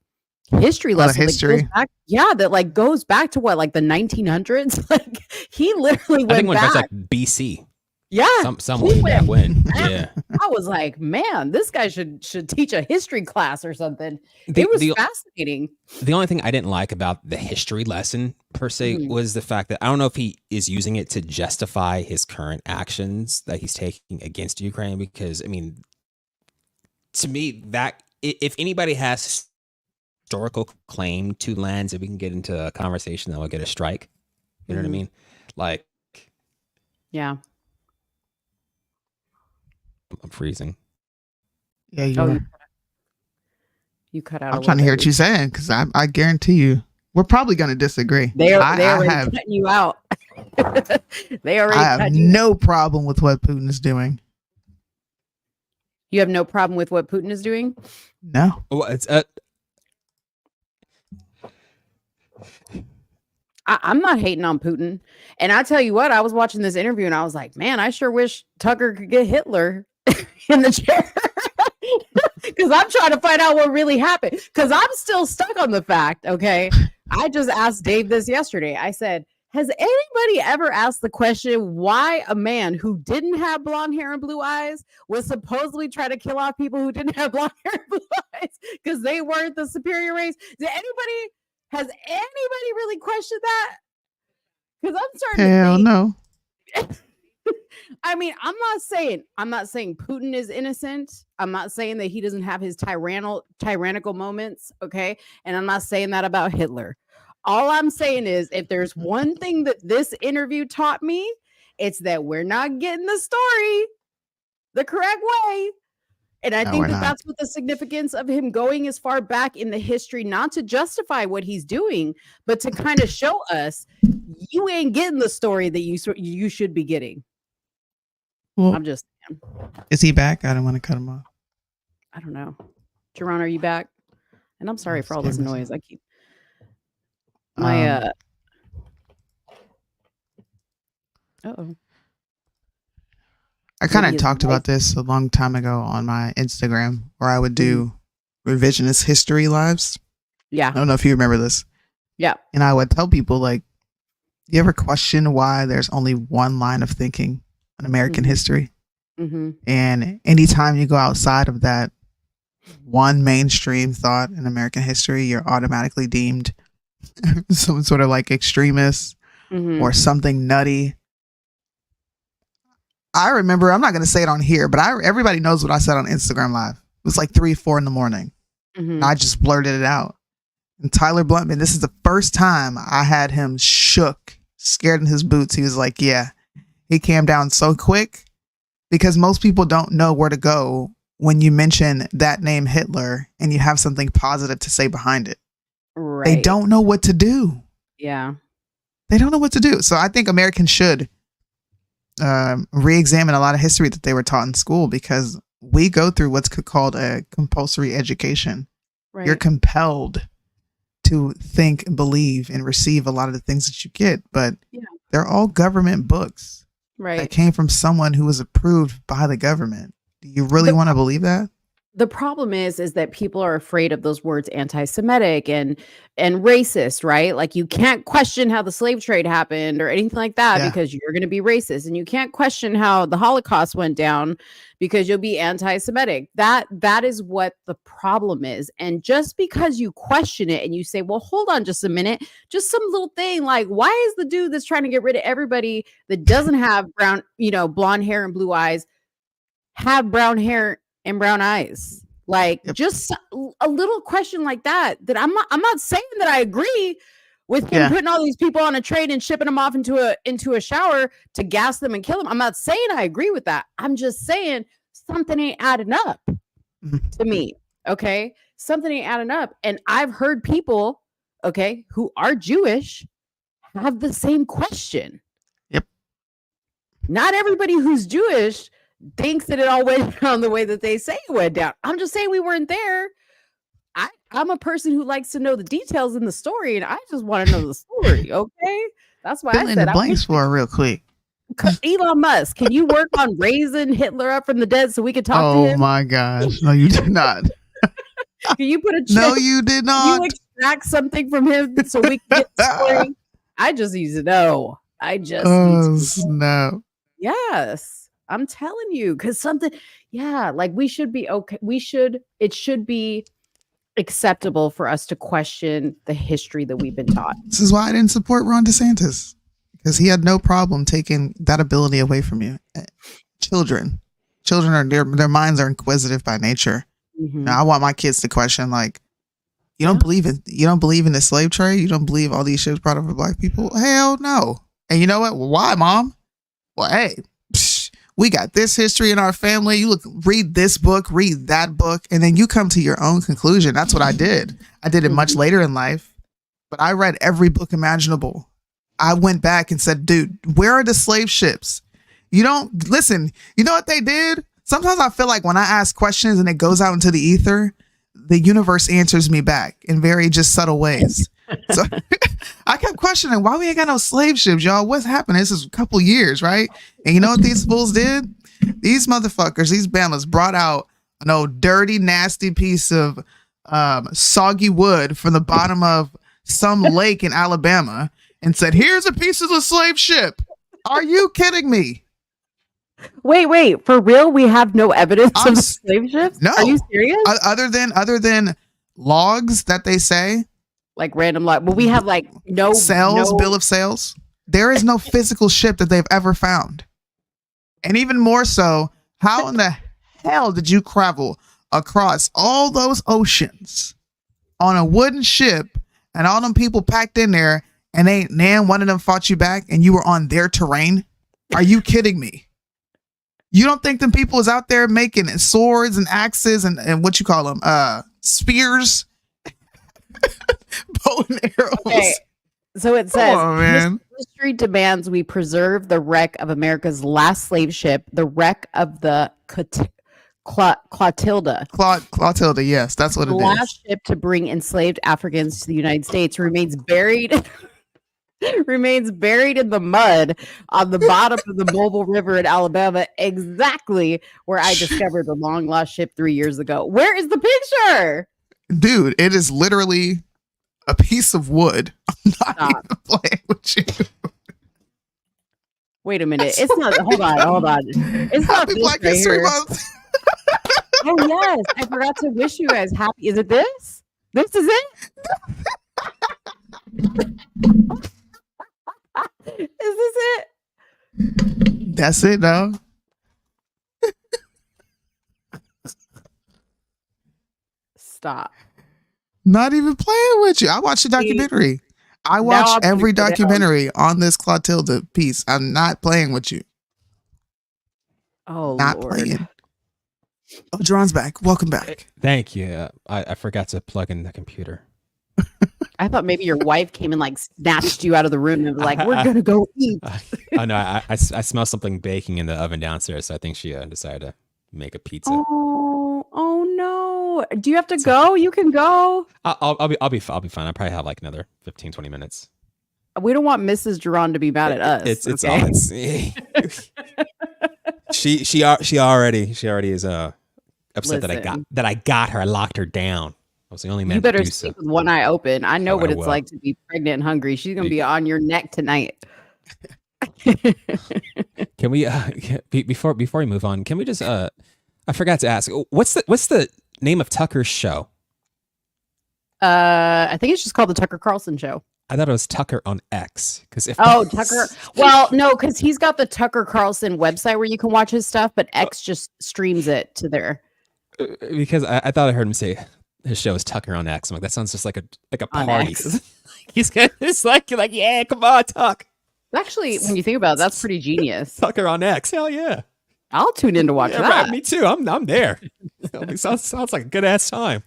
S4: history lesson.
S5: History.
S4: That like goes back to what, like the 1900s? Like he literally went back.
S6: Like BC.
S4: Yeah.
S6: Somewhere back when. Yeah.
S4: I was like, man, this guy should teach a history class or something. It was fascinating.
S6: The only thing I didn't like about the history lesson per se was the fact that I don't know if he is using it to justify his current actions that he's taking against Ukraine, because I mean, to me, that if anybody has historical claim to lands, if we can get into a conversation, that will get a strike. You know what I mean? Like,
S4: yeah.
S6: I'm freezing.
S5: Yeah,
S4: you cut out.
S5: I'm trying to hear what you're saying because I guarantee you we're probably going to disagree.
S4: They are cutting you out. They already.
S5: I have no problem with what Putin is doing.
S4: You have no problem with what Putin is doing?
S5: No.
S6: Well, it's
S4: I'm not hating on Putin. And I tell you what, I was watching this interview and I was like, man, I sure wish Tucker could get Hitler in the chair. Because I'm trying to find out what really happened. Because I'm still stuck on the fact, okay? I just asked Dave this yesterday. I said, has anybody ever asked the question why a man who didn't have blonde hair and blue eyes was supposedly trying to kill off people who didn't have blonde hair and blue eyes because they weren't the superior race? Has anybody really questioned that? Because I'm starting
S5: to think.
S4: No. I mean, I'm not saying Putin is innocent. I'm not saying that he doesn't have his tyrannical moments, okay? And I'm not saying that about Hitler. All I'm saying is if there's one thing that this interview taught me, it's that we're not getting the story the correct way. And I think that's what the significance of him going as far back in the history, not to justify what he's doing, but to kind of show us you ain't getting the story that you should be getting.
S5: Well,
S4: I'm just saying.
S5: Is he back? I don't want to cut him off.
S4: I don't know. Jaron, are you back? And I'm sorry for all this noise. I keep my uh-oh.
S5: I kind of talked about this a long time ago on my Instagram where I would do revisionist history lives.
S4: Yeah.
S5: I don't know if you remember this.
S4: Yeah.
S5: And I would tell people, like, you ever question why there's only one line of thinking in American history? And anytime you go outside of that one mainstream thought in American history, you're automatically deemed some sort of like extremist or something nutty. I remember, I'm not going to say it on here, but everybody knows what I said on Instagram Live. It was like 3-4 in the morning. And I just blurted it out. And Tyler Bluntman, this is the first time I had him shook, scared in his boots. He was like, yeah, he calmed down so quick because most people don't know where to go when you mention that name Hitler and you have something positive to say behind it.
S4: Right.
S5: They don't know what to do.
S4: Yeah.
S5: They don't know what to do. So I think Americans should re-examine a lot of history that they were taught in school because we go through what's called a compulsory education.
S4: Right.
S5: You're compelled to think and believe and receive a lot of the things that you get, but they're all government books that came from someone who was approved by the government. Do you really want to believe that?
S4: the problem is that people are afraid of those words anti-Semitic and racist, right? Like you can't question how the slave trade happened or anything like that because you're going to be racist, and you can't question how the Holocaust went down because you'll be anti-Semitic. That is what the problem is. And just because you question it and you say, well, hold on just a minute, just some little thing like, why is the dude that's trying to get rid of everybody that doesn't have brown, blonde hair and blue eyes have brown hair and brown eyes? Like just a little question like that I'm not saying that I agree with him putting all these people on a train and shipping them off into a shower to gas them and kill them. I'm not saying I agree with that. I'm just saying something ain't adding up to me. Okay. Something ain't adding up. And I've heard people, who are Jewish have the same question.
S5: Yep.
S4: Not everybody who's Jewish thinks that it all went down the way that they say it went down. I'm just saying we weren't there. I'm a person who likes to know the details in the story, and I just want to know the story. Okay, that's why
S5: Fill
S4: I
S5: in
S4: said
S5: the blanks for it real quick.
S4: Elon Musk, can you work on raising Hitler up from the dead so we can talk to him?
S5: Oh my gosh, no, you did not.
S4: Can you put a chip?
S5: No, you did not.
S4: You extract something from him so we can get the story? I just need to know. Need to know. Yes. I'm telling you, because like we should be okay. It should be acceptable for us to question the history that we've been taught.
S5: This is why I didn't support Ron DeSantis, because he had no problem taking that ability away from you. Children are their minds are inquisitive by nature. Now, I want my kids to question, like, you don't believe in the slave trade? You don't believe all these ships brought over black people? Hell no. And you know what? Well, why, Mom? Well, hey, we got this history in our family. You read this book, read that book, and then you come to your own conclusion. That's what I did. I did it much later in life, but I read every book imaginable. I went back and said, dude, where are the slave ships? You don't listen. You know what they did? Sometimes I feel like when I ask questions and it goes out into the ether, the universe answers me back in very just subtle ways. So I kept questioning why we ain't got no slave ships, y'all. What's happening? This is a couple years, right? And you know what these fools did? These motherfuckers, these Bamas brought out an old dirty, nasty piece of soggy wood from the bottom of some lake in Alabama and said, here's a piece of the slave ship. Are you kidding me?
S4: Wait, for real? We have no evidence of slave ships?
S5: No.
S4: Are you serious?
S5: Other than logs that they say.
S4: Like random log. But we have like no
S5: bill of sales. There is no physical ship that they've ever found. And even more so, how in the hell did you travel across all those oceans on a wooden ship and all them people packed in there and ain't one of them fought you back and you were on their terrain? Are you kidding me? You don't think them people is out there making swords and axes and what you call them? Spears? Bow and arrows. Okay.
S4: So it says, history demands we preserve the wreck of America's last slave ship, the wreck of the Clotilda.
S5: Clotilda, yes, that's what it is. The
S4: last ship to bring enslaved Africans to the United States remains buried in the mud on the bottom of the Mobile River in Alabama, exactly where I discovered the long lost ship 3 years ago. Where is the picture?
S5: Dude, it is literally a piece of wood. I'm not even playing with you.
S4: Wait a minute. It's not. Hold on. It's not this Black right History Month. Oh yes, I forgot to wish you guys happy. Is it this? This is it. Is this it?
S5: That's it, though.
S4: Stop.
S5: Not even playing with you. I watched the documentary. I watched every documentary on this Clotilda piece. I'm not playing with you.
S4: Oh,
S5: not
S4: Lord.
S5: playing. Oh, Jaron's back. Welcome back.
S6: Thank you. I forgot to plug in the computer.
S4: I thought maybe your wife came and like snatched you out of the room and was like, we're going to go eat.
S6: Oh, no. I smell something baking in the oven downstairs. So I think she decided to make a pizza.
S4: Oh no. Do you have to go? You can go.
S6: I'll be fine. I probably have like another 15-20 minutes.
S4: We don't want Mrs. Jaron to be mad at us.
S6: It's she already is upset that I got her. I locked her down. I was the only man.
S4: You better
S6: to do
S4: sleep
S6: so.
S4: with one eye open. I know
S6: Oh,
S4: what
S6: I
S4: it's
S6: will.
S4: like to be pregnant and hungry. She's gonna be on your neck tonight.
S6: Can we before we move on? Can we just I forgot to ask. What's the name of Tucker's show?
S4: I think it's just called the Tucker Carlson Show.
S6: I thought it was Tucker on X. Because if
S4: Tucker. Well, no, because he's got the Tucker Carlson website where you can watch his stuff, but X just streams it to there.
S6: Because I thought I heard him say his show is Tucker on X. I'm like, that sounds just like a party. It's like you're like, yeah, come on, Tuck.
S4: Actually, when you think about it, that's pretty genius.
S6: Tucker on X, hell yeah.
S4: I'll tune in to watch that.
S6: Right, me too. I'm there. sounds like a good ass time.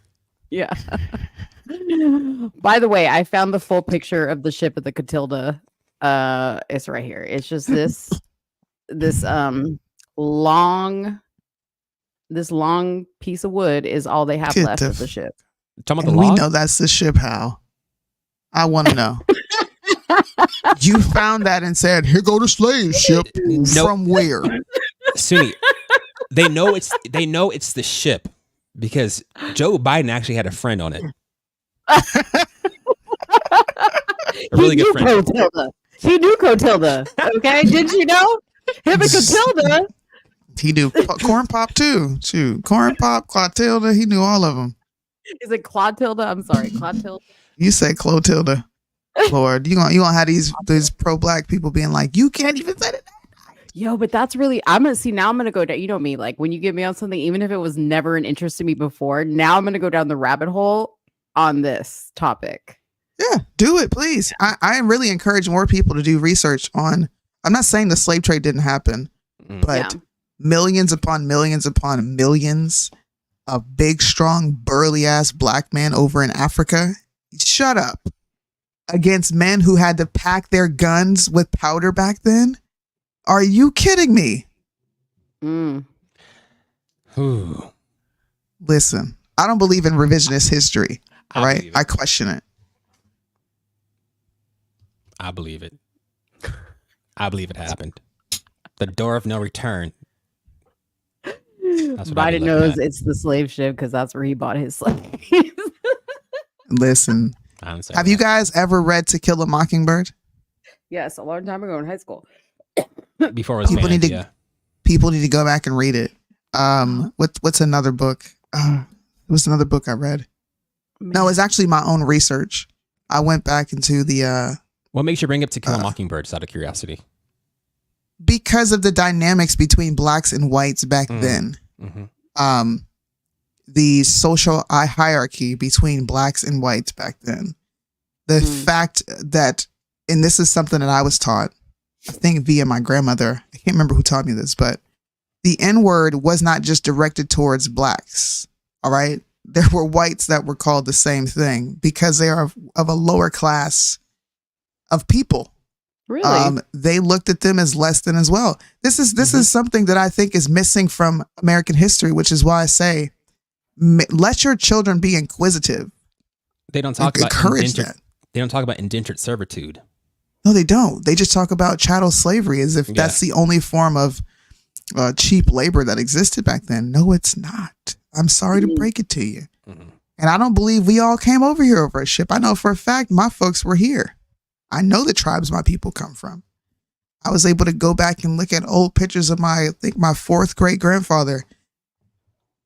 S4: Yeah. By the way, I found the full picture of the ship of the Catilda. It's right here. It's just this long piece of wood is all they have left of the ship.
S6: Talking about
S5: And
S6: the
S5: we
S6: log?
S5: know that's the ship, Hal. I want to know. You found that and said, "Here go the slave ship." From where?
S6: Soonie, they know it's the ship because Joe Biden actually had a friend on it. A really good friend.
S4: Cotilda. He knew Cotilda. Okay, did you know? Him and Cotilda.
S5: He knew Corn Pop too. Shoot, Corn Pop, Clotilda. He knew all of them.
S4: Is it Clotilda? I'm sorry, Clotilda.
S5: You say Clotilda. Lord, you gonna have these pro-black people being like, you can't even say it.
S4: Yo, but that's really, I'm gonna go down. You know me, like when you get me on something, even if it was never an interest to me before, now I'm gonna go down the rabbit hole on this topic.
S5: Yeah, do it, please. I really encourage more people to do research on. I'm not saying the slave trade didn't happen, but millions upon millions upon millions of big, strong, burly ass black men over in Africa. Shut up. Against men who had to pack their guns with powder back then? Are you kidding me? Listen, I don't believe in revisionist history. All right? I question it.
S6: I believe it. I believe it happened. The door of no return. That's what I
S4: Biden knows it's the slave ship because that's where he bought his slaves.
S5: Listen, have you guys ever read To Kill a Mockingbird?
S4: Yes, a long time ago in high school.
S6: Before it was banned,
S5: people need to go back and read it. What's another book? It was another book I read. No, it's actually my own research. I went back into the
S6: what makes you bring up To Kill a Mockingbird? Out of curiosity.
S5: Because of the dynamics between blacks and whites back then. The social hierarchy between blacks and whites back then. The fact that, and this is something that I was taught, I think via my grandmother. I can't remember who taught me this, but the N-word was not just directed towards blacks. All right. There were whites that were called the same thing because they are of a lower class of people.
S4: Really?
S5: They looked at them as less than as well. This is something that I think is missing from American history, which is why I say, let your children be inquisitive.
S6: They don't talk about
S5: encourage that.
S6: They don't talk about indentured servitude.
S5: No, they don't. They just talk about chattel slavery as if that's the only form of cheap labor that existed back then. No, it's not. I'm sorry to break it to you. And I don't believe we all came over here over a ship. I know for a fact my folks were here. I know the tribes my people come from. I was able to go back and look at old pictures of my fourth great grandfather.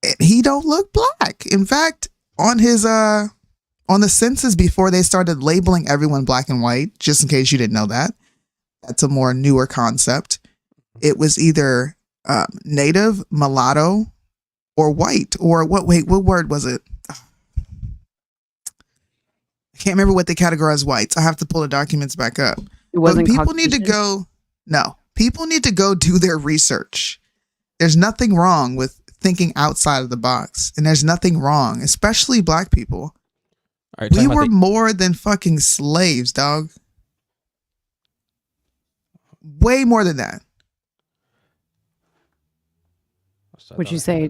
S5: And he don't look black. In fact, on his on the census before they started labeling everyone black and white, just in case you didn't know that, that's a more newer concept. It was either native, mulatto, or white, or what word was it? I can't remember what they categorize whites. I have to pull the documents back up.
S4: It wasn't.
S5: People need to go. No, people need to go do their research. There's nothing wrong with thinking outside of the box, and there's nothing wrong, especially black people.
S6: Right,
S5: we were more than fucking slaves, dog. Way more than that.
S4: What'd you say?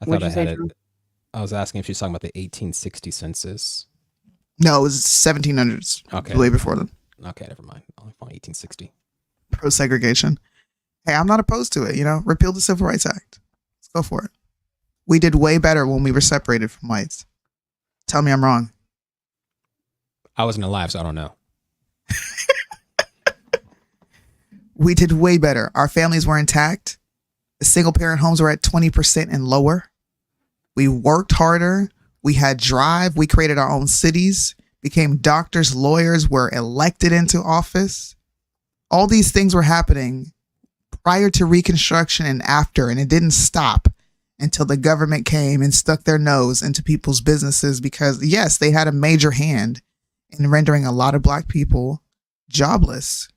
S6: I was asking if she's talking about the 1860 census.
S5: No, it was 1700s.
S6: Okay.
S5: Way before them.
S6: Okay, never mind. Only 1860.
S5: Pro segregation. Hey, I'm not opposed to it. Repeal the Civil Rights Act. Let's go for it. We did way better when we were separated from whites. Tell me I'm wrong.
S6: I wasn't alive, so I don't know.
S5: We did way better. Our families were intact. The single parent homes were at 20% and lower. We worked harder. We had drive. We created our own cities, became doctors, lawyers, were elected into office. All these things were happening prior to Reconstruction and after, and it didn't stop until the government came and stuck their nose into people's businesses because, yes, they had a major hand in rendering a lot of Black people jobless.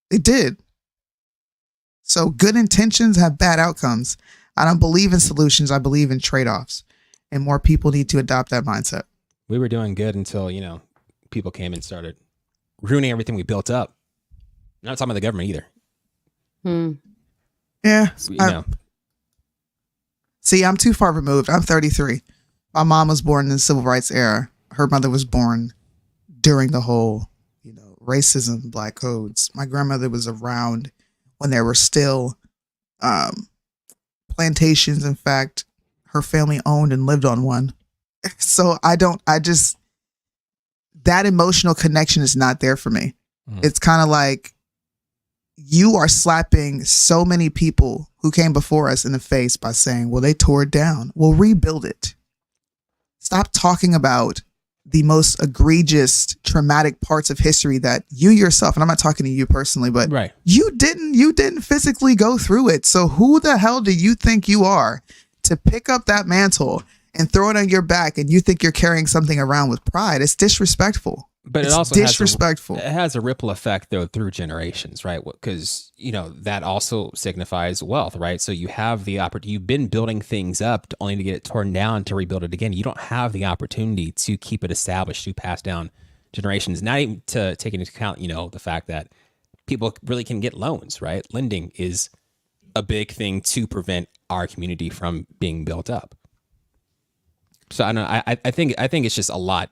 S5: They did. So good intentions have bad outcomes. I don't believe in solutions. I believe in trade-offs. And more people need to adopt that mindset.
S6: We were doing good until, people came and started ruining everything we built up. Not talking about the government either.
S5: Yeah. See, I'm too far removed. I'm 33. My mom was born in the civil rights era. Her mother was born during the whole, racism, Black codes. My grandmother was around when there were still plantations. In fact, her family owned and lived on one. So that emotional connection is not there for me. It's kind of like you are slapping so many people who came before us in the face by saying, well, they tore it down. Well, rebuild it. Stop talking about the most egregious, traumatic parts of history that you yourself, and I'm not talking to you personally, but you didn't physically go through it. So who the hell do you think you are to pick up that mantle and throw it on your back and you think you're carrying something around with pride? It's disrespectful.
S6: But
S5: it's
S6: it also
S5: disrespectful.
S6: It has a ripple effect though through generations, right? Because that also signifies wealth, right? So you have the opportunity. You've been building things up only to get it torn down to rebuild it again. You don't have the opportunity to keep it established to pass down generations. Not even to take into account, the fact that people really can get loans, right? Lending is a big thing to prevent our community from being built up. So I don't know. I think it's just a lot.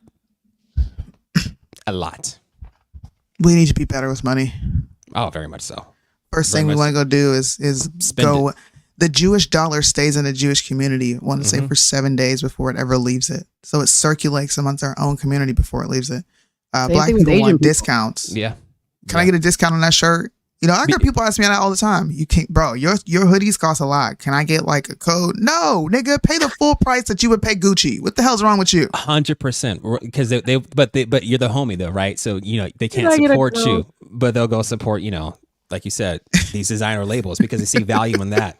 S6: A lot.
S5: We need to be better with money.
S6: Oh, very much so.
S5: First thing we want to go do is go. The Jewish dollar stays in the Jewish community, I want to say, for 7 days before it ever leaves it. So it circulates amongst our own community before it leaves it. Black people want discounts.
S6: Yeah.
S5: Can I get a discount on that shirt? I got people ask me that all the time. You can't, bro, your hoodies cost a lot. Can I get like a code? No, nigga, pay the full price that you would pay Gucci. What the hell's wrong with you?
S6: 100%. Because but you're the homie though, right? So, they can't support you, but they'll go support, like you said, these designer labels because they see value in that.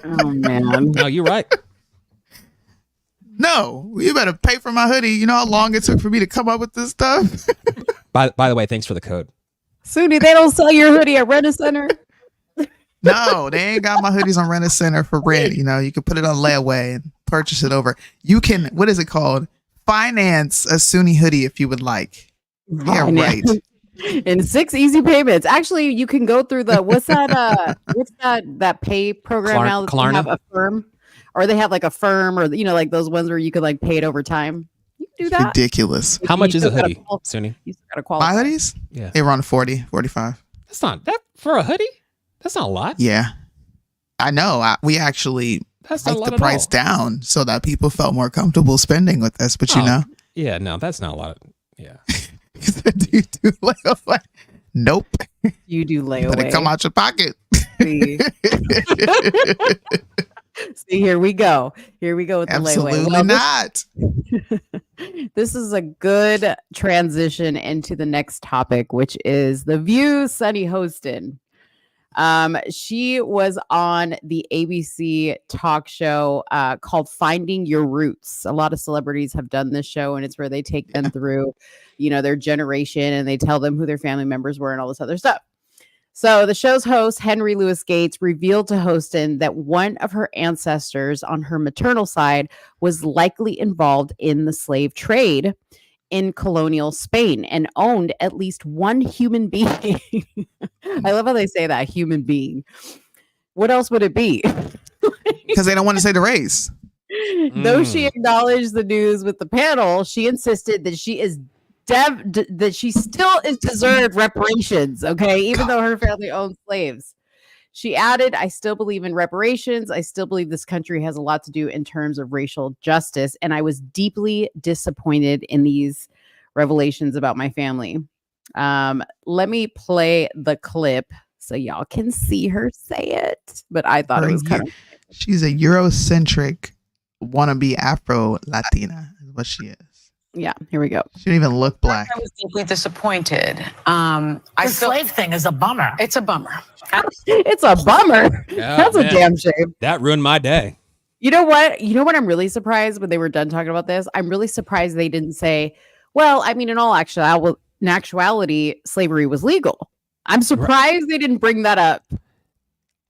S4: Oh man.
S6: No, you're right.
S5: No, you better pay for my hoodie. You know how long it took for me to come up with this stuff?
S6: By the way, thanks for the code.
S4: Soonie, they don't sell your hoodie at Rent-A-Center.
S5: No, they ain't got my hoodies on Rent-A-Center for rent. You can put it on layaway and purchase it over. You can, what is it called? Finance a Soonie hoodie if you would like. Yeah, right.
S4: In 6 easy payments. Actually, you can go through the what's that pay program now that they have a firm, or they have like a firm, or like those ones where you could like pay it over time. You can do that.
S5: Ridiculous.
S6: How much is a hoodie, Soonie?
S4: You still gotta qualify.
S5: My hoodies?
S6: Yeah.
S5: They run 40, 45.
S6: That's not that for a hoodie. That's not a lot.
S5: Yeah. I know. We actually hiked the price down so that people felt more comfortable spending with us, but
S6: Yeah, no, that's not a lot. Yeah.
S5: Do you do layaway? Nope.
S4: You do layaway.
S5: Better come out your pocket.
S4: See, here we go. Here we go with the
S5: Absolutely
S4: layaway.
S5: Not.
S4: This is a good transition into the next topic, which is The View, Sunny HOSTIN. She was on the ABC talk show called Finding Your Roots. A lot of celebrities have done this show, and it's where they take them through, their generation, and they tell them who their family members were and all this other stuff. So the show's host, Henry Louis Gates, revealed to HOSTIN that one of her ancestors on her maternal side was likely involved in the slave trade in colonial Spain and owned at least one human being. I love how they say that, human being. What else would it be?
S5: Because they don't want to say the race.
S4: Though she acknowledged the news with the panel, she insisted that she is that she still is deserved reparations, okay, even though her family owned slaves. She added, I still believe in reparations. I still believe this country has a lot to do in terms of racial justice. And I was deeply disappointed in these revelations about my family. Let me play the clip so y'all can see her say it. But I thought it was kind of...
S5: She's a Eurocentric wannabe Afro Latina is what she is.
S4: Yeah, here we go.
S5: She didn't even look black.
S17: I was deeply disappointed.
S18: The slave thing is a bummer.
S17: It's a bummer.
S4: It's a bummer.
S6: Yeah,
S4: That's
S6: man.
S4: a damn shame.
S6: That ruined my day.
S4: You know what? I'm really surprised when they were done talking about this. I'm really surprised they didn't say, well, I mean, in actuality, slavery was legal. I'm surprised they didn't bring that up.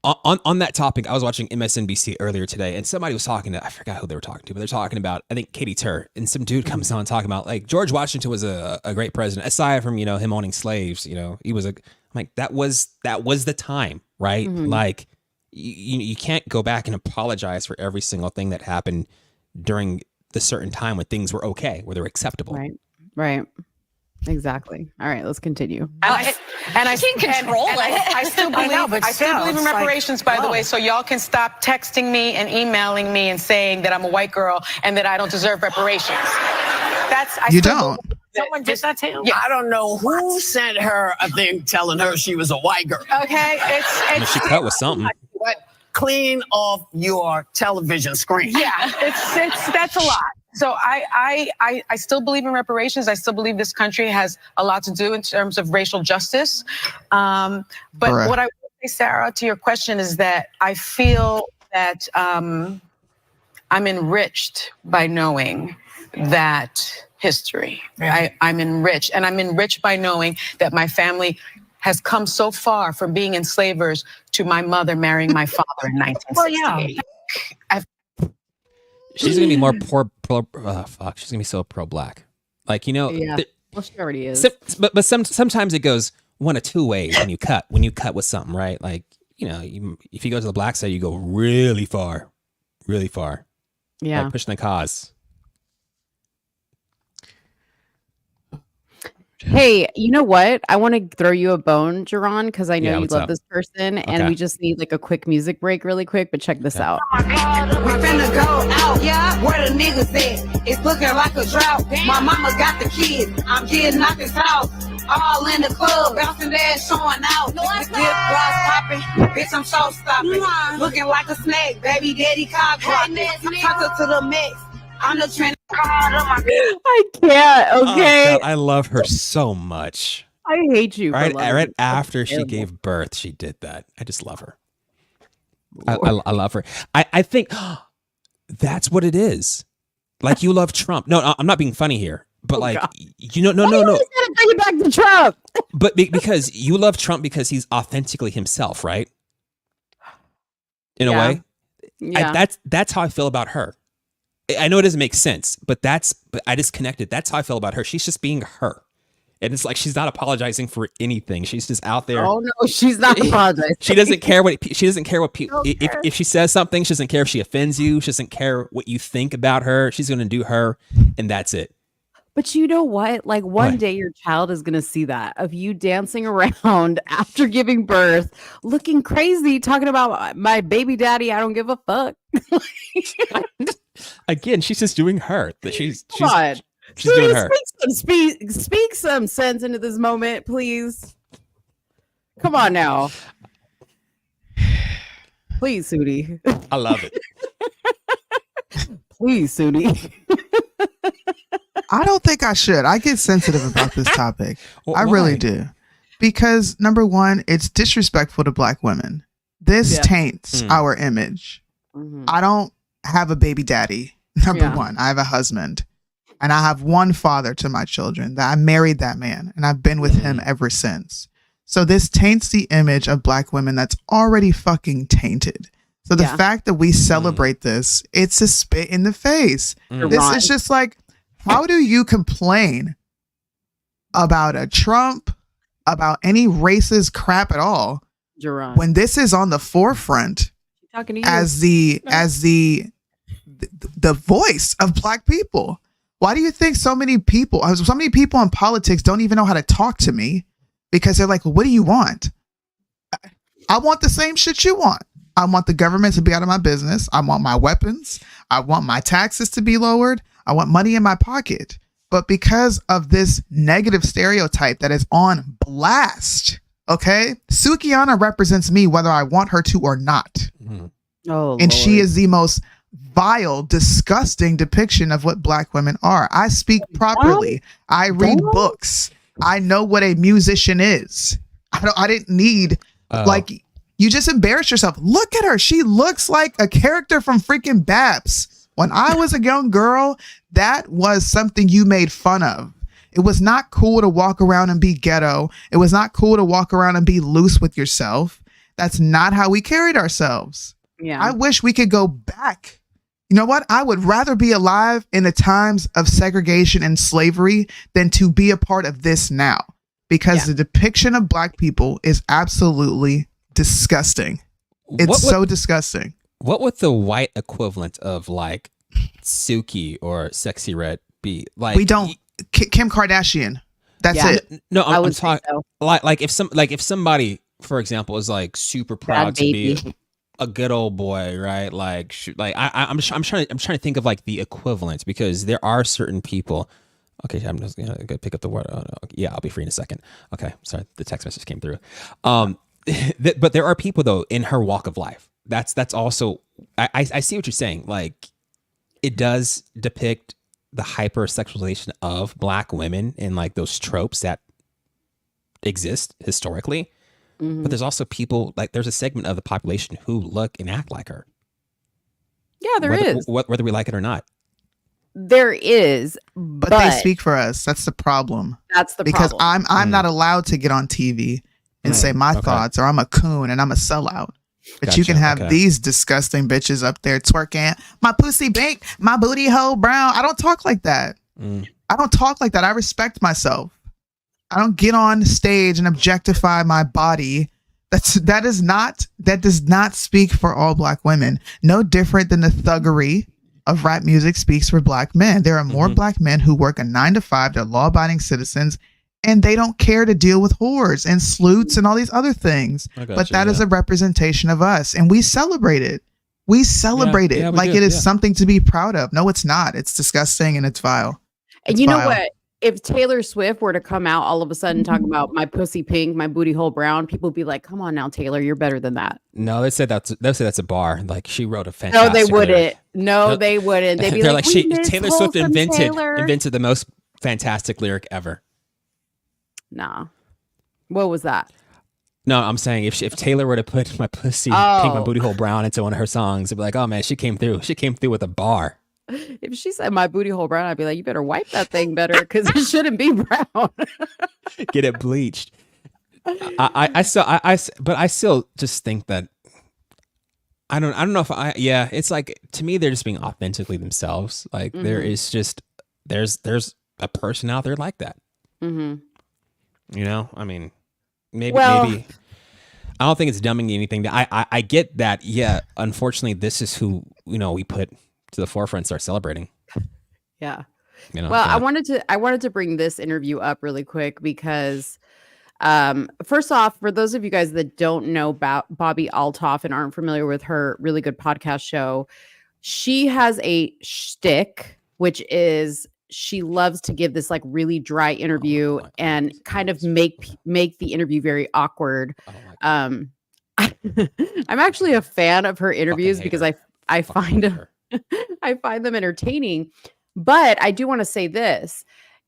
S6: On that topic, I was watching MSNBC earlier today, and somebody was talking to, I forgot who they were talking to, but they're talking about, I think, Katie Tur, and some dude comes on talking about, like, George Washington was a great president, aside from, him owning slaves, he was I'm like, that was the time, right?
S4: Mm-hmm.
S6: Like, you can't go back and apologize for every single thing that happened during the certain time when things were okay, where they're acceptable.
S4: Right. Exactly. All right, let's continue.
S17: And I can control it. I still believe, I still believe in reparations, by the way, so y'all can stop texting me and emailing me and saying that I'm a white girl and that I don't deserve reparations.
S5: You don't.
S18: Someone did that to you?
S17: Yeah.
S18: I don't know who sent her a thing telling her she was a white girl.
S17: Okay, it's
S6: She cut with something.
S18: But clean off your television screen.
S17: Yeah, that's a lot. So I still believe in reparations. I still believe this country has a lot to do in terms of racial justice. But what I would say, Sarah, to your question is that I feel that I'm enriched by knowing that history. I'm enriched, and I'm enriched by knowing that my family has come so far from being enslavers to my mother marrying my father in 1968.
S6: She's gonna be more she's gonna be so pro-black. Like,
S4: Yeah. Well, she already is.
S6: But sometimes it goes one of two ways when you cut with something, right? Like, if you go to the black side, you go really far.
S4: Yeah.
S6: Like pushing the cause.
S4: Hey, you know what? I want to throw you a bone, Jaron, because I know you love this person, and we just need like a quick music break really quick, but check this out.
S19: We finna go out, yeah. Where the niggas at? It's looking like a drought. My mama got the kids. I'm getting out this house. All in the club, bouncing there, showing out. The good glass popping. Bitch, I'm show stopping. Looking like a snake. Baby daddy cock blocking. Talk her to the mix. I'm the trend.
S4: I can't. Okay.
S6: Oh, God, I love her so much.
S4: I hate you.
S6: Right after she gave birth, she did that. I just love her. I love her. I think that's what it is. Like, you love Trump. No, I'm not being funny here. But no.
S4: Gotta bring it back to Trump.
S6: But because you love Trump because he's authentically himself, right? In a way.
S4: Yeah.
S6: That's how I feel about her. I know it doesn't make sense, but I just connected. That's how I feel about her. She's just being her. And it's like, she's not apologizing for anything. She's just out there.
S4: Oh no, she's not apologizing.
S6: She doesn't care what people, if she says something, she doesn't care if she offends you. She doesn't care what you think about her. She's going to do her, and that's it.
S4: But you know what? Like, one day your child is going to see that of you dancing around after giving birth, looking crazy, talking about my baby daddy. I don't give a fuck.
S6: Again, she's just doing her. She's
S4: Please
S6: doing her.
S4: Speak some sense into this moment, please. Come on now. Please, Soonie.
S6: I love it.
S4: Please, Soonie.
S5: I don't think I should. I get sensitive about this topic. I really do. Because number one, it's disrespectful to Black women. This taints our image.
S4: Mm-hmm.
S5: I don't have a baby daddy. Number one, I have a husband. And I have one father to my children. That I married that man. And I've been with him ever since. So this taints the image of Black women that's already fucking tainted. So the fact that we celebrate this, it's a spit in the face. This is just like, how do you complain about a Trump, about any racist crap at all,
S4: Jaron,
S5: when this is on the forefront as the voice of Black people? Why do you think so many people in politics don't even know how to talk to me? Because they're like, well, what do you want? I want the same shit you want. I want the government to be out of my business. I want my weapons. I want my taxes to be lowered. I want money in my pocket. But because of this negative stereotype that is on blast, okay, Sukiana represents me whether I want her to or not.
S4: Oh,
S5: and she is the most vile, disgusting depiction of what Black women are. I speak properly. I read books. I know what a musician is. I didn't need like you just embarrassed yourself. Look at her. She looks like a character from freaking Babs. When I was a young girl, that was something you made fun of. It was not cool to walk around and be ghetto. It was not cool to walk around and be loose with yourself. That's not how we carried ourselves.
S4: Yeah.
S5: I wish we could go back. You know what? I would rather be alive in the times of segregation and slavery than to be a part of this now, because the depiction of Black people is absolutely disgusting. It's so disgusting.
S6: What would the white equivalent of like Suki or Sexy Red be? Like,
S5: we don't. Kim Kardashian. That's it.
S6: No, I'm talking like if somebody, for example, is like super proud to be a good old boy, right? Like I'm trying to think of like the equivalent, because there are certain people. Okay, I'm just gonna go pick up the word. Yeah, I'll be free in a second. Okay, sorry, the text message came through. But there are people though in her walk of life. That's also I see what you're saying. Like, it does depict the hypersexualization of Black women and like those tropes that exist historically. But there's also people, like there's a segment of the population who look and act like her.
S4: Yeah, there is.
S6: Whether we like it or not.
S4: There is,
S5: but they speak for us. That's the problem.
S4: That's the
S5: because
S4: problem.
S5: I'm not allowed to get on TV and say my thoughts, or I'm a coon and I'm a sellout. But you can have these disgusting bitches up there twerking, my pussy pink, my booty hole brown. I don't talk like that. I don't talk like that. I respect myself. I don't get on stage and objectify my body. That does not speak for all Black women. No different than the thuggery of rap music speaks for Black men. There are more Black men who work a 9-to-5. They're law-abiding citizens, and they don't care to deal with whores and sleuths and all these other things. But that is a representation of us, and we celebrate it. We celebrate it like it is something to be proud of. No, it's not. It's disgusting and it's vile.
S4: And you know what? If Taylor Swift were to come out all of a sudden talking about my pussy pink, my booty hole brown, people would be like, "Come on now, Taylor, you're better than that."
S6: No, they say that's a bar. Like, she wrote a fantastic.
S4: No, they wouldn't. No, they wouldn't. They'd be like,
S6: Taylor Swift invented the most fantastic lyric ever.
S4: Nah. What was that?
S6: No, I'm saying if Taylor were to put my pussy pink, my booty hole brown into one of her songs, it'd be like, oh man, she came through. She came through with a bar.
S4: If she said my booty hole brown, I'd be like, you better wipe that thing better, because it shouldn't be brown.
S6: Get it bleached. But I still just think that I don't know if it's like, to me, they're just being authentically themselves. Like there is just there's a person out there like that. You know, I mean, maybe I don't think it's dumbing anything. I get that. Yeah, unfortunately, this is who we put to the forefront, start celebrating.
S4: Yeah.
S6: Well,
S4: I wanted to bring this interview up really quick because first off, for those of you guys that don't know about Bobbi Althoff and aren't familiar with her really good podcast show, she has a shtick, which is she loves to give this like really dry interview and kind of make the interview very awkward. I'm actually a fan of her interviews because I find them I find them entertaining. But I do want to say this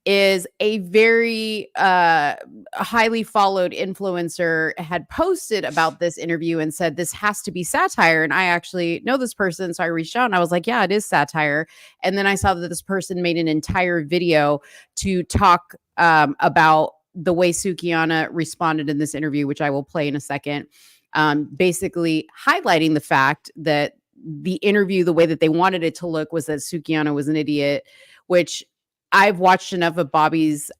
S4: is a very highly followed influencer had posted about this interview and said this has to be satire. And I actually know this person, so I reached out and I was like, yeah, it is satire. And then I saw that this person made an entire video to talk about the way Sukiana responded in this interview, which I will play in a second, basically highlighting the fact that the interview, the way that they wanted it to look, was that Sukiana was an idiot, which I've watched enough of Bobby's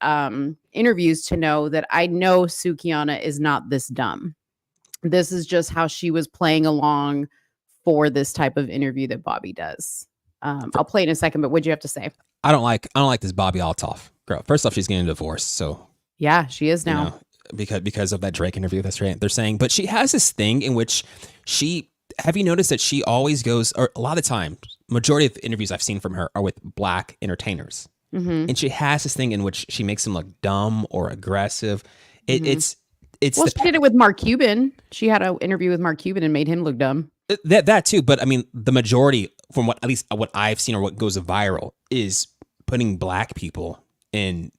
S4: interviews to know that I know Sukiana is not this dumb. This is just how she was playing along for this type of interview that Bobby does. I'll play in a second, but what'd you have to say?
S6: I don't like this Bobbi Althoff girl. First off, she's getting divorced, so
S4: yeah, she is now.
S6: because of that Drake interview. That's right. They're saying, but she has this thing in which have you noticed that she always goes, or a lot of times, majority of the interviews I've seen from her are with black entertainers. And she has this thing in which she makes them look dumb or aggressive. It's
S4: well, she did it with Mark Cuban. She had an interview with Mark Cuban and made him look dumb.
S6: That too, but I mean, the majority, from at least what I've seen or what goes viral, is putting black people in,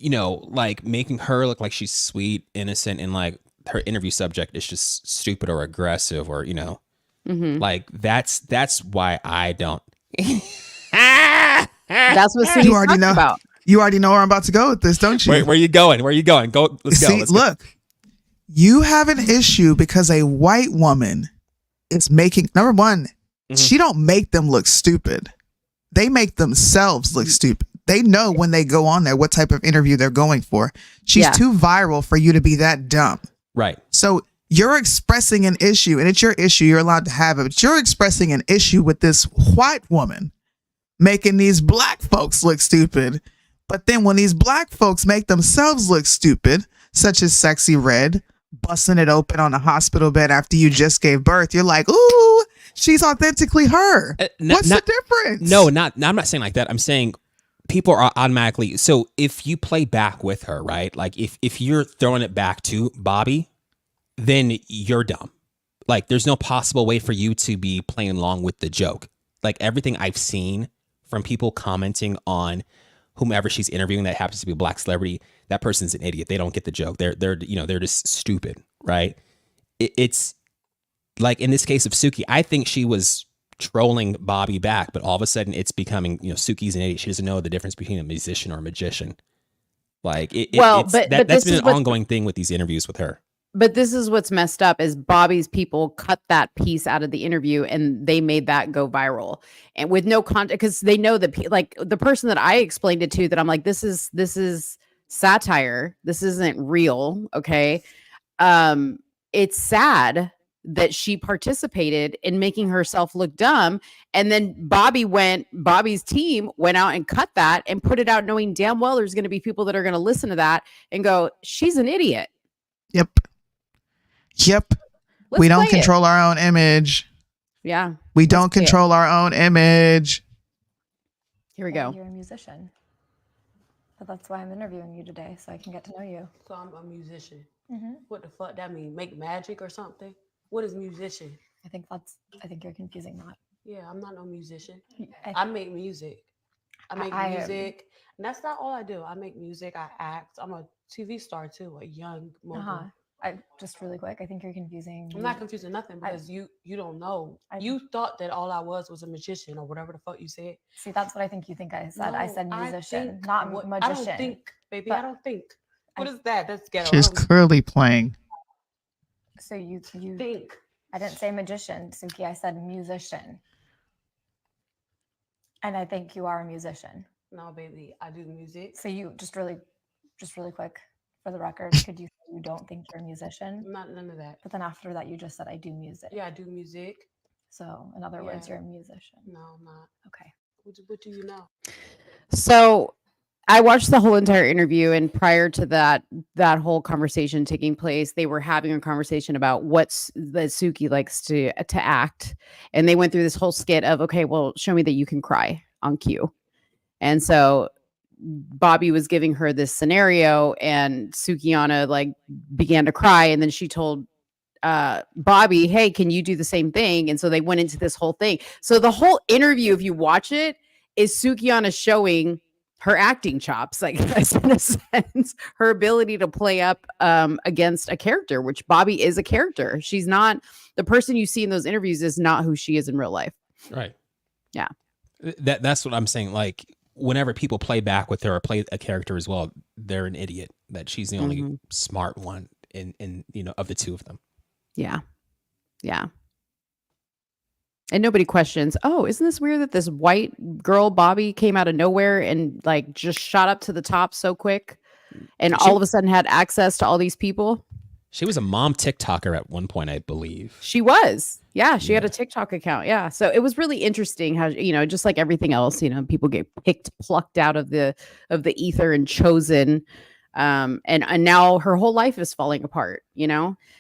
S6: like making her look like she's sweet, innocent, and like her interview subject is just stupid or aggressive or like that's why I don't.
S4: That's what Soonie talked about.
S5: You already know where I'm about to go with this, don't you?
S6: Where are you going? Where are you going? Go. Let's go.
S5: Look, you have an issue because a white woman is making, number one, she don't make them look stupid. They make themselves look stupid. They know when they go on there what type of interview they're going for. She's too viral for you to be that dumb.
S6: Right.
S5: So you're expressing an issue, and it's your issue. You're allowed to have it. But you're expressing an issue with this white woman making these black folks look stupid. But then when these black folks make themselves look stupid, such as Sexy Red, busting it open on a hospital bed after you just gave birth, you're like, ooh, she's authentically her. What's the difference?
S6: No, I'm not saying like that. I'm saying people are automatically. So if you play back with her, right? Like if you're throwing it back to Bobby, then you're dumb. Like there's no possible way for you to be playing along with the joke. Like everything I've seen from people commenting on whomever she's interviewing that happens to be a black celebrity, that person's an idiot. They don't get the joke. They're just stupid, right? It's like in this case of Suki, I think she was trolling Bobby back, but all of a sudden it's becoming, Suki's an idiot. She doesn't know the difference between a musician or a magician. Like that's been an ongoing thing with these interviews with her.
S4: But this is what's messed up is Bobby's people cut that piece out of the interview and they made that go viral and with no context because they know that like the person that I explained it to that I'm like, this is satire. This isn't real. Okay. It's sad that she participated in making herself look dumb. And then Bobby's team went out and cut that and put it out knowing damn well there's going to be people that are going to listen to that and go, she's an idiot.
S5: Yep. We don't control our own image.
S4: Yeah.
S5: We don't control our own image.
S4: Here we go.
S20: You're a musician. But that's why I'm interviewing you today, so I can get to know you.
S21: So I'm a musician. What the fuck that mean? Make magic or something? What is musician?
S20: I think you're confusing that.
S21: Yeah, I'm not no musician. I make music. I make music. And that's not all I do. I make music. I act. I'm a TV star too, a young mogul.
S20: Just really quick, I think you're confusing.
S21: I'm not confusing nothing because you don't know. You thought that all I was a magician or whatever the fuck you said.
S20: See, that's what I think you think I said.
S21: No,
S20: I said musician, not magician.
S21: I don't think, baby. I don't think. What is that? That's ghetto.
S5: She's clearly playing.
S20: So you
S21: think.
S20: I didn't say magician, Suki. I said musician. And I think you are a musician.
S21: No, baby. I do music.
S20: So you just really quick. For the record, could you say you don't think you're a musician?
S21: None of that.
S20: But then after that, you just said I do music.
S21: Yeah, I do music.
S20: So in other words, you're a musician.
S21: No, I'm not.
S20: Okay.
S21: What do you know?
S4: So I watched the whole entire interview, and prior to that whole conversation taking place, they were having a conversation about what's that Suki likes to act, and they went through this whole skit of, okay, well, show me that you can cry on cue, and so Bobby was giving her this scenario and Sukiana like began to cry. And then she told Bobby, hey, can you do the same thing? And so they went into this whole thing. So the whole interview, if you watch it, is Sukiana showing her acting chops, like in a sense, her ability to play up against a character, which Bobby is a character. She's not the person you see in those interviews is not who she is in real life.
S6: Right.
S4: Yeah.
S6: That's what I'm saying. Like, whenever people play back with her or play a character as well, they're an idiot. That she's the only smart one in of the two of them.
S4: Yeah. Yeah. And nobody questions, oh, isn't this weird that this white girl, Bobby, came out of nowhere and like just shot up to the top so quick and all of a sudden had access to all these people?
S6: She was a mom TikToker at one point, I believe.
S4: She was. Yeah, she had a TikTok account. Yeah. So it was really interesting how, just like everything else, people get plucked out of the ether and chosen And now her whole life is falling apart.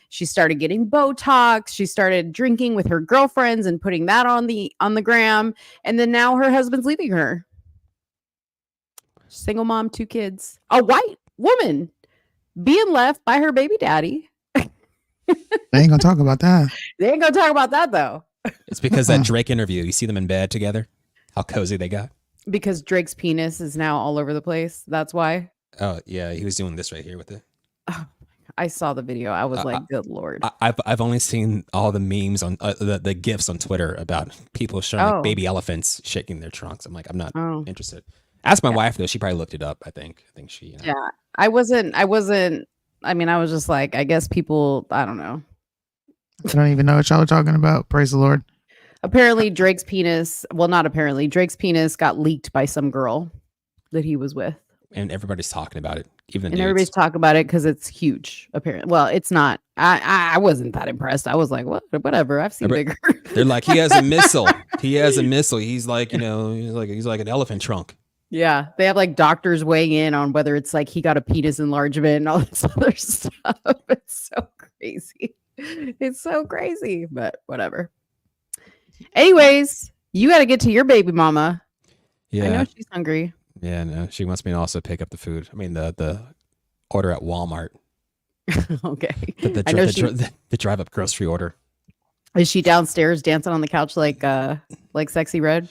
S4: She started getting Botox. She started drinking with her girlfriends and putting that on the gram. And then now her husband's leaving her. Single mom, 2 kids, a white woman being left by her baby daddy.
S5: They ain't gonna talk about that.
S4: They ain't gonna talk about that though.
S6: It's because that Drake interview, you see them in bed together, how cozy they got.
S4: Because Drake's penis is now all over the place. That's why.
S6: Oh yeah, he was doing this right here with it.
S4: I saw the video. I was like, good Lord.
S6: I've only seen all the memes on the GIFs on Twitter about people showing like baby elephants shaking their trunks. I'm like, I'm not interested. Ask my wife though; she probably looked it up. I think she.
S4: Yeah, I wasn't. I mean, I was just like, I guess people. I don't know.
S5: I don't even know what y'all are talking about. Praise the Lord.
S4: Apparently, Drake's penis. Well, not apparently. Drake's penis got leaked by some girl that he was with,
S6: and everybody's talking about it. Even
S4: everybody's talking about it because it's huge. Apparently, well, it's not. I wasn't that impressed. I was like, whatever. I've seen bigger.
S6: They're like, he has a missile. He has a missile. He's like, he's like an elephant trunk.
S4: Yeah, they have like doctors weighing in on whether it's like he got a penis enlargement and all this other stuff. It's so crazy. It's so crazy, but whatever. Anyways, you got to get to your baby mama.
S6: Yeah,
S4: I know she's hungry.
S6: Yeah, no, she wants me to also pick up the food. I mean, the order at Walmart.
S4: Okay.
S6: The drive-up grocery order.
S4: Is she downstairs dancing on the couch like Sexy Red?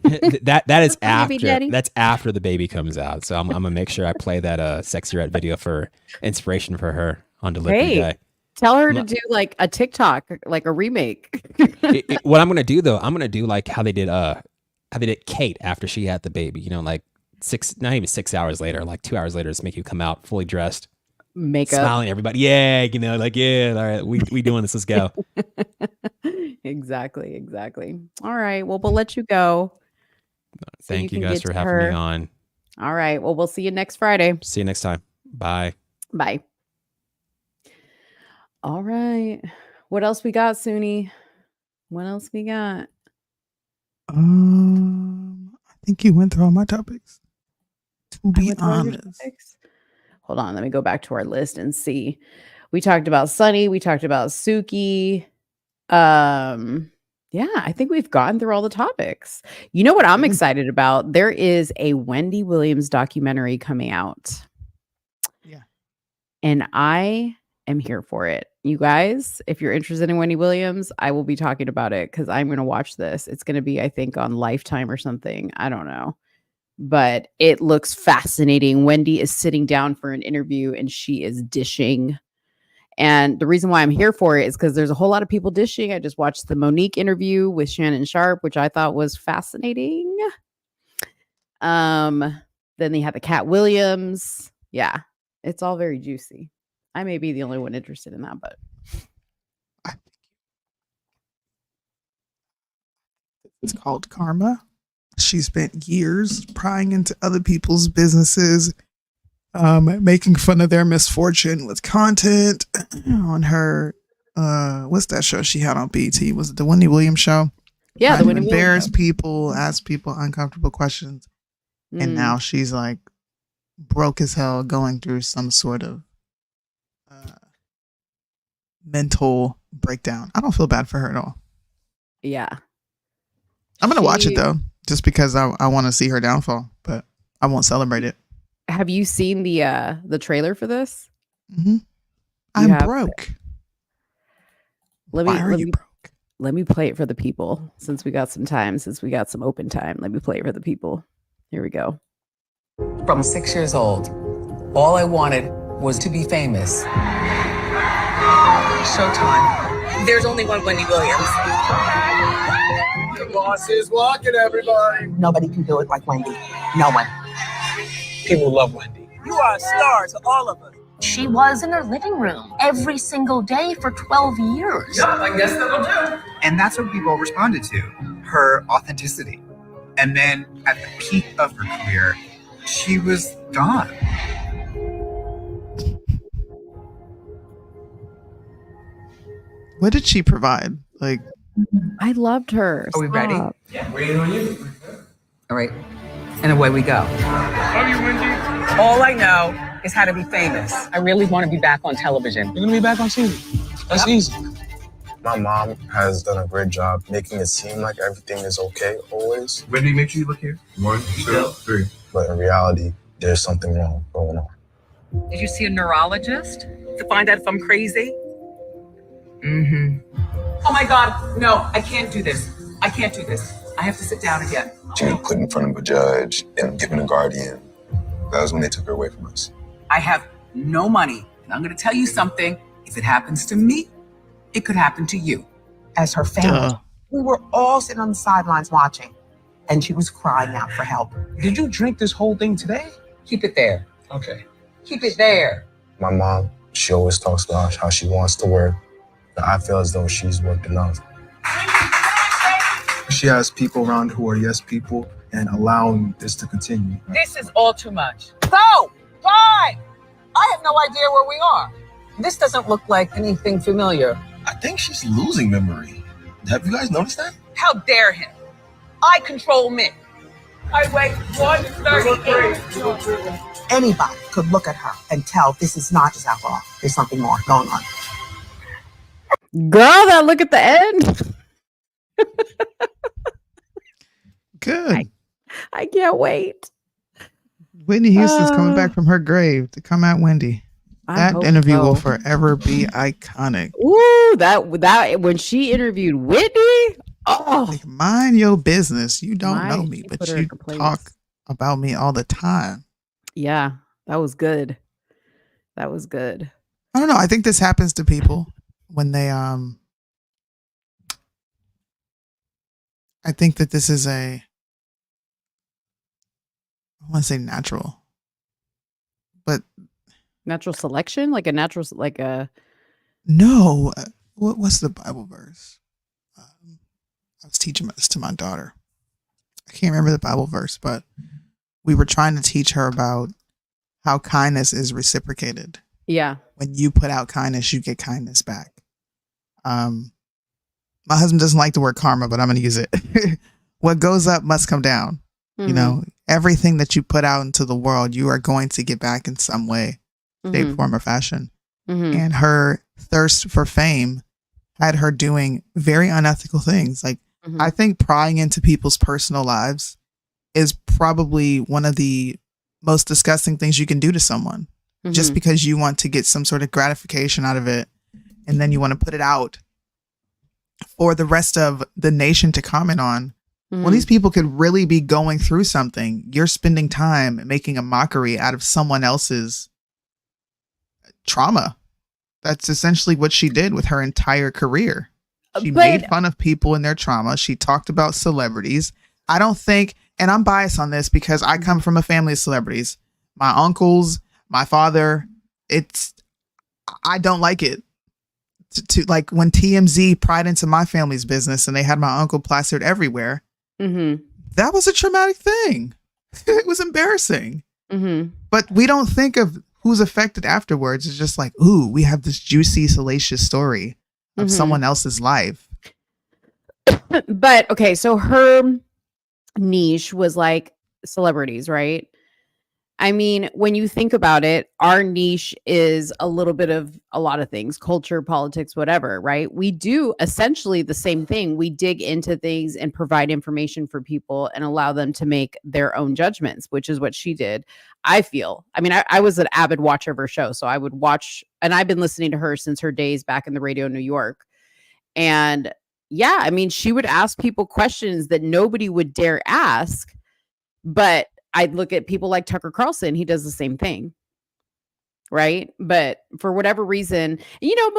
S6: that is after. That's after the baby comes out. So I'm gonna make sure I play that Sexy Red video for inspiration for her on delivery day.
S4: Tell her to do like a TikTok, like a remake.
S6: What I'm gonna do though, I'm gonna do like how they did Kate after she had the baby. Like not even 6 hours later, like 2 hours later, just make you come out fully dressed,
S4: makeup,
S6: smiling at everybody. Yeah, like yeah, all right, we doing this. Let's go.
S4: Exactly. All right. Well, we'll let you go.
S6: Thank you guys for having me on.
S4: All right. Well, we'll see you next Friday.
S6: See you next time. Bye.
S4: Bye. All right. What else we got, Soonie? What else we got?
S5: I think you went through all my topics. To be honest.
S4: Hold on. Let me go back to our list and see. We talked about Sunny. We talked about Suki. Yeah, I think we've gotten through all the topics. You know what I'm excited about? There is a Wendy Williams documentary coming out.
S5: Yeah.
S4: And I am here for it. You guys, if you're interested in Wendy Williams, I will be talking about it because I'm going to watch this. It's going to be, I think, on Lifetime or something. I don't know. But it looks fascinating. Wendy is sitting down for an interview and she is dishing. And the reason why I'm here for it is because there's a whole lot of people dishing. I just watched the Monique interview with Shannon Sharp, which I thought was fascinating. Then they had the Cat Williams. Yeah, it's all very juicy. I may be the only one interested in that, but
S5: it's called karma. She spent years prying into other people's businesses, making fun of their misfortune with content on her. What's that show she had on BT? Was it the Wendy Williams show?
S4: Yeah, the Wendy Williams
S5: embarrass
S4: show.
S5: people, ask people uncomfortable questions, and now she's like broke as hell, going through some sort of mental breakdown. I don't feel bad for her at all.
S4: Yeah,
S5: I'm gonna watch it though, just because I want to see her downfall, but I won't celebrate it.
S4: Have you seen the trailer for this?
S5: Mm-hmm. I'm broke.
S4: Let me play it for the people since we got some time, since we got some open time. Let me play it for the people. Here we go.
S1: From 6 years old, all I wanted was to be famous.
S22: Showtime. There's only one Wendy Williams.
S23: The boss is walking, everybody.
S22: Nobody can do it like Wendy. No one.
S23: People love Wendy. You are a star to all of us.
S24: She was in her living room every single day for 12 years.
S23: Yep, I guess that'll do.
S25: And that's what people responded to, her authenticity. And then at the peak of her career, she was gone.
S5: What did she provide?
S4: I loved her.
S25: Are we ready?
S23: Yeah, waiting on you.
S25: All right.
S1: and away we go.
S23: Love you, Wendy.
S1: All I know is how to be famous. I really want to be back on television.
S23: You're gonna be back on TV. That's easy.
S2: My mom has done a great job making it seem like everything is okay always.
S3: Wendy, make sure you look here. 1, 2, 3.
S2: But in reality, there's something wrong going on.
S1: Did you see a neurologist to find out if I'm crazy? Mm-hmm. Oh my God, no, I can't do this. I can't do this. I have to sit down again.
S2: She was put in front of a judge and given a guardian. That was when they took her away from us.
S1: I have no money, and I'm going to tell you something. If it happens to me, it could happen to you.
S22: As her family, we were all sitting on the sidelines watching, and she was crying out for help.
S23: Did you drink this whole thing today?
S1: Keep it there.
S23: Okay.
S1: Keep it there.
S2: My mom, she always talks about how she wants to work. And I feel as though she's worked enough.
S3: She has people around who are yes people and allowing this to continue.
S1: This is all too much. So, bye! I have no idea where we are. This doesn't look like anything familiar.
S3: I think she's losing memory. Have you guys noticed that?
S1: How dare him? I control men. I weigh 138.
S22: Anybody could look at her and tell this is not just alcohol. There's something more going on.
S4: Girl, that look at the end.
S5: Good.
S4: I can't wait.
S5: Whitney Houston's coming back from her grave to come at Wendy. That interview will forever be iconic.
S4: Ooh, that when she interviewed Whitney. Oh,
S5: like, mind your business. You don't know me, but
S4: put her
S5: you
S4: in her place.
S5: talk about me all the time.
S4: Yeah, that was good. That was good.
S5: I don't know. I think this happens to people when they I think that this is I want to say natural, but
S4: natural selection, like a natural, like a
S5: no. What's the Bible verse? I was teaching this to my daughter. I can't remember the Bible verse, but we were trying to teach her about how kindness is reciprocated.
S4: Yeah.
S5: When you put out kindness, you get kindness back. My husband doesn't like the word karma, but I'm going to use it. What goes up must come down. Mm-hmm. You know, everything that you put out into the world, you are going to get back in some way, shape, form, or fashion. Mm-hmm. And her thirst for fame had her doing very unethical things. Like, I think prying into people's personal lives is probably one of the most disgusting things you can do to someone. Just because you want to get some sort of gratification out of it, and then you want to put it out for the rest of the nation to comment on. When these people could really be going through something, you're spending time making a mockery out of someone else's trauma. That's essentially what she did with her entire career. She made fun of people and their trauma. She talked about celebrities. I don't think, and I'm biased on this because I come from a family of celebrities. My uncles, my father, I don't like it. To like when TMZ pried into my family's business and they had my uncle plastered everywhere. That was a traumatic thing. It was embarrassing. But we don't think of who's affected afterwards. It's just like, ooh, we have this juicy, salacious story of someone else's life.
S4: But okay, so her niche was like celebrities, right? I mean, when you think about it, our niche is a little bit of a lot of things, culture, politics, whatever, right? We do essentially the same thing. We dig into things and provide information for people and allow them to make their own judgments, which is what she did. I feel. I mean, I was an avid watcher of her show, so I would watch, and I've been listening to her since her days back in the radio in New York. And yeah, I mean, she would ask people questions that nobody would dare ask, but I'd look at people like Tucker Carlson. He does the same thing. Right. But for whatever reason, you know,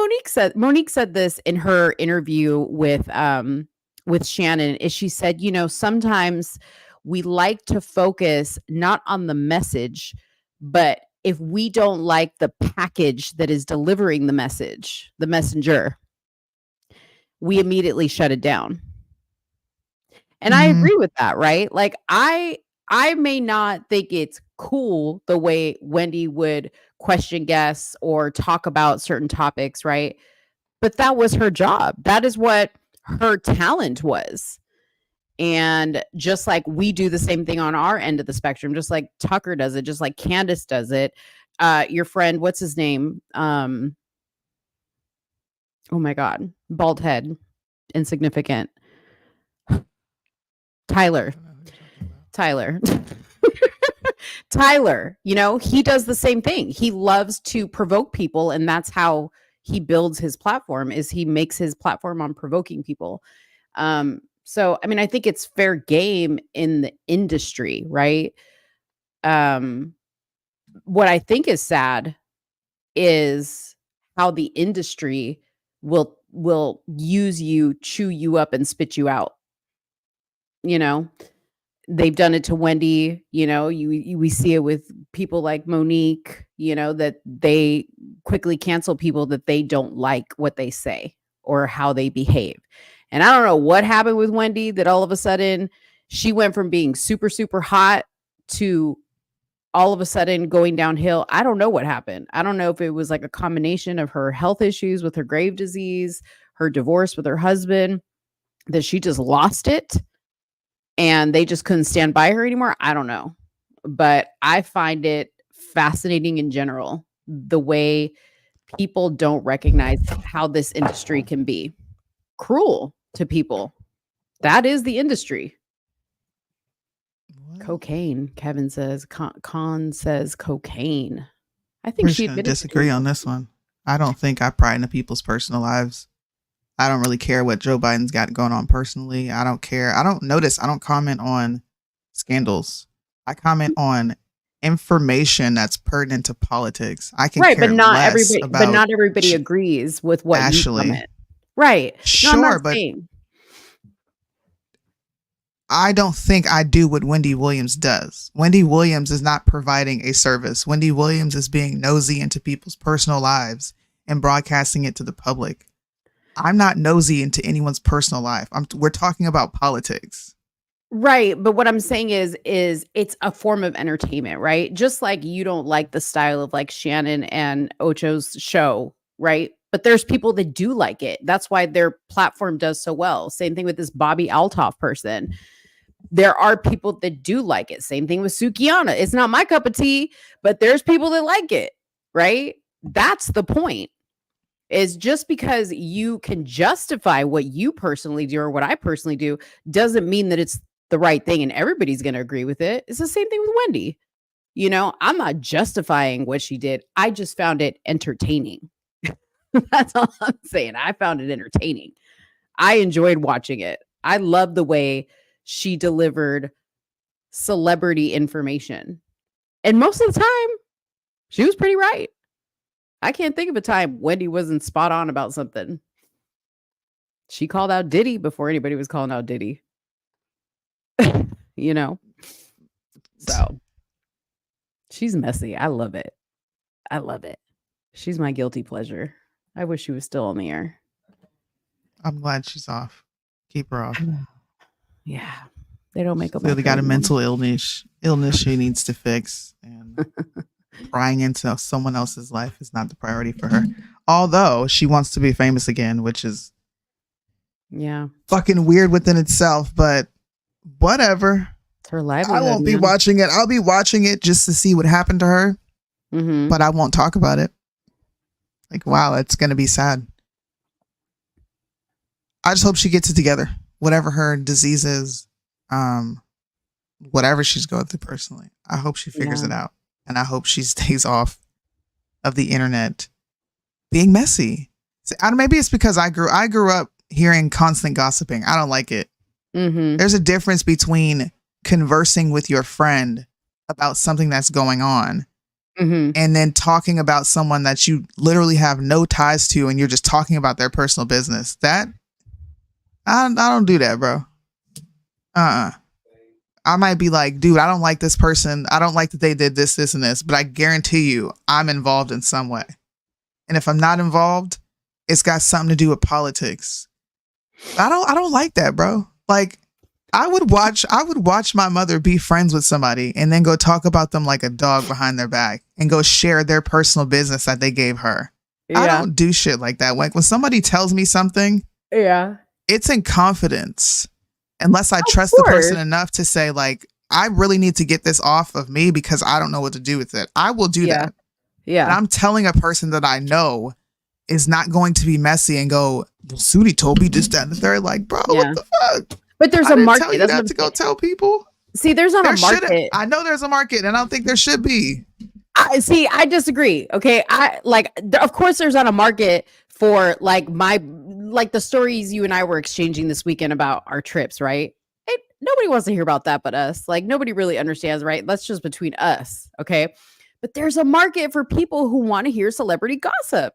S4: Monique said this in her interview with Shannon, is she said, you know, sometimes we like to focus not on the message, but if we don't like the package that is delivering the message, the messenger, we immediately shut it down. And I agree with that, right? Like I may not think it's cool the way Wendy would question guests or talk about certain topics, right? But that was her job. That is what her talent was. And just like we do the same thing on our end of the spectrum, just like Tucker does it, just like Candace does it. Your friend, what's his name? Oh my God, bald head, insignificant. Tyler, you know, he does the same thing. He loves to provoke people, and that's how he builds his platform, is he makes his platform on provoking people. So, I mean, I think it's fair game in the industry, right? What I think is sad is how the industry will use you, chew you up, and spit you out. You know, they've done it to Wendy. You know, we see it with people like Monique, you know, that they quickly cancel people that they don't like what they say or how they behave. And I don't know what happened with Wendy, that all of a sudden she went from being super, super hot to all of a sudden going downhill. I don't know what happened. I don't know if it was like a combination of her health issues with her grave disease, her divorce with her husband, that she just lost it and they just couldn't stand by her anymore. I don't know. But I find it fascinating in general, the way people don't recognize how this industry can be cruel to people. That is the industry. What? Cocaine, Kevin says. Con says cocaine. I think she
S5: disagree on this one. I don't think I pry into people's personal lives. I don't really care what Joe Biden's got going on personally. I don't care. I don't comment on scandals. I comment on information that's pertinent to politics. I can care
S4: but not
S5: less
S4: everybody.
S5: about
S4: But not everybody agrees with what
S5: Ashley.
S4: you comment. Right.
S5: Sure, but I don't think I do what Wendy Williams does. Wendy Williams is not providing a service. Wendy Williams is being nosy into people's personal lives and broadcasting it to the public. I'm not nosy into anyone's personal life. We're talking about politics.
S4: Right. But what I'm saying is it's a form of entertainment, right? Just like you don't like the style of like Shannon and Ocho's show, right? But there's people that do like it. That's why their platform does so well. Same thing with this Bobby Altoff person. There are people that do like it. Same thing with Sukiana. It's not my cup of tea, but there's people that like it, right? That's the point. Is just because you can justify what you personally do or what I personally do doesn't mean that it's the right thing and everybody's going to agree with it. It's the same thing with Wendy. You know, I'm not justifying what she did. I just found it entertaining. That's all I'm saying. I found it entertaining. I enjoyed watching it. I love the way she delivered celebrity information. And most of the time, she was pretty right. I can't think of a time Wendy wasn't spot on about something. She called out Diddy before anybody was calling out Diddy. You know? So she's messy. I love it. I love it. She's my guilty pleasure. I wish she was still on the air.
S5: I'm glad she's off. Keep her off.
S4: Yeah. They don't make a
S5: clearly got a mental illness she needs to fix, and prying into someone else's life is not the priority for her. Although she wants to be famous again, which is fucking weird within itself, but whatever.
S4: It's her livelihood.
S5: I won't be watching it. I'll be watching it just to see what happened to her, but I won't talk about it. Like, wow, it's going to be sad. I just hope she gets it together. Whatever her disease is, whatever she's going through personally, I hope she figures it out. And I hope she stays off of the internet being messy. Maybe it's because I grew up hearing constant gossiping. I don't like it. There's a difference between conversing with your friend about something that's going on and then talking about someone that you literally have no ties to, and you're just talking about their personal business. That I don't do that, bro. I might be like, dude, I don't like this person. I don't like that they did this, this, and this, but I guarantee you I'm involved in some way. And if I'm not involved, it's got something to do with politics. I don't like that, bro. Like, I would watch my mother be friends with somebody and then go talk about them like a dog behind their back and go share their personal business that they gave her. I don't do shit like that. Like, when somebody tells me something, it's in confidence. unless I trust the person enough to say, like, I really need to get this off of me because I don't know what to do with it. I will do that.
S4: Yeah.
S5: But I'm telling a person that I know is not going to be messy and go, well, Soonie told me this, that, and the third. Like, bro, what the fuck?
S4: But there's a market.
S5: Tell you that to go tell people.
S4: See, there's not a market.
S5: I know there's a market, and I don't think there should be.
S4: I disagree. Okay, of course, there's not a market for like the stories you and I were exchanging this weekend about our trips, right? Nobody wants to hear about that but us. Like, nobody really understands, right? That's just between us, okay? But there's a market for people who want to hear celebrity gossip.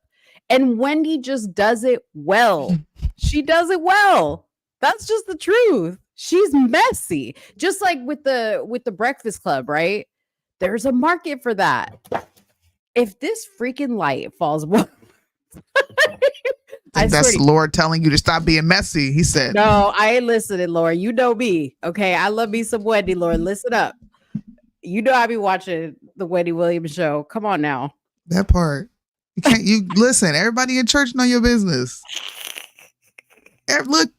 S4: And Wendy just does it well. She does it well. That's just the truth. She's messy. Just like with the Breakfast Club, right? There's a market for that. If this freaking light falls,
S5: I think that's the Lord telling you to stop being messy. He said,
S4: no, I ain't listening, Lord. You know me. Okay. I love me some Wendy, Lord. Listen up. You know I be watching the Wendy Williams show. Come on now.
S5: That part. You listen, everybody in church know your business. Look,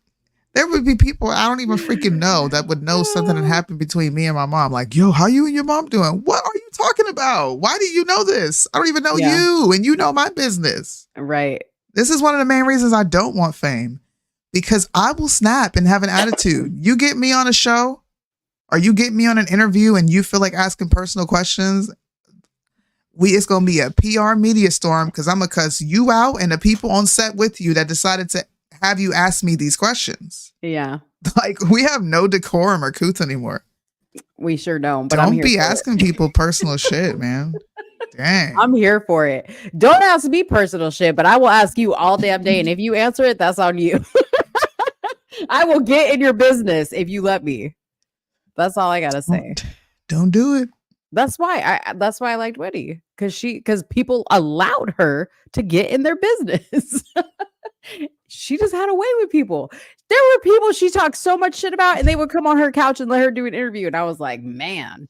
S5: there would be people I don't even freaking know that would know something that happened between me and my mom. Like, yo, how you and your mom doing? What are you talking about? Why do you know this? I don't even know you, and you know my business.
S4: Right.
S5: This is one of the main reasons I don't want fame, because I will snap and have an attitude. You get me on a show or you get me on an interview and you feel like asking personal questions, it's going to be a PR media storm, because I'm going to cuss you out and the people on set with you that decided to have you ask me these questions.
S4: Yeah.
S5: Like, we have no decorum or couth anymore.
S4: We sure don't. But
S5: don't be asking people personal shit, man. Dang.
S4: I'm here for it. Don't ask me personal shit, but I will ask you all damn day. And if you answer it, that's on you. I will get in your business if you let me. That's all I gotta say.
S5: Don't do it.
S4: That's why I liked Wendy, because people allowed her to get in their business. She just had a way with people. There were people she talked so much shit about, and they would come on her couch and let her do an interview. And I was like, man.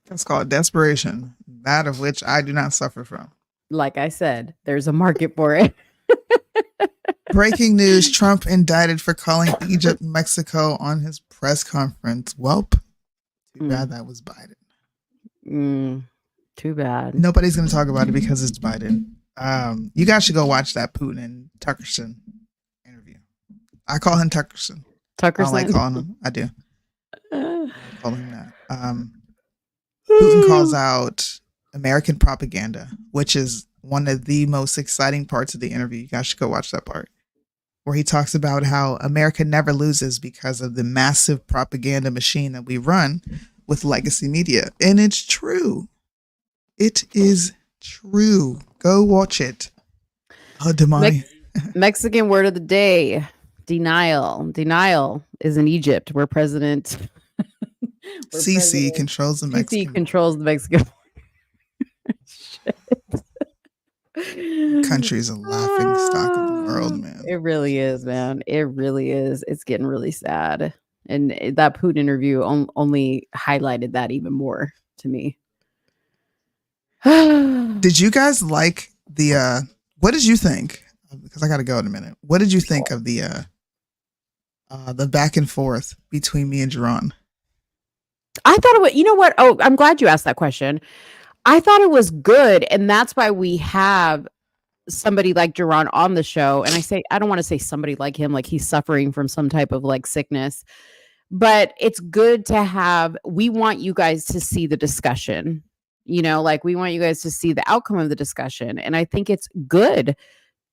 S5: That's called desperation, that of which I do not suffer from.
S4: Like I said, there's a market for it.
S5: Breaking news, Trump indicted for calling Egypt Mexico on his press conference. Welp, too bad that was Biden.
S4: Too bad.
S5: Nobody's going to talk about it because it's Biden. You guys should go watch that Putin and Tuckerson interview. I call him Tuckerson. I don't like calling him. I do. Call him that. Putin calls out American propaganda, which is one of the most exciting parts of the interview. You guys should go watch that part, where he talks about how America never loses because of the massive propaganda machine that we run with legacy media. And it's true. It is true. Go watch it. Damani.
S4: Mexican word of the day: denial. Denial is in Egypt, where President
S5: CC controls the Mexican.
S4: CC controls the Mexican.
S5: Country's a laughing stock of the world, man.
S4: It really is, man. It really is. It's getting really sad, and that Putin interview only highlighted that even more to me.
S5: Did you guys like the what did you think? Because I gotta go in a minute. What did you think of the back and forth between me and Jaron?
S4: I thought it was, you know what? Oh, I'm glad you asked that question. I thought it was good, and that's why we have somebody like Jaron on the show. And I don't want to say somebody like him, like he's suffering from some type of like sickness, but it's good to have. We want you guys to see the discussion. You know, like we want you guys to see the outcome of the discussion. And I think it's good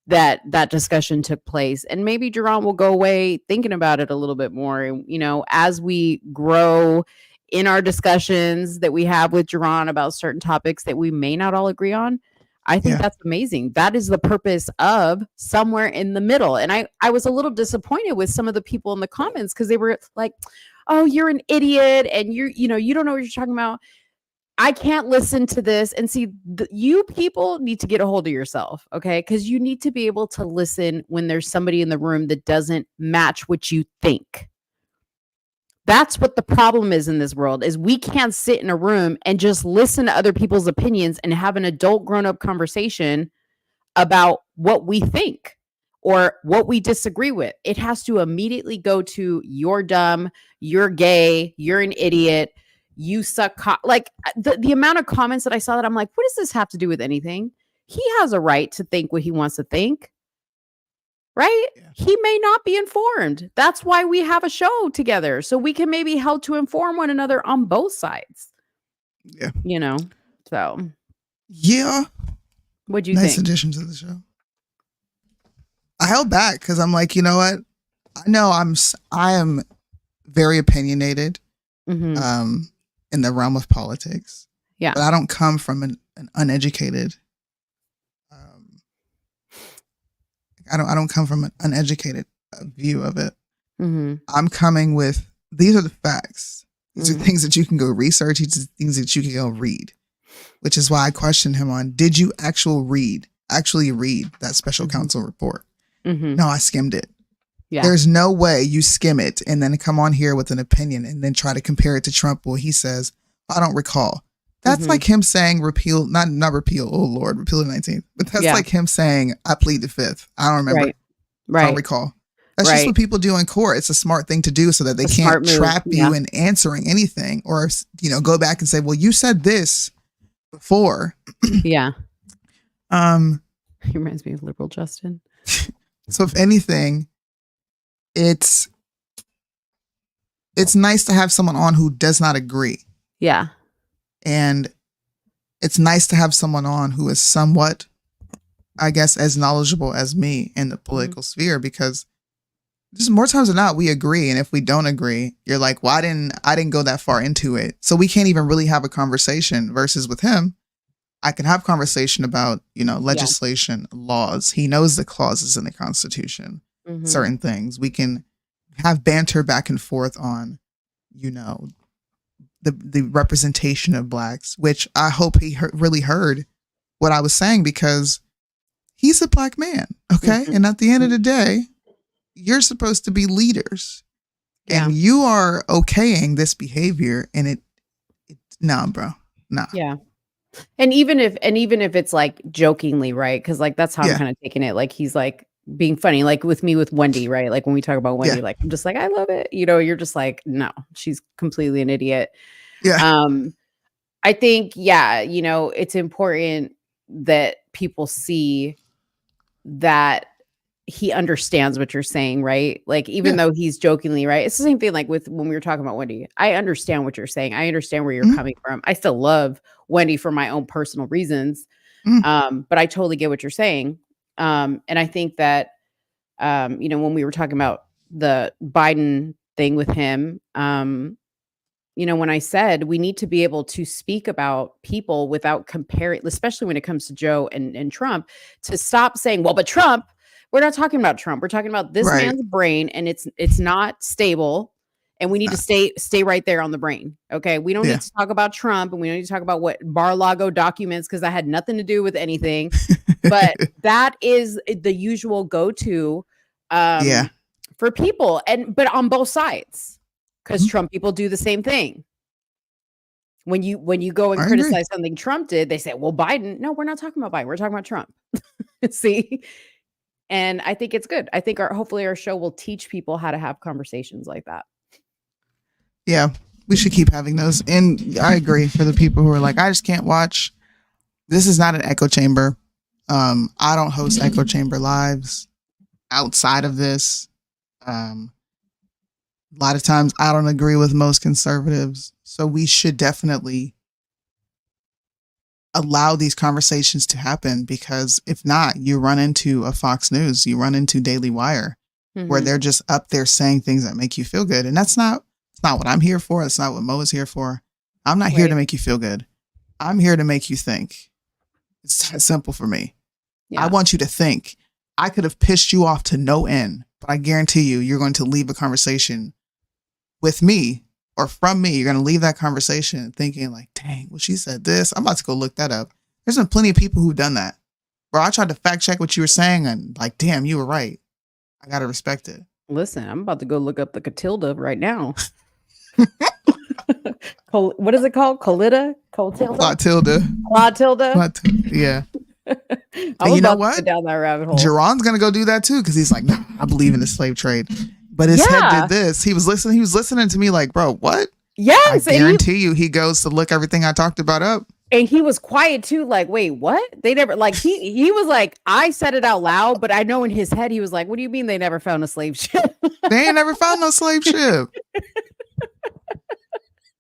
S4: that that discussion took place. And maybe Jaron will go away thinking about it a little bit more. And, you know, as we grow in our discussions that we have with Jaron about certain topics that we may not all agree on, I think that's amazing. That is the purpose of Somewhere in the Middle. And I was a little disappointed with some of the people in the comments because they were like, oh, you're an idiot. And you don't know what you're talking about. I can't listen to this. And see, you people need to get a hold of yourself, okay? Because you need to be able to listen when there's somebody in the room that doesn't match what you think. That's what the problem is in this world, is we can't sit in a room and just listen to other people's opinions and have an adult grown-up conversation about what we think or what we disagree with. It has to immediately go to you're dumb, you're gay, you're an idiot, you suck. Like the amount of comments that I saw that I'm like, what does this have to do with anything? He has a right to think what he wants to think. Right? Yeah. He may not be informed. That's why we have a show together. So we can maybe help to inform one another on both sides.
S5: Yeah.
S4: You know, so.
S5: Yeah.
S4: What'd you
S5: think?
S4: Nice
S5: addition to the show. I held back because I'm like, you know what? I know I am very opinionated in the realm of politics.
S4: Yeah.
S5: But I don't come from an uneducated I don't come from an uneducated view of it. I'm coming with, these are the facts. These are things that you can go research. These are things that you can go read, which is why I questioned him on, did you actually read that special counsel report? No, I skimmed it.
S4: Yeah.
S5: There's no way you skim it and then come on here with an opinion and then try to compare it to Trump. Well, he says, I don't recall. That's like him saying repeal, not repeal. Oh Lord, repeal the 19th. But that's like him saying, I plead the 5th. I don't remember.
S4: Right.
S5: I don't recall. That's just what people do in court. It's a smart thing to do so that they can't trap you in answering anything, or, you know, go back and say, well, you said this before.
S4: Yeah. He reminds me of liberal Justin.
S5: So if anything, it's nice to have someone on who does not agree.
S4: Yeah. And
S5: it's nice to have someone on who is somewhat, I guess, as knowledgeable as me in the political sphere, because just more times than not, we agree. And if we don't agree, you're like, well, I didn't go that far into it. So we can't even really have a conversation, versus with him, I can have conversation about, you know, legislation, laws. He knows the clauses in the Constitution, certain things. We can have banter back and forth on, you know, the representation of blacks, which I hope he really heard what I was saying, because he's a black man. Okay. And at the end of the day, you're supposed to be leaders and you are okaying this behavior. And nah, bro. Nah.
S4: Yeah. And even if it's like jokingly, right? Cause like, that's how I'm kind of taking it. Like, he's like being funny, like with Wendy, right? Like when we talk about Wendy, like, I'm just like, I love it. You know, you're just like, no, she's completely an idiot.
S5: Yeah.
S4: I think, you know, it's important that people see that he understands what you're saying, right? Like, even though he's jokingly, right? It's the same thing like with when we were talking about Wendy. I understand what you're saying. I understand where you're coming from. I still love Wendy for my own personal reasons. But I totally get what you're saying. And I think that, you know, when we were talking about the Biden thing with him, you know, when I said we need to be able to speak about people without comparing, especially when it comes to Joe and Trump, to stop saying, well, but Trump, we're not talking about Trump. We're talking about this man's brain, and it's not stable. And we need to stay right there on the brain. Okay. We don't need to talk about Trump, and we don't need to talk about what Bar-Lago documents, because that had nothing to do with anything. But that is the usual go-to for people, but on both sides, because Trump people do the same thing. When you go and criticize something Trump did, they say, well, Biden. No, we're not talking about Biden. We're talking about Trump. See? And I think it's good. I think hopefully our show will teach people how to have conversations like that.
S5: Yeah, we should keep having those. And I agree, for the people who are like, I just can't watch. This is not an echo chamber. I don't host echo chamber lives outside of this. A lot of times I don't agree with most conservatives. So we should definitely allow these conversations to happen, because if not, you run into a Fox News, you run into Daily Wire, where they're just up there saying things that make you feel good. And it's not what I'm here for. It's not what Mo is here for. I'm not here to make you feel good. I'm here to make you think. It's that simple for me. I want you to think. I could have pissed you off to no end, but I guarantee you're going to leave a conversation with me or from me. You're going to leave that conversation thinking like, dang, well, she said this. I'm about to go look that up. There's been plenty of people who've done that. Bro, I tried to fact check what you were saying and like, damn, you were right. I got to respect it.
S4: Listen, I'm about to go look up the Catilda right now. What is it called? Clotilda?
S5: Clotilda.
S4: Clotilda?
S5: Yeah. And you know what?
S4: Down that rabbit hole.
S5: Jaron's gonna go do that too because he's like, nah, I believe in the slave trade. But his head did this. He was listening to me like, bro, what?
S4: Yes,
S5: I guarantee you, he goes to look everything I talked about up.
S4: And he was quiet too, like, wait, what? They never like he was like, I said it out loud, but I know in his head he was like, what do you mean they never found a slave ship?
S5: They ain't never found no slave ship.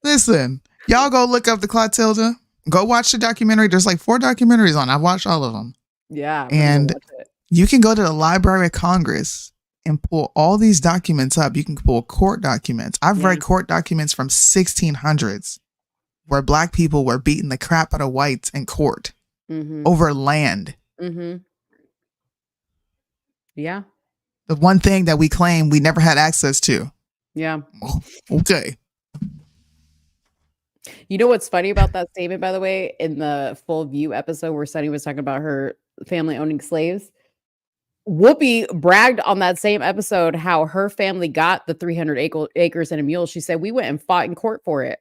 S5: Listen, y'all go look up the Clotilda. Go watch the documentary. There's like 4 documentaries on. I've watched all of them.
S4: Yeah.
S5: And you can go to the Library of Congress and pull all these documents up. You can pull court documents. I've read court documents from 1600s where black people were beating the crap out of whites in court over land.
S4: Yeah.
S5: The one thing that we claim we never had access to.
S4: Yeah.
S5: Okay.
S4: You know what's funny about that statement, by the way, in the Full View episode where Sunny was talking about her family owning slaves? Whoopi bragged on that same episode how her family got the 300 acres and a mule. She said, we went and fought in court for it.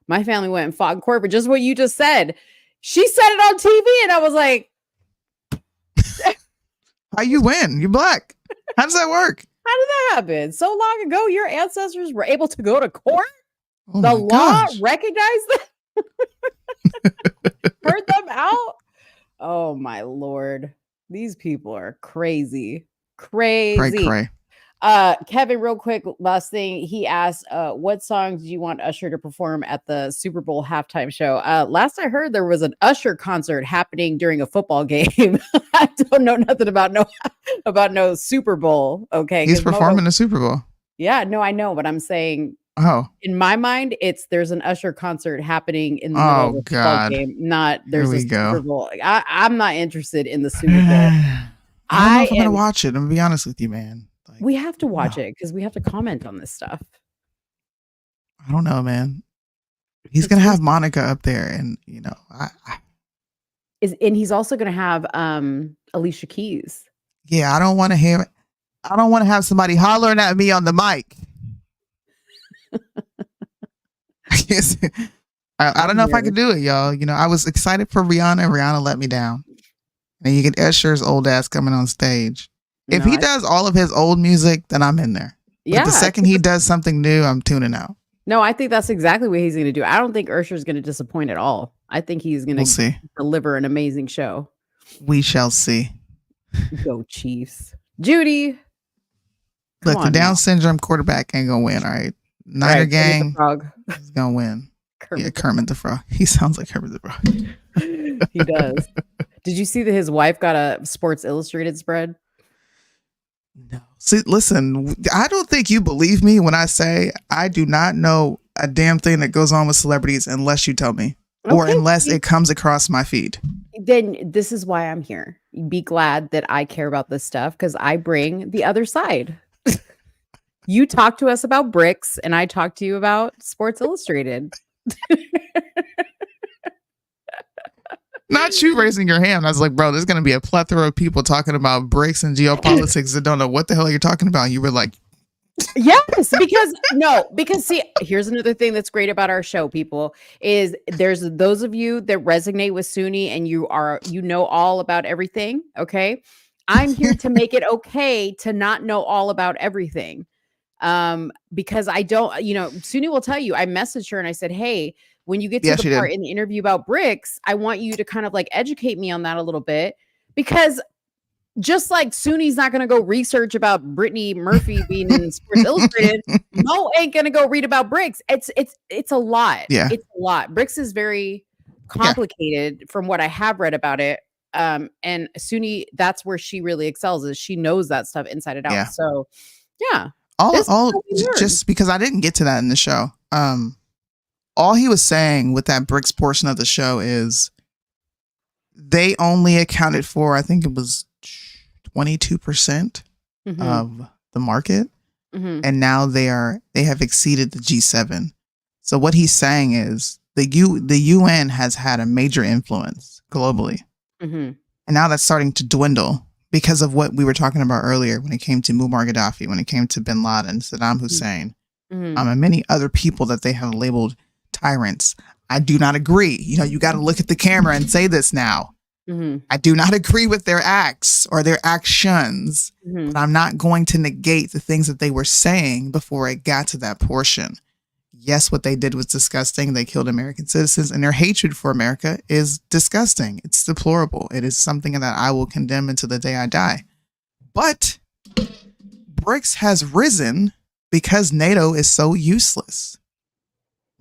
S4: My family went and fought in court for just what you just said. She said it on TV and I was like,
S5: how you win? You're black. How does that work?
S4: How did that happen? So long ago, your ancestors were able to go to court?
S5: Oh
S4: the law recognized them? Heard them out? Oh my Lord. These people are crazy. Crazy.
S5: Cray.
S4: Kevin, real quick, last thing. He asked, what songs do you want Usher to perform at the Super Bowl halftime show? Last I heard, there was an Usher concert happening during a football game. I don't know nothing about no Super Bowl. Okay.
S5: He's performing the Super Bowl.
S4: Yeah, no, I know, but I'm saying, in my mind, there's an Usher concert happening in the middle of the football game. Not there's a Super Bowl. I'm not interested in the Super Bowl.
S5: I don't know if I'm gonna watch it. I'm gonna be honest with you, man.
S4: We have to watch it because we have to comment on this stuff.
S5: I don't know, man. He's gonna have Monica up there, and you know,
S4: and he's also gonna have Alicia Keys.
S5: Yeah, I don't want to hear it. I don't want to have somebody hollering at me on the mic. I don't know if I could do it, y'all. You know, I was excited for Rihanna, and Rihanna let me down. And you get Usher's old ass coming on stage. If he does all of his old music, then I'm in there. But the second he does something new, I'm tuning out.
S4: No, I think that's exactly what he's going to do. I don't think Usher's going to disappoint at all. I think he's going to deliver an amazing show.
S5: We shall see.
S4: Go Chiefs. Judy.
S5: Look, the Down syndrome quarterback ain't going to win, all right? Niner gang is going to win. Kermit the Frog. He sounds like Kermit the Frog.
S4: He does. Did you see that his wife got a Sports Illustrated spread?
S5: No. See, listen, I don't think you believe me when I say I do not know a damn thing that goes on with celebrities unless you tell me or unless it comes across my feed.
S4: Then this is why I'm here. Be glad that I care about this stuff because I bring the other side. You talk to us about bricks and I talk to you about Sports Illustrated.
S5: Not you raising your hand. I was like, bro, there's going to be a plethora of people talking about bricks and geopolitics that don't know what the hell you're talking about. You were like,
S4: yes, because see, here's another thing that's great about our show, people, is there's those of you that resonate with Soonie and you know all about everything. Okay. I'm here to make it okay to not know all about everything. Because I don't, Soonie will tell you, I messaged her and I said, hey, when you get to the part in the interview about bricks, I want you to kind of like educate me on that a little bit, because just like Soonie's not going to go research about Brittany Murphy being in Sports Illustrated, Mo ain't going to go read about bricks. It's a lot.
S5: Yeah.
S4: It's a lot. Bricks is very complicated from what I have read about it. And Soonie, that's where she really excels, is she knows that stuff inside and out.
S5: Yeah.
S4: So yeah.
S5: Just because I didn't get to that in the show. All he was saying with that bricks portion of the show is they only accounted for, I think it was 22% of the market. And now they have exceeded the G7. So what he's saying is the UN has had a major influence globally. And now that's starting to dwindle because of what we were talking about earlier when it came to Muammar Gaddafi, when it came to bin Laden, Saddam Hussein, and many other people that they have labeled tyrants. I do not agree. You got to look at the camera and say this now. I do not agree with their acts or their actions, but I'm not going to negate the things that they were saying before it got to that portion. Yes, what they did was disgusting. They killed American citizens, and their hatred for America is disgusting. It's deplorable. It is something that I will condemn until the day I die. But BRICS has risen because NATO is so useless.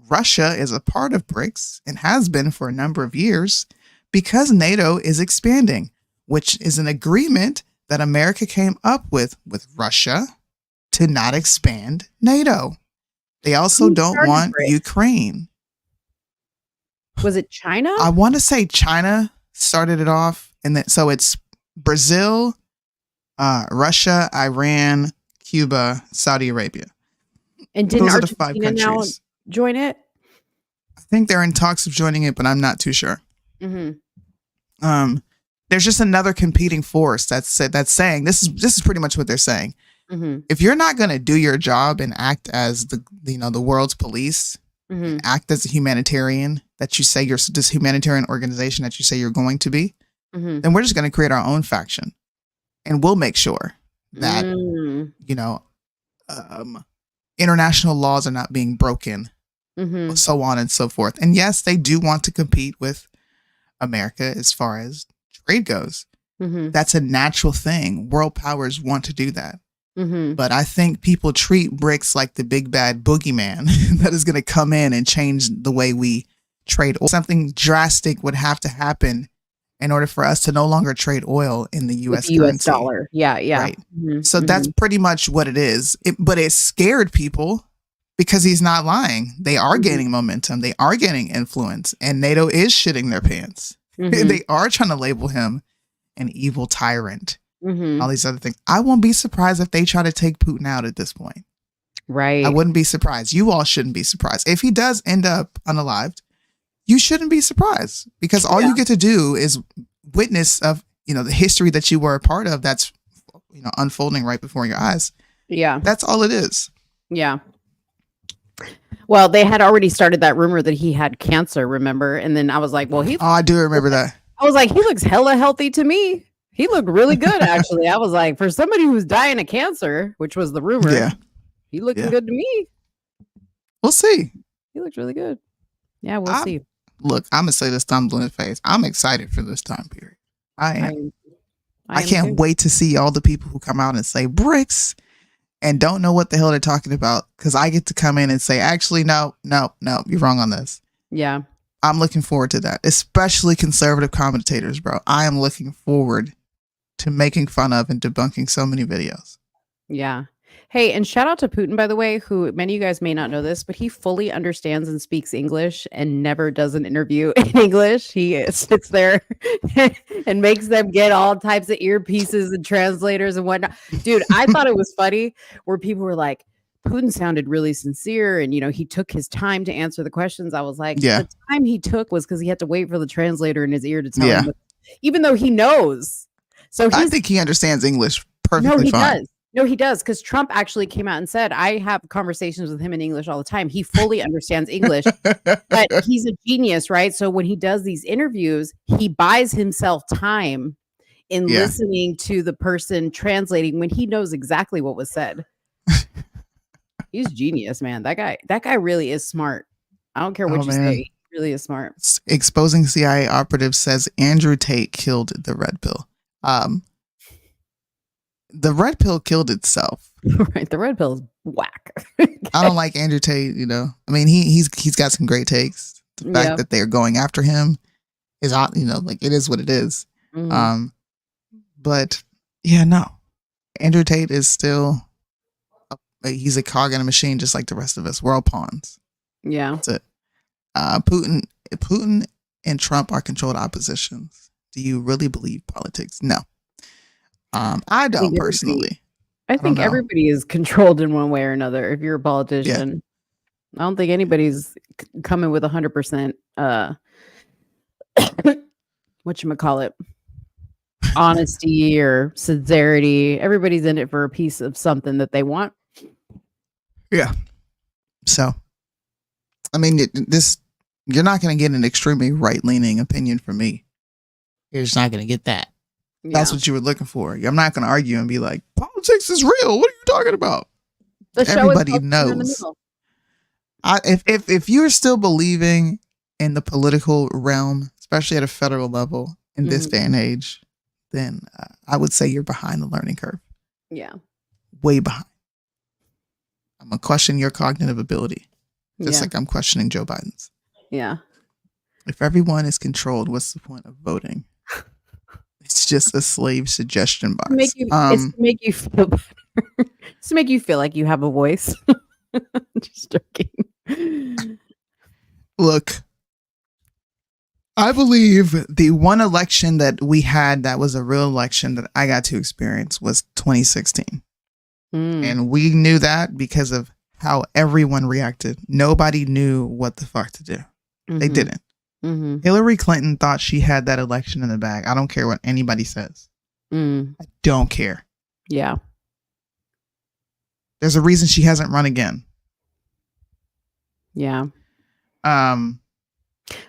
S5: Russia is a part of BRICS and has been for a number of years because NATO is expanding, which is an agreement that America came up with Russia to not expand NATO. They also don't want Ukraine.
S4: Was it China?
S5: I want to say China started it off. And then, so it's Brazil, Russia, Iran, Cuba, Saudi Arabia.
S4: And didn't Argentina now join it?
S5: I think they're in talks of joining it, but I'm not too sure. There's just another competing force that's saying this is pretty much what they're saying. If you're not going to do your job and act as the world's police, act as a humanitarian that you say you're this humanitarian organization that you say you're going to be, then we're just going to create our own faction, and we'll make sure that international laws are not being broken, so on and so forth. And yes, they do want to compete with America as far as trade goes. That's a natural thing. World powers want to do that. But I think people treat BRICS like the big bad boogeyman that is going to come in and change the way we trade. Something drastic would have to happen in order for us to no longer trade oil in the U.S. currency.
S4: dollar. Yeah.
S5: Right. So that's pretty much what it is. But it scared people because he's not lying. They are gaining momentum. They are gaining influence. And NATO is shitting their pants. They are trying to label him an evil tyrant. All these other things. I won't be surprised if they try to take Putin out at this point.
S4: Right.
S5: I wouldn't be surprised. You all shouldn't be surprised. If he does end up unalived, you shouldn't be surprised because all you get to do is witness of, the history that you were a part of that's, unfolding right before your eyes.
S4: Yeah.
S5: That's all it is.
S4: Yeah. Well, they had already started that rumor that he had cancer, remember? And then I was like, well,
S5: I do remember that.
S4: I was like, he looks hella healthy to me. He looked really good, actually. I was like, for somebody who's dying of cancer, which was the rumor, he looking good to me.
S5: We'll see.
S4: He looks really good. Yeah, we'll see.
S5: Look, I'm going to say this stumbling face. I'm excited for this time period. I am. I can't wait to see all the people who come out and say BRICS and don't know what the hell they're talking about because I get to come in and say, actually, no, you're wrong on this.
S4: Yeah.
S5: I'm looking forward to that, especially conservative commentators, bro. I am looking forward to making fun of and debunking so many videos.
S4: Yeah. Hey, and shout out to Putin, by the way, who many of you guys may not know this, but he fully understands and speaks English and never does an interview in English. He sits there and makes them get all types of earpieces and translators and whatnot. Dude, I thought it was funny where people were like, Putin sounded really sincere and, he took his time to answer the questions. I was like, the time he took was because he had to wait for the translator in his ear to tell him, even though he knows. So I
S5: think he understands English perfectly.
S4: No, he
S5: fine.
S4: does. No, he does. Because Trump actually came out and said, I have conversations with him in English all the time. He fully understands English, but he's a genius, right? So when he does these interviews, he buys himself time in listening to the person translating when he knows exactly what was said. He's genius, man. That guy really is smart. I don't care what you say. He really is smart.
S5: Exposing CIA operatives says Andrew Tate killed the red pill. The red pill killed itself.
S4: Right. The red pill is whack.
S5: I don't like Andrew Tate, I mean, he's got some great takes. The fact that they're going after him is, like it is what it is. But no. Andrew Tate is still he's a cog in a machine just like the rest of us. We're all pawns.
S4: Yeah.
S5: That's it. Putin and Trump are controlled oppositions. Do you really believe politics? No. I don't personally.
S4: I think everybody is controlled in one way or another. If you're a politician, I don't think anybody's coming with 100%. Whatchamacallit, honesty or sincerity. Everybody's in it for a piece of something that they want.
S5: Yeah. So, I mean, you're not going to get an extremely right-leaning opinion from me. you're just not going to get that. That's what you were looking for. I'm not going to argue and be like, politics is real. What are you talking about? Everybody knows. If you're still believing in the political realm, especially at a federal level in this day and age, then I would say you're behind the learning curve.
S4: Yeah.
S5: Way behind. I'm going to question your cognitive ability. Just like I'm questioning Joe Biden's.
S4: Yeah.
S5: If everyone is controlled, what's the point of voting? It's just a slave suggestion box.
S4: It's to make you feel better. It's to make you feel like you have a voice. Just joking.
S5: Look, I believe the one election that we had that was a real election that I got to experience was 2016. And we knew that because of how everyone reacted. Nobody knew what the fuck to do. They didn't. Hillary Clinton thought she had that election in the bag. I don't care what anybody says. I don't care.
S4: Yeah.
S5: There's a reason she hasn't run again.
S4: Yeah.
S5: But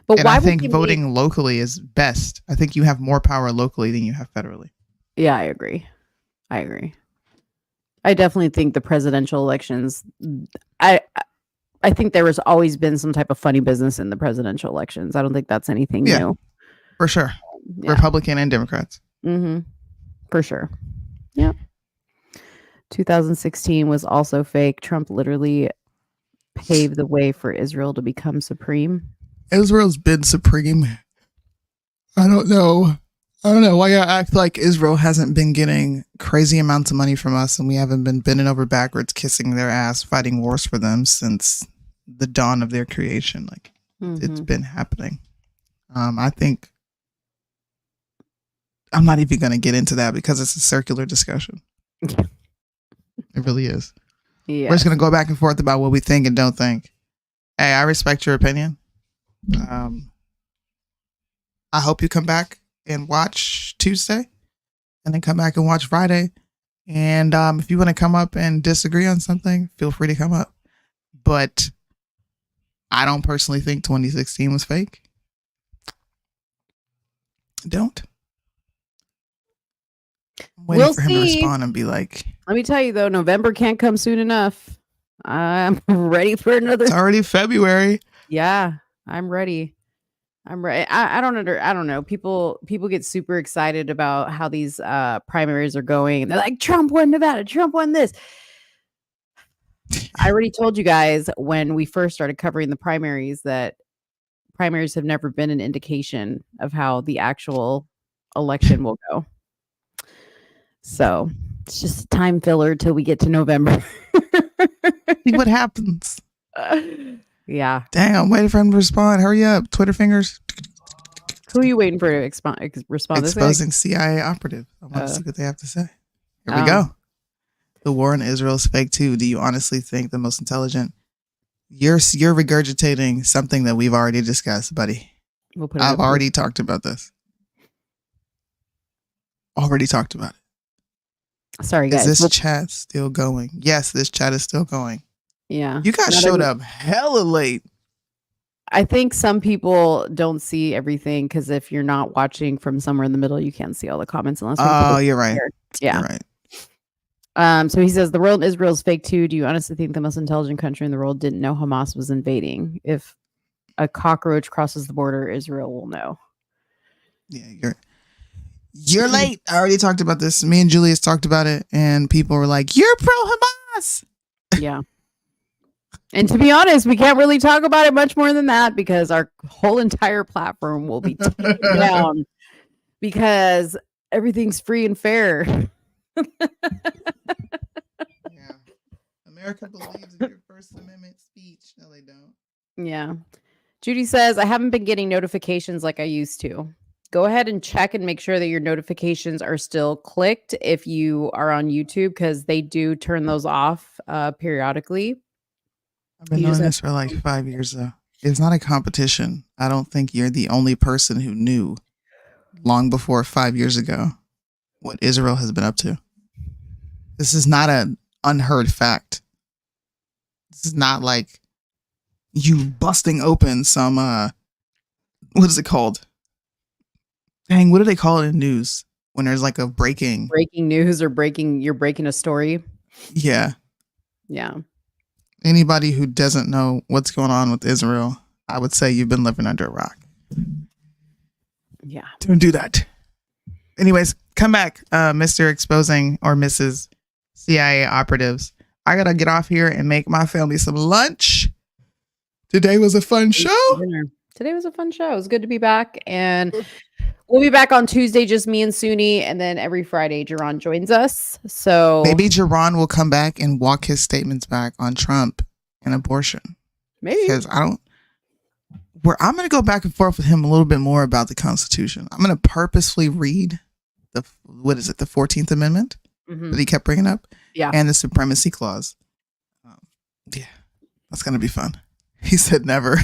S5: why I think voting locally is best. I think you have more power locally than you have federally.
S4: Yeah, I agree. I definitely think the presidential elections, I think there has always been some type of funny business in the presidential elections. I don't think that's anything new.
S5: For sure. Yeah. Republican and Democrats.
S4: For sure. Yeah. 2016 was also fake. Trump literally paved the way for Israel to become supreme.
S5: Israel's been supreme. I don't know why I act like Israel hasn't been getting crazy amounts of money from us and we haven't been bending over backwards, kissing their ass, fighting wars for them since the dawn of their creation. Like it's been happening. I think I'm not even going to get into that because it's a circular discussion. It really is. Yeah. We're just going to go back and forth about what we think and don't think. Hey, I respect your opinion. I hope you come back and watch Tuesday and then come back and watch Friday. And if you want to come up and disagree on something, feel free to come up. But I don't personally think 2016 was fake. I don't. I'm waiting for him to respond and be like,
S4: let me tell you though, November can't come soon enough. I'm ready for another.
S5: It's already February.
S4: Yeah, I'm ready. I don't know. People get super excited about how these primaries are going. And they're like, Trump won Nevada. Trump won this. I already told you guys when we first started covering the primaries that primaries have never been an indication of how the actual election will go. So it's just a time filler till we get to November.
S5: See what happens.
S4: Yeah.
S5: Dang, I'm waiting for him to respond. Hurry up. Twitter fingers.
S4: Who are you waiting for to respond?
S5: Exposing CIA operative. I want to see what they have to say. Here we go. The war in Israel is fake too. Do you honestly think the most intelligent? You're regurgitating something that we've already discussed, buddy. I've already talked about this. Already talked about it.
S4: Sorry, guys.
S5: Is this chat still going? Yes, this chat is still going.
S4: Yeah.
S5: You guys showed up hella late.
S4: I think some people don't see everything because if you're not watching from somewhere in the middle, you can't see all the comments unless.
S5: Oh, you're right.
S4: Yeah.
S5: You're right.
S4: So he says the world in Israel is fake too. Do you honestly think the most intelligent country in the world didn't know Hamas was invading? If a cockroach crosses the border, Israel will know.
S5: Yeah, you're late. I already talked about this. Me and Julius talked about it, and people were like, "You're pro Hamas."
S4: Yeah. And to be honest, we can't really talk about it much more than that because our whole entire platform will be taken down because everything's free and fair.
S5: Yeah. America believes in your First Amendment speech. No, they don't.
S4: Yeah. Judy says, I haven't been getting notifications like I used to. Go ahead and check and make sure that your notifications are still clicked if you are on YouTube because they do turn those off periodically.
S5: I've been doing this for like 5 years though. It's not a competition. I don't think you're the only person who knew long before 5 years ago what Israel has been up to. This is not an unheard fact. This is not like you busting open some what is it called? Dang, what do they call it in news when there's like a breaking
S4: news or you're breaking a story?
S5: Yeah.
S4: Yeah.
S5: Anybody who doesn't know what's going on with Israel, I would say you've been living under a rock.
S4: Yeah.
S5: Don't do that. Anyways, come back, Mr. Exposing or Mrs. CIA operatives. I gotta get off here and make my family some lunch. Today was a fun show.
S4: Today was a fun show. It was good to be back. And we'll be back on Tuesday, just me and Soonie. And then every Friday, Jaron joins us. So
S5: maybe Jaron will come back and walk his statements back on Trump and abortion.
S4: Maybe.
S5: Because I'm going to go back and forth with him a little bit more about the Constitution. I'm going to purposefully read the 14th Amendment that he kept bringing up.
S4: Yeah.
S5: And the Supremacy Clause. Yeah, that's going to be fun. He said never.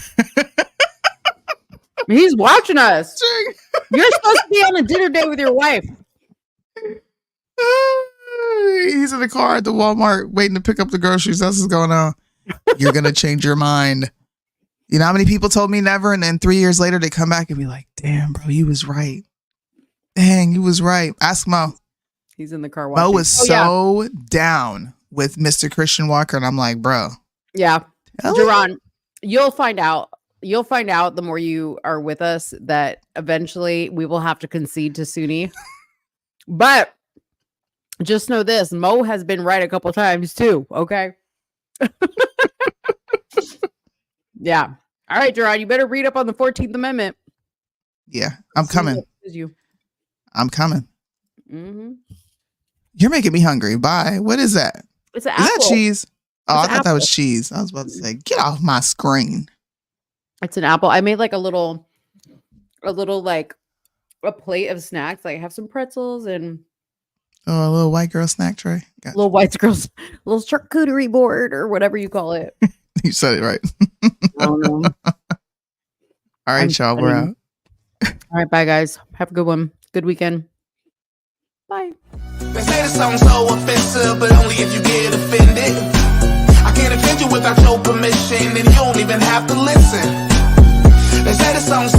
S4: He's watching us. You're supposed to be on a dinner date with your wife.
S5: He's in the car at the Walmart waiting to pick up the groceries. That's what's going on. You're going to change your mind. You know how many people told me never? And then 3 years later, they come back and be like, damn, bro, you was right. Dang, you was right. Ask Mo.
S4: He's in the car watching.
S5: Mo was so down with Mr. Christian Walker. And I'm like, bro.
S4: Yeah. Jaron, you'll find out. You'll find out the more you are with us that eventually we will have to concede to Soonie. But just know this, Mo has been right a couple times too. Okay. Yeah. All right, Jaron, you better read up on the 14th Amendment.
S5: Yeah, I'm coming. I'm coming.
S4: Mm-hmm.
S5: You're making me hungry. Bye. What is that?
S4: It's an
S5: Is
S4: apple.
S5: that cheese? Oh,
S4: It's
S5: I
S4: an
S5: thought that was
S4: apple.
S5: cheese. I was about to say, get off my screen.
S4: It's an apple. I made like a little like a plate of snacks. Like I have some pretzels and
S5: Oh, a little white girl snack tray. Gotcha.
S4: little white girls, little charcuterie board or whatever you call it.
S5: You said it right.
S4: I don't know.
S5: All right, y'all. We're out.
S4: All right, bye guys. Have a good one. Good weekend. Bye.
S7: They say the song's so offensive, but only if you get offended. I can't offend you without your permission, and you don't even have to listen. They say the song's so